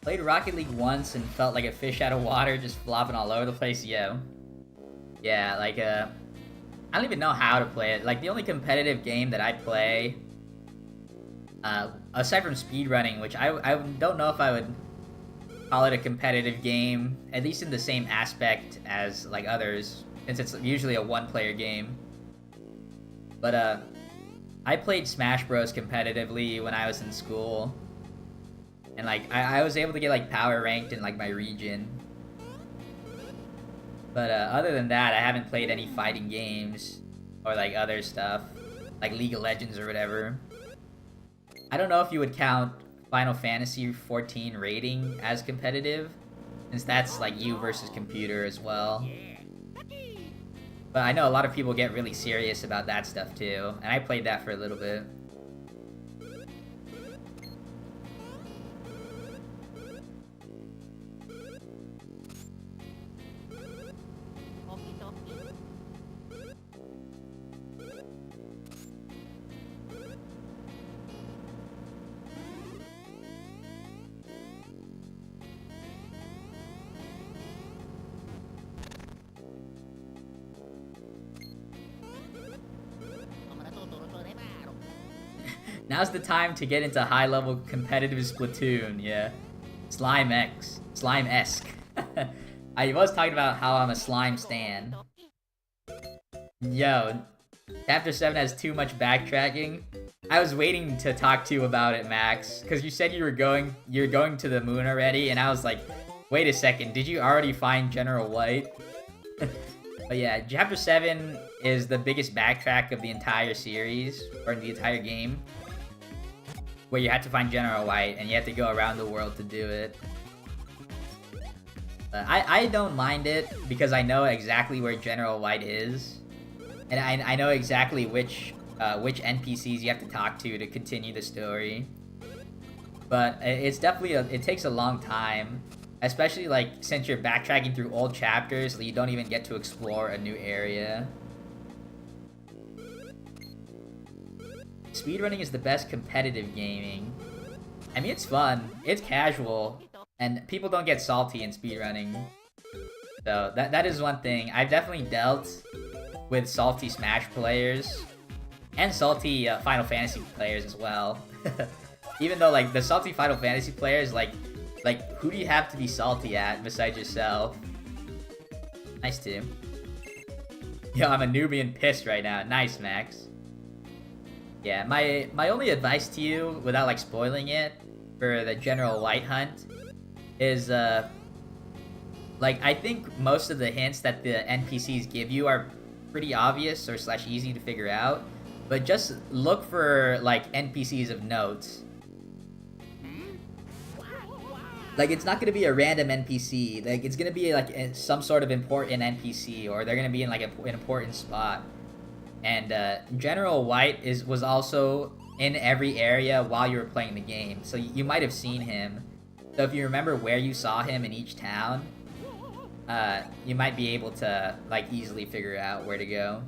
Played Rocket League once and felt like a fish out of water, just flopping all over the place. Yo. Yeah, like, I don't even know how to play it. Like, the only competitive game that I play, aside from speedrunning, which I don't know if I would call it a competitive game, at least in the same aspect as, like, others, since it's usually a one-player game. But, I played Smash Bros. Competitively when I was in school. And, like, I was able to get, like, power ranked in, like, my region. But, other than that, I haven't played any fighting games. Or, like, other stuff. Like League of Legends or whatever. I don't know if you would count Final Fantasy XIV rating as competitive. Since that's, like, you versus computer as well. But I know a lot of people get really serious about that stuff, too. And I played that for a little bit. Now's the time to get into high-level competitive Splatoon, yeah. Slime-esque. I was talking about how I'm a slime stan. Yo, Chapter 7 has too much backtracking. I was waiting to talk to you about it, Max, because you said you're going to the moon already, and I was like, wait a second, did you already find General White? But yeah, Chapter 7 is the biggest backtrack of the entire series, or the entire game. where you have to find General White and you have to go around the world to do it. I don't mind it because I know exactly where General White is, and I know exactly which NPCs you have to talk to continue the story. But it's definitely it takes a long time, especially like since you're backtracking through old chapters, you don't even get to explore a new area. Speedrunning is the best competitive gaming. I mean, it's fun, it's casual, and people don't get salty in speedrunning. So that is one thing. I've definitely dealt with salty Smash players, and salty Final Fantasy players as well. Even though, like, the salty Final Fantasy players, like, who do you have to be salty at besides yourself? Nice, too. Yo, I'm a Nubian pissed right now. Nice, Max. Yeah, my only advice to you, without, like, spoiling it, for the General White hunt, is, like, I think most of the hints that the NPCs give you are pretty obvious or / easy to figure out, but just look for, like, NPCs of note. Like, it's not gonna be a random NPC. Like, it's gonna be, like, some sort of important NPC, or they're gonna be in, like, an important spot. And, General White was also in every area while you were playing the game, so you might have seen him. So if you remember where you saw him in each town, you might be able to, like, easily figure out where to go.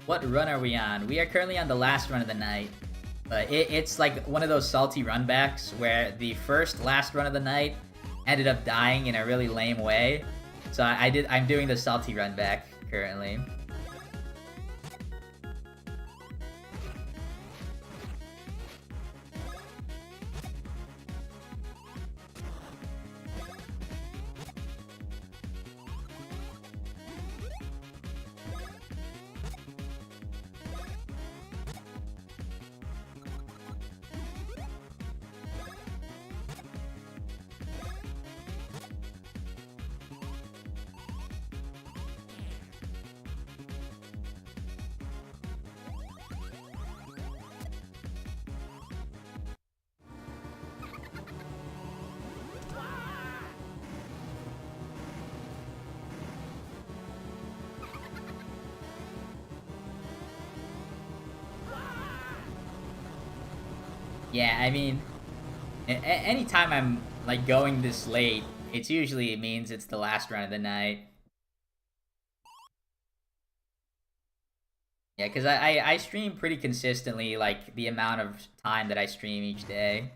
What run are we on? We are currently on the last run of the night. But it's like one of those salty runbacks where the last run of the night ended up dying in a really lame way. So I'm doing the salty runback currently. Yeah, I mean, anytime I'm, like, going this late, it means it's the last run of the night. Yeah, because I stream pretty consistently, like, the amount of time that I stream each day.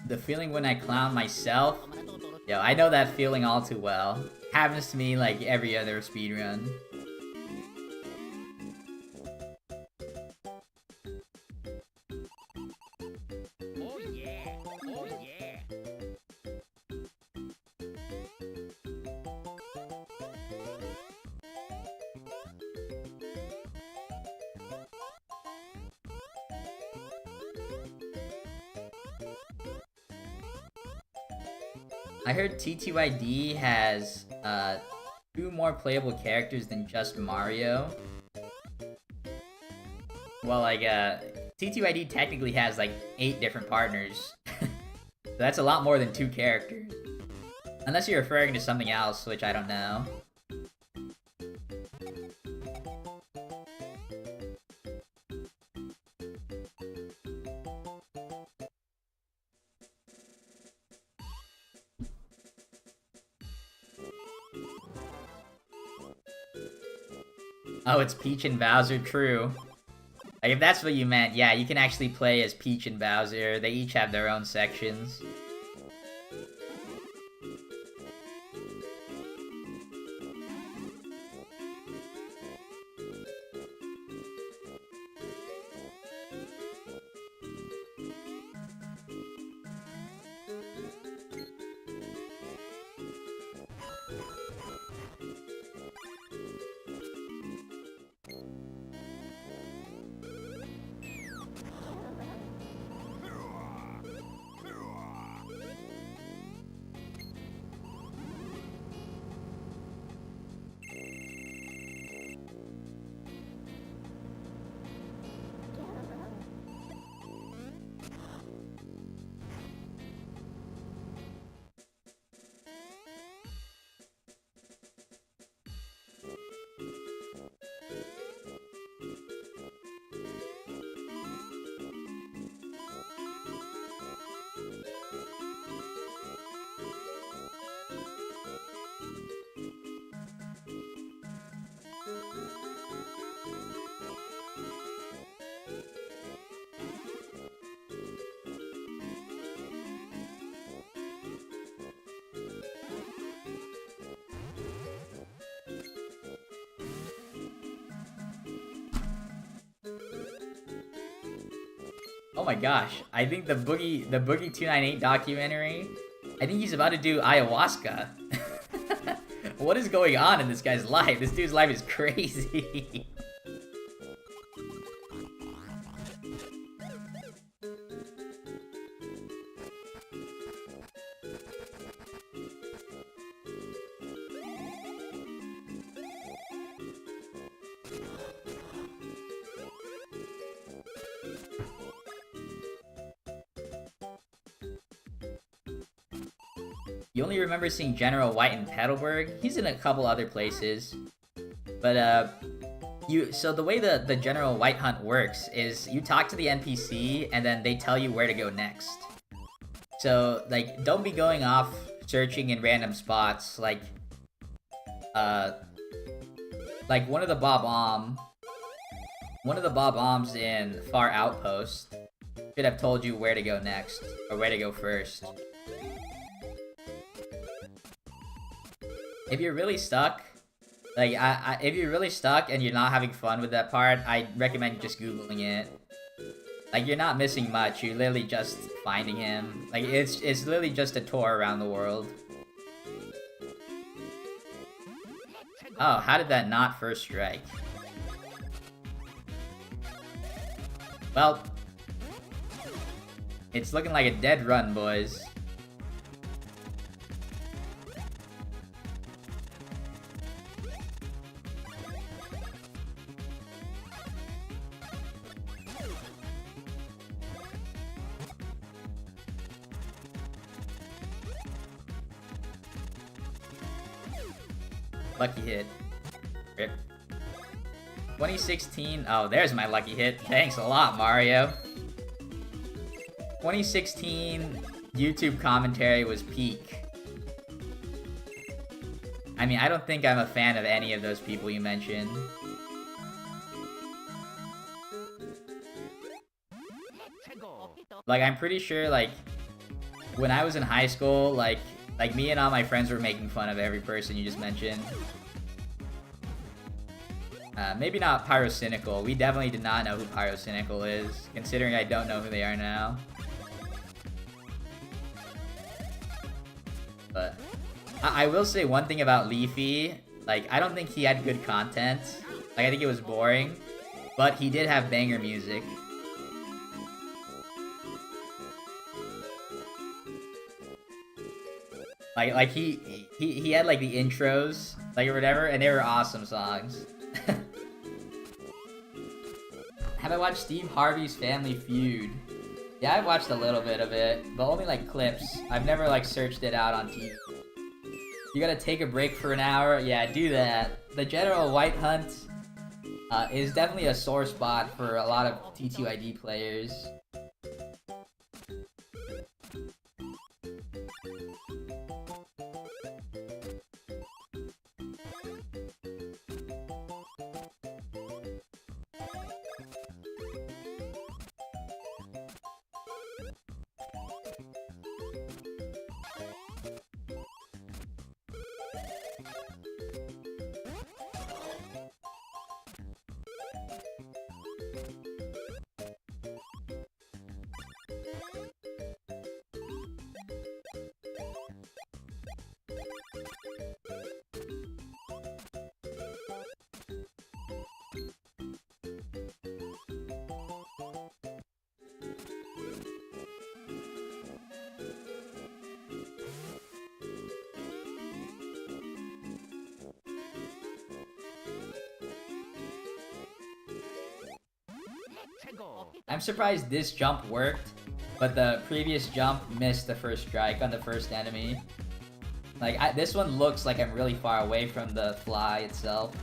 The feeling when I clown myself? Yo, I know that feeling all too well. Happens to me like every other speedrun. Oh yeah! Oh yeah! I heard TTYD has 2 more playable characters than just Mario. Well, like, TTYD technically has like 8 different partners. So that's a lot more than 2 characters. Unless you're referring to something else, which I don't know. Oh, it's Peach and Bowser, true. Like, if that's what you meant, yeah, you can actually play as Peach and Bowser. They each have their own sections. Oh my gosh, I think the Boogie 298 documentary, I think he's about to do ayahuasca. What is going on in this guy's life? This dude's life is crazy. You only remember seeing General White in Petalburg? He's in a couple other places. But, so the way the General White hunt works is you talk to the NPC, and then they tell you where to go next. So, like, don't be going off searching in random spots, like one of the Bob-ombs in Far Outpost should have told you where to go next, or where to go first. If you're really stuck, like, if you're really stuck and you're not having fun with that part, I recommend just Googling it. Like, you're not missing much, you're literally just finding him. Like, it's literally just a tour around the world. Oh, how did that not first strike? Well, it's looking like a dead run, boys. Lucky hit. Rip. 2016. Oh, there's my lucky hit. Thanks a lot, Mario. 2016 YouTube commentary was peak. I mean, I don't think I'm a fan of any of those people you mentioned. Like, I'm pretty sure, like, when I was in high school, like me and all my friends were making fun of every person you just mentioned. Maybe not Pyrocynical. We definitely did not know who Pyrocynical is, considering I don't know who they are now. But I will say one thing about Leafy. Like, I don't think he had good content. Like, I think it was boring. But he did have banger music. Like he had like the intros, like, or whatever, and they were awesome songs. Have I watched Steve Harvey's Family Feud? Yeah, I've watched a little bit of it, but only like clips. I've never like searched it out on TV. You gotta take a break for an hour. Yeah, do that. The general white hunt is definitely a sore spot for a lot of TTYD players. I'm surprised this jump worked, but the previous jump missed the first strike on the first enemy. Like, this one looks like I'm really far away from the fly itself.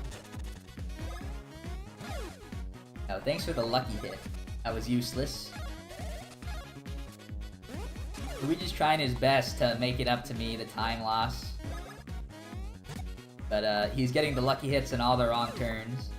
Oh, thanks for the lucky hit. That was useless. Luigi's trying his best to make it up to me, the time loss. But he's getting the lucky hits in all the wrong turns.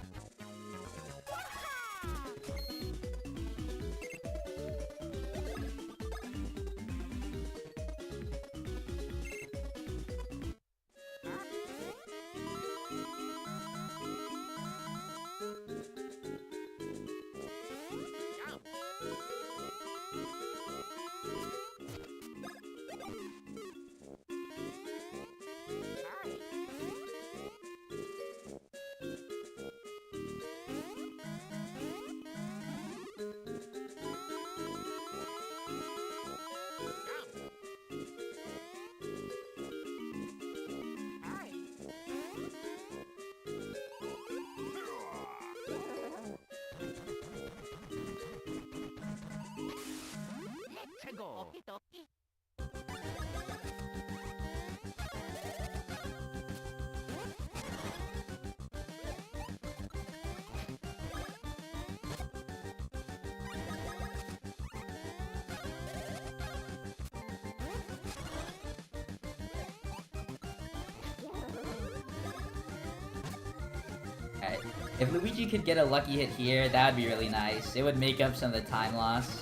Alright, if Luigi could get a lucky hit here, that would be really nice. It would make up some of the time loss.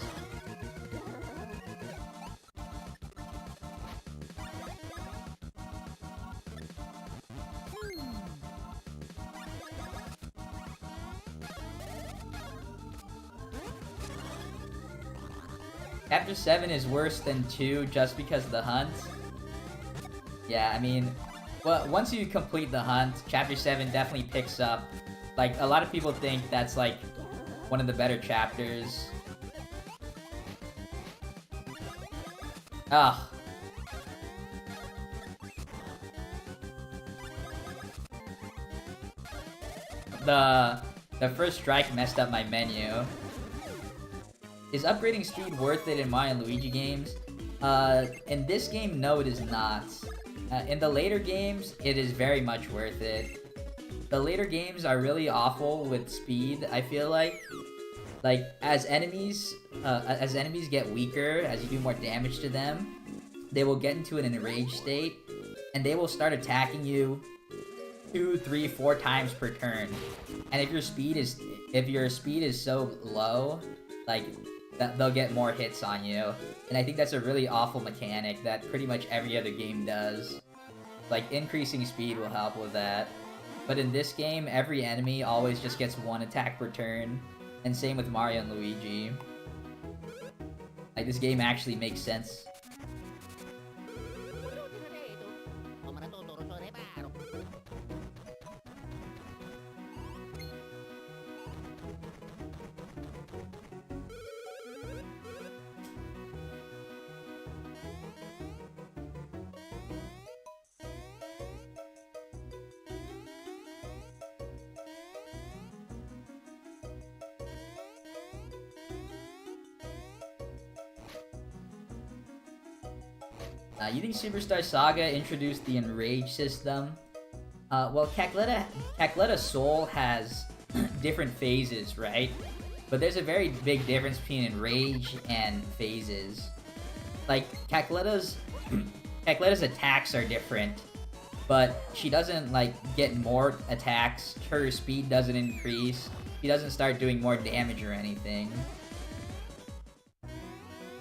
Chapter 7 is worse than 2 just because of the hunt. Yeah, I mean, well, once you complete the hunt, Chapter 7 definitely picks up. Like, a lot of people think that's, like, one of the better chapters. Ugh. The first strike messed up my menu. Is upgrading speed worth it in Mario and Luigi games? In this game, no, it is not. In the later games, it is very much worth it. The later games are really awful with speed, I feel like. Like, as enemies get weaker, as you do more damage to them, they will get into an enraged state, and they will start attacking you 2, 3, 4 times per turn. And if your speed is so low, like, they'll get more hits on you. And I think that's a really awful mechanic that pretty much every other game does. Like, increasing speed will help with that. But in this game, every enemy always just gets 1 attack per turn. And same with Mario and Luigi. Like, this game actually makes sense. You think Superstar Saga introduced the Enrage system? Well, Cacletta Soul has different phases, right? But there's a very big difference between Enrage and phases. Like, Cacletta's attacks are different, but she doesn't, like, get more attacks. Her speed doesn't increase. She doesn't start doing more damage or anything.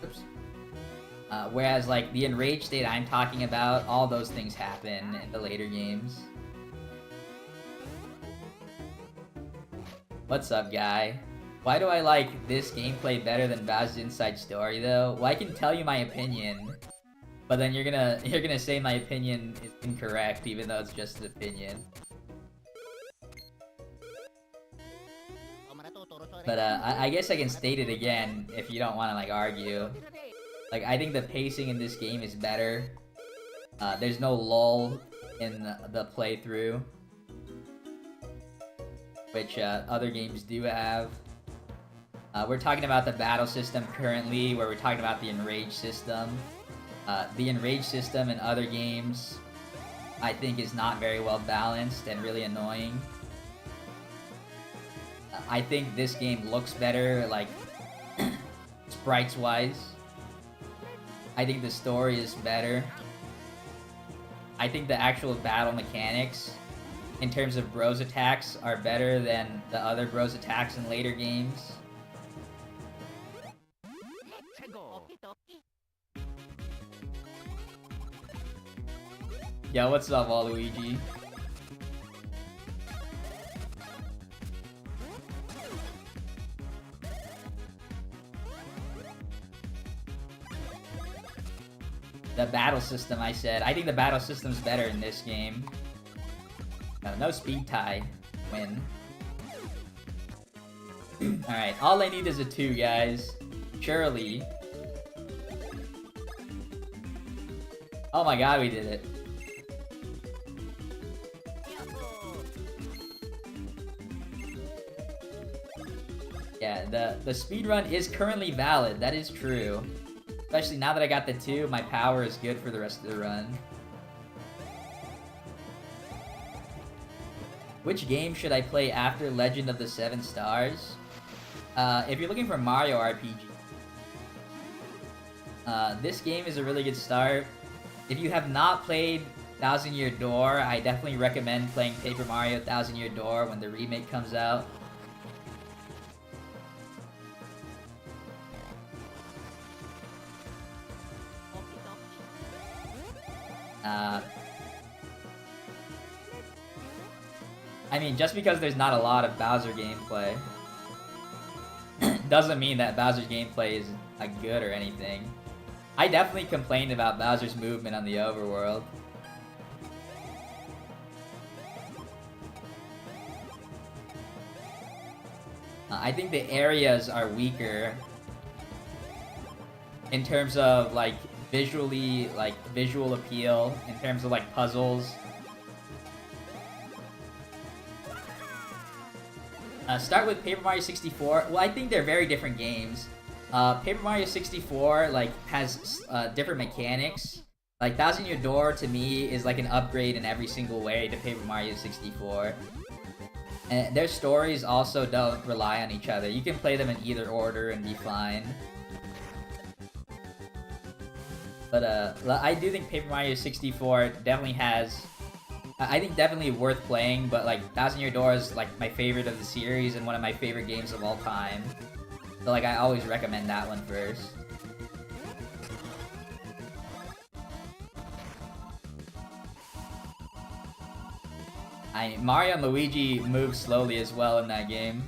Oops. Whereas, like, the Enrage state I'm talking about, all those things happen in the later games. What's up, guy? Why do I like this gameplay better than Bowser's Inside Story, though? Well, I can tell you my opinion, but then you're gonna say my opinion is incorrect, even though it's just an opinion. But I guess I can state it again if you don't want to like argue. Like, I think the pacing in this game is better. There's no lull in the playthrough, which other games do have. We're talking about the battle system currently, where we're talking about the Enrage system. The Enrage system in other games, I think, is not very well balanced and really annoying. I think this game looks better, like, sprites-wise. I think the story is better. I think the actual battle mechanics, in terms of Bros attacks, are better than the other Bros attacks in later games. Yeah, what's up, Waluigi? The battle system, I said. I think the battle system's better in this game. No speed tie. Win. Alright, all I need is a 2, guys. Surely. Oh my god, we did it. Yeah, the speedrun is currently valid. That is true. Especially now that I got the 2, my power is good for the rest of the run. Which game should I play after Legend of the 7 Stars? If you're looking for Mario RPG, this game is a really good start. If you have not played Thousand Year Door, I definitely recommend playing Paper Mario Thousand Year Door when the remake comes out. I mean, just because there's not a lot of Bowser gameplay doesn't mean that Bowser's gameplay is like good or anything. I definitely complained about Bowser's movement on the overworld. I think the areas are weaker in terms of like visually, like visual appeal, in terms of like puzzles. Start with Paper Mario 64. Well, I think they're very different games. Paper Mario 64 like has different mechanics. Like Thousand Year Door to me is like an upgrade in every single way to Paper Mario 64. And their stories also don't rely on each other. You can play them in either order and be fine. But I do think Paper Mario 64 definitely has... I think definitely worth playing, but like Thousand Year Door is like my favorite of the series and one of my favorite games of all time. So like I always recommend that one first. Mario and Luigi move slowly as well in that game.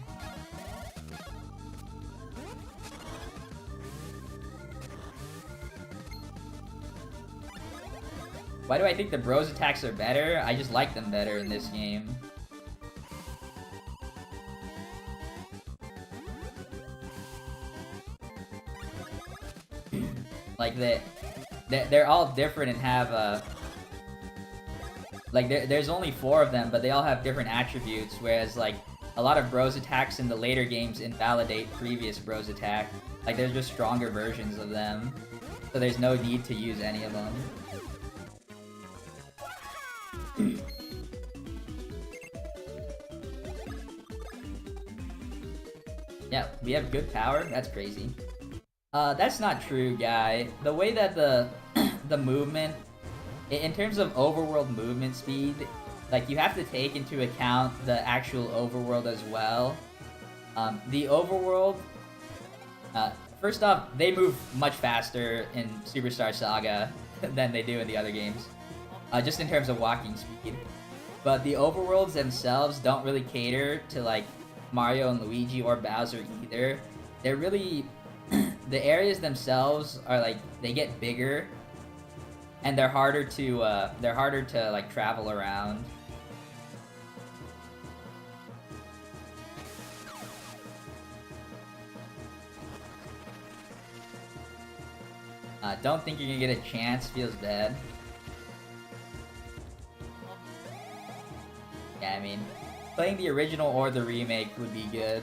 Why do I think the Bros attacks are better? I just like them better in this game. Like they're all different and have like there's only 4 of them, but they all have different attributes. Whereas like a lot of Bros attacks in the later games invalidate previous Bros attack. Like they're just stronger versions of them. So there's no need to use any of them. Yeah, we have good power? That's crazy. That's not true, guy. The way that the the movement, in terms of overworld movement speed, like, you have to take into account the actual overworld as well. The overworld, first off, they move much faster in Superstar Saga than they do in the other games, just in terms of walking speed. But the overworlds themselves don't really cater to, like, Mario and Luigi or Bowser either. They're really... the areas themselves are, like, they get bigger, and they're harder to, like, travel around. Don't think you're gonna get a chance, feels bad. Yeah, I mean, playing the original or the remake would be good.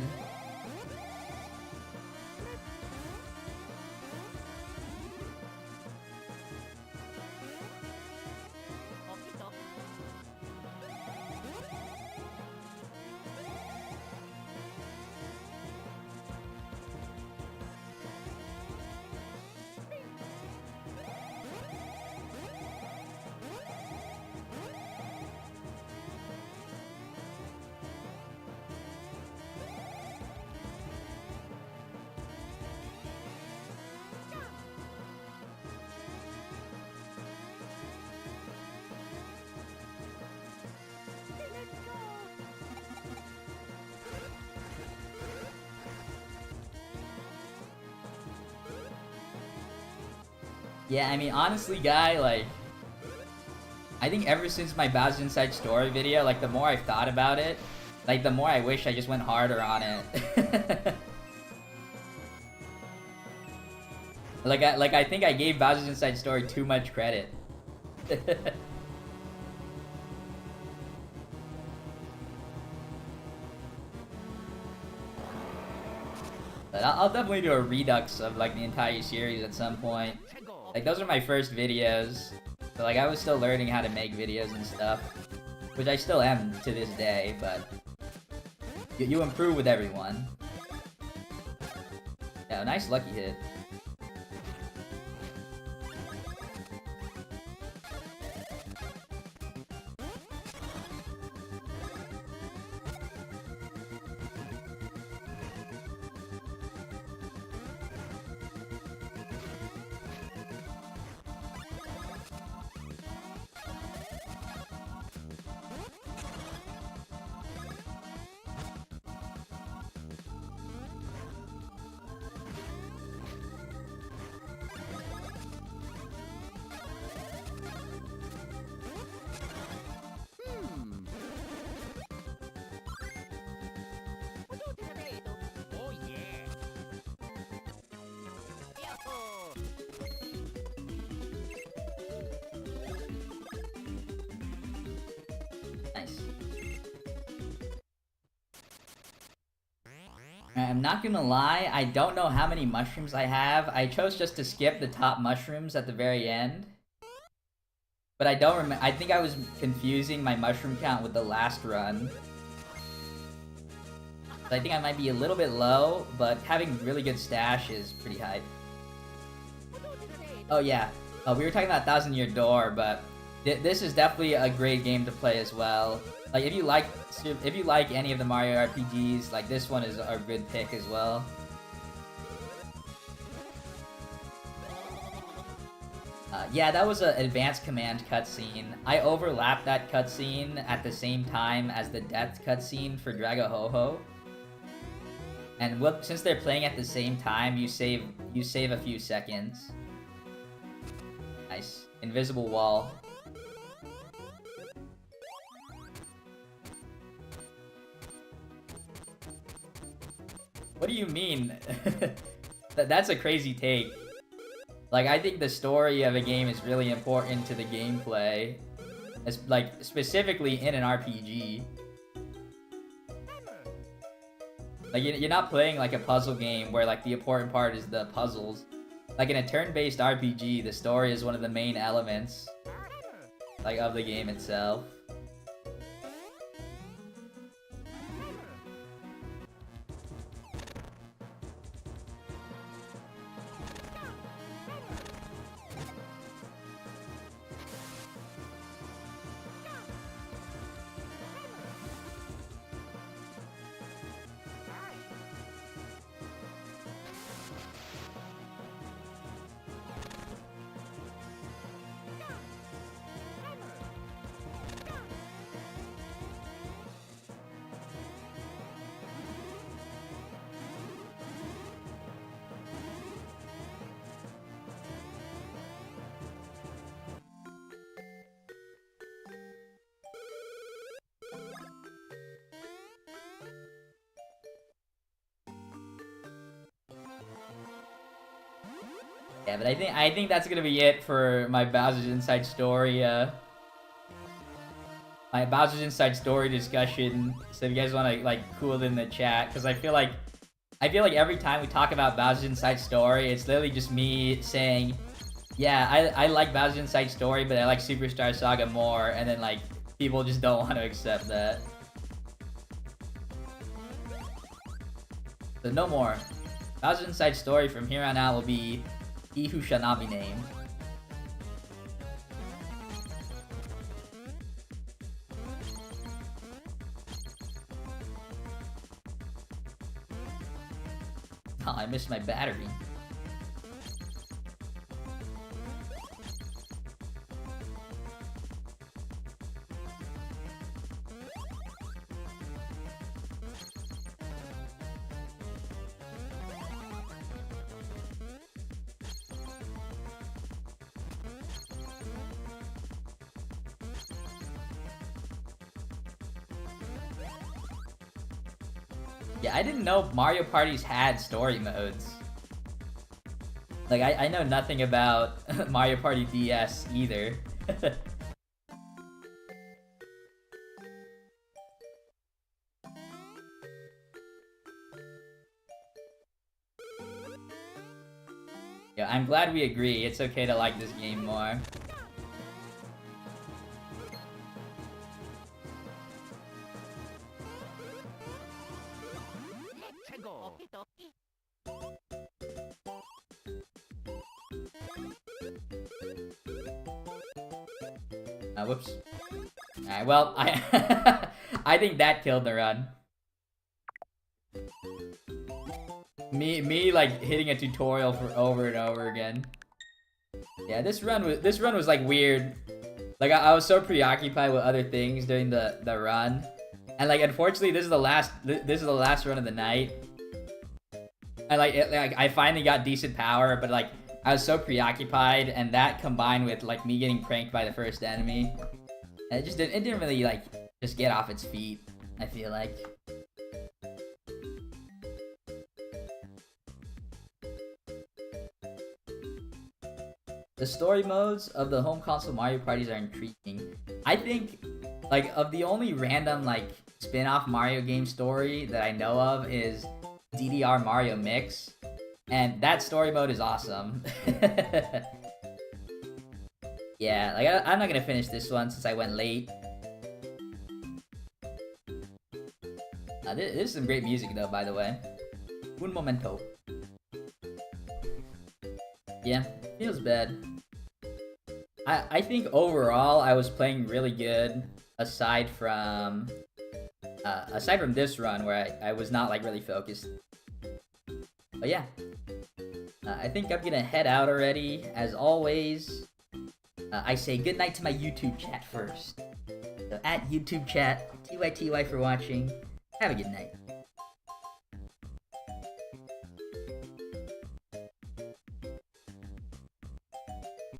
Yeah, I mean, honestly, guy, like, I think ever since my Bowser Inside Story video, like, the more I've thought about it, like, the more I wish I just went harder on it. I think I gave Bowser's Inside Story too much credit. But I'll definitely do a redux of, like, the entire series at some point. Like, those are my first videos. So, like, I was still learning how to make videos and stuff. Which I still am to this day, but... You improve with everyone. Yeah, nice lucky hit. Oh yeah. Yahoo! Nice. I'm not gonna lie, I don't know how many mushrooms I have. I chose just to skip the top mushrooms at the very end. But I don't remember. I think I was confusing my mushroom count with the last run. So I think I might be a little bit low, but having really good stash is pretty high. Oh yeah, we were talking about Thousand Year Door, but this is definitely a great game to play as well. Like, if you like any of the Mario RPGs, like, this one is a good pick as well. Yeah, that was an advanced command cutscene. I overlapped that cutscene at the same time as the death cutscene for Dragahoho. And since they're playing at the same time, you save a few seconds. Nice. Invisible wall. What do you mean? That's a crazy take. Like, I think the story of a game is really important to the gameplay. Like, specifically in an RPG. Like, you're not playing, like, a puzzle game where, like, the important part is the puzzles. Like in a turn-based RPG, the story is one of the main elements, like, of the game itself. Yeah, but I think that's gonna be it for my Bowser's Inside Story. My Bowser's Inside Story discussion. So if you guys want to like cool it in the chat, because I feel like every time we talk about Bowser's Inside Story, it's literally just me saying, yeah, I like Bowser's Inside Story, but I like Superstar Saga more, and then like people just don't want to accept that. So no more. Bowser's Inside Story from here on out will be He Who Shall Not Be Named. Oh, I missed my battery. Yeah, I didn't know Mario Parties had story modes. Like, I know nothing about Mario Party DS either. Yeah, I'm glad we agree. It's okay to like this game more. Whoops. Alright, well, I think that killed the run. Me like hitting a tutorial for over and over again. Yeah, this run was like weird. Like I was so preoccupied with other things during the run, and like unfortunately this is the last run of the night. And like I finally got decent power, but like I was so preoccupied, and that combined with like me getting pranked by the first enemy, and it didn't really like just get off its feet, I feel like. The story modes of the home console Mario parties are intriguing. I think, like, of the only random, like, spin-off Mario game story that I know of is DDR Mario Mix. And that story mode is awesome. Yeah, like, I'm not gonna finish this one since I went late. This is some great music, though, by the way. Un momento. Yeah, feels bad. I think overall I was playing really good, aside from this run where I was not like really focused. But yeah, I think I'm gonna head out already. As always, I say goodnight to my YouTube chat first. So at YouTube chat, TYTY for watching. Have a good night.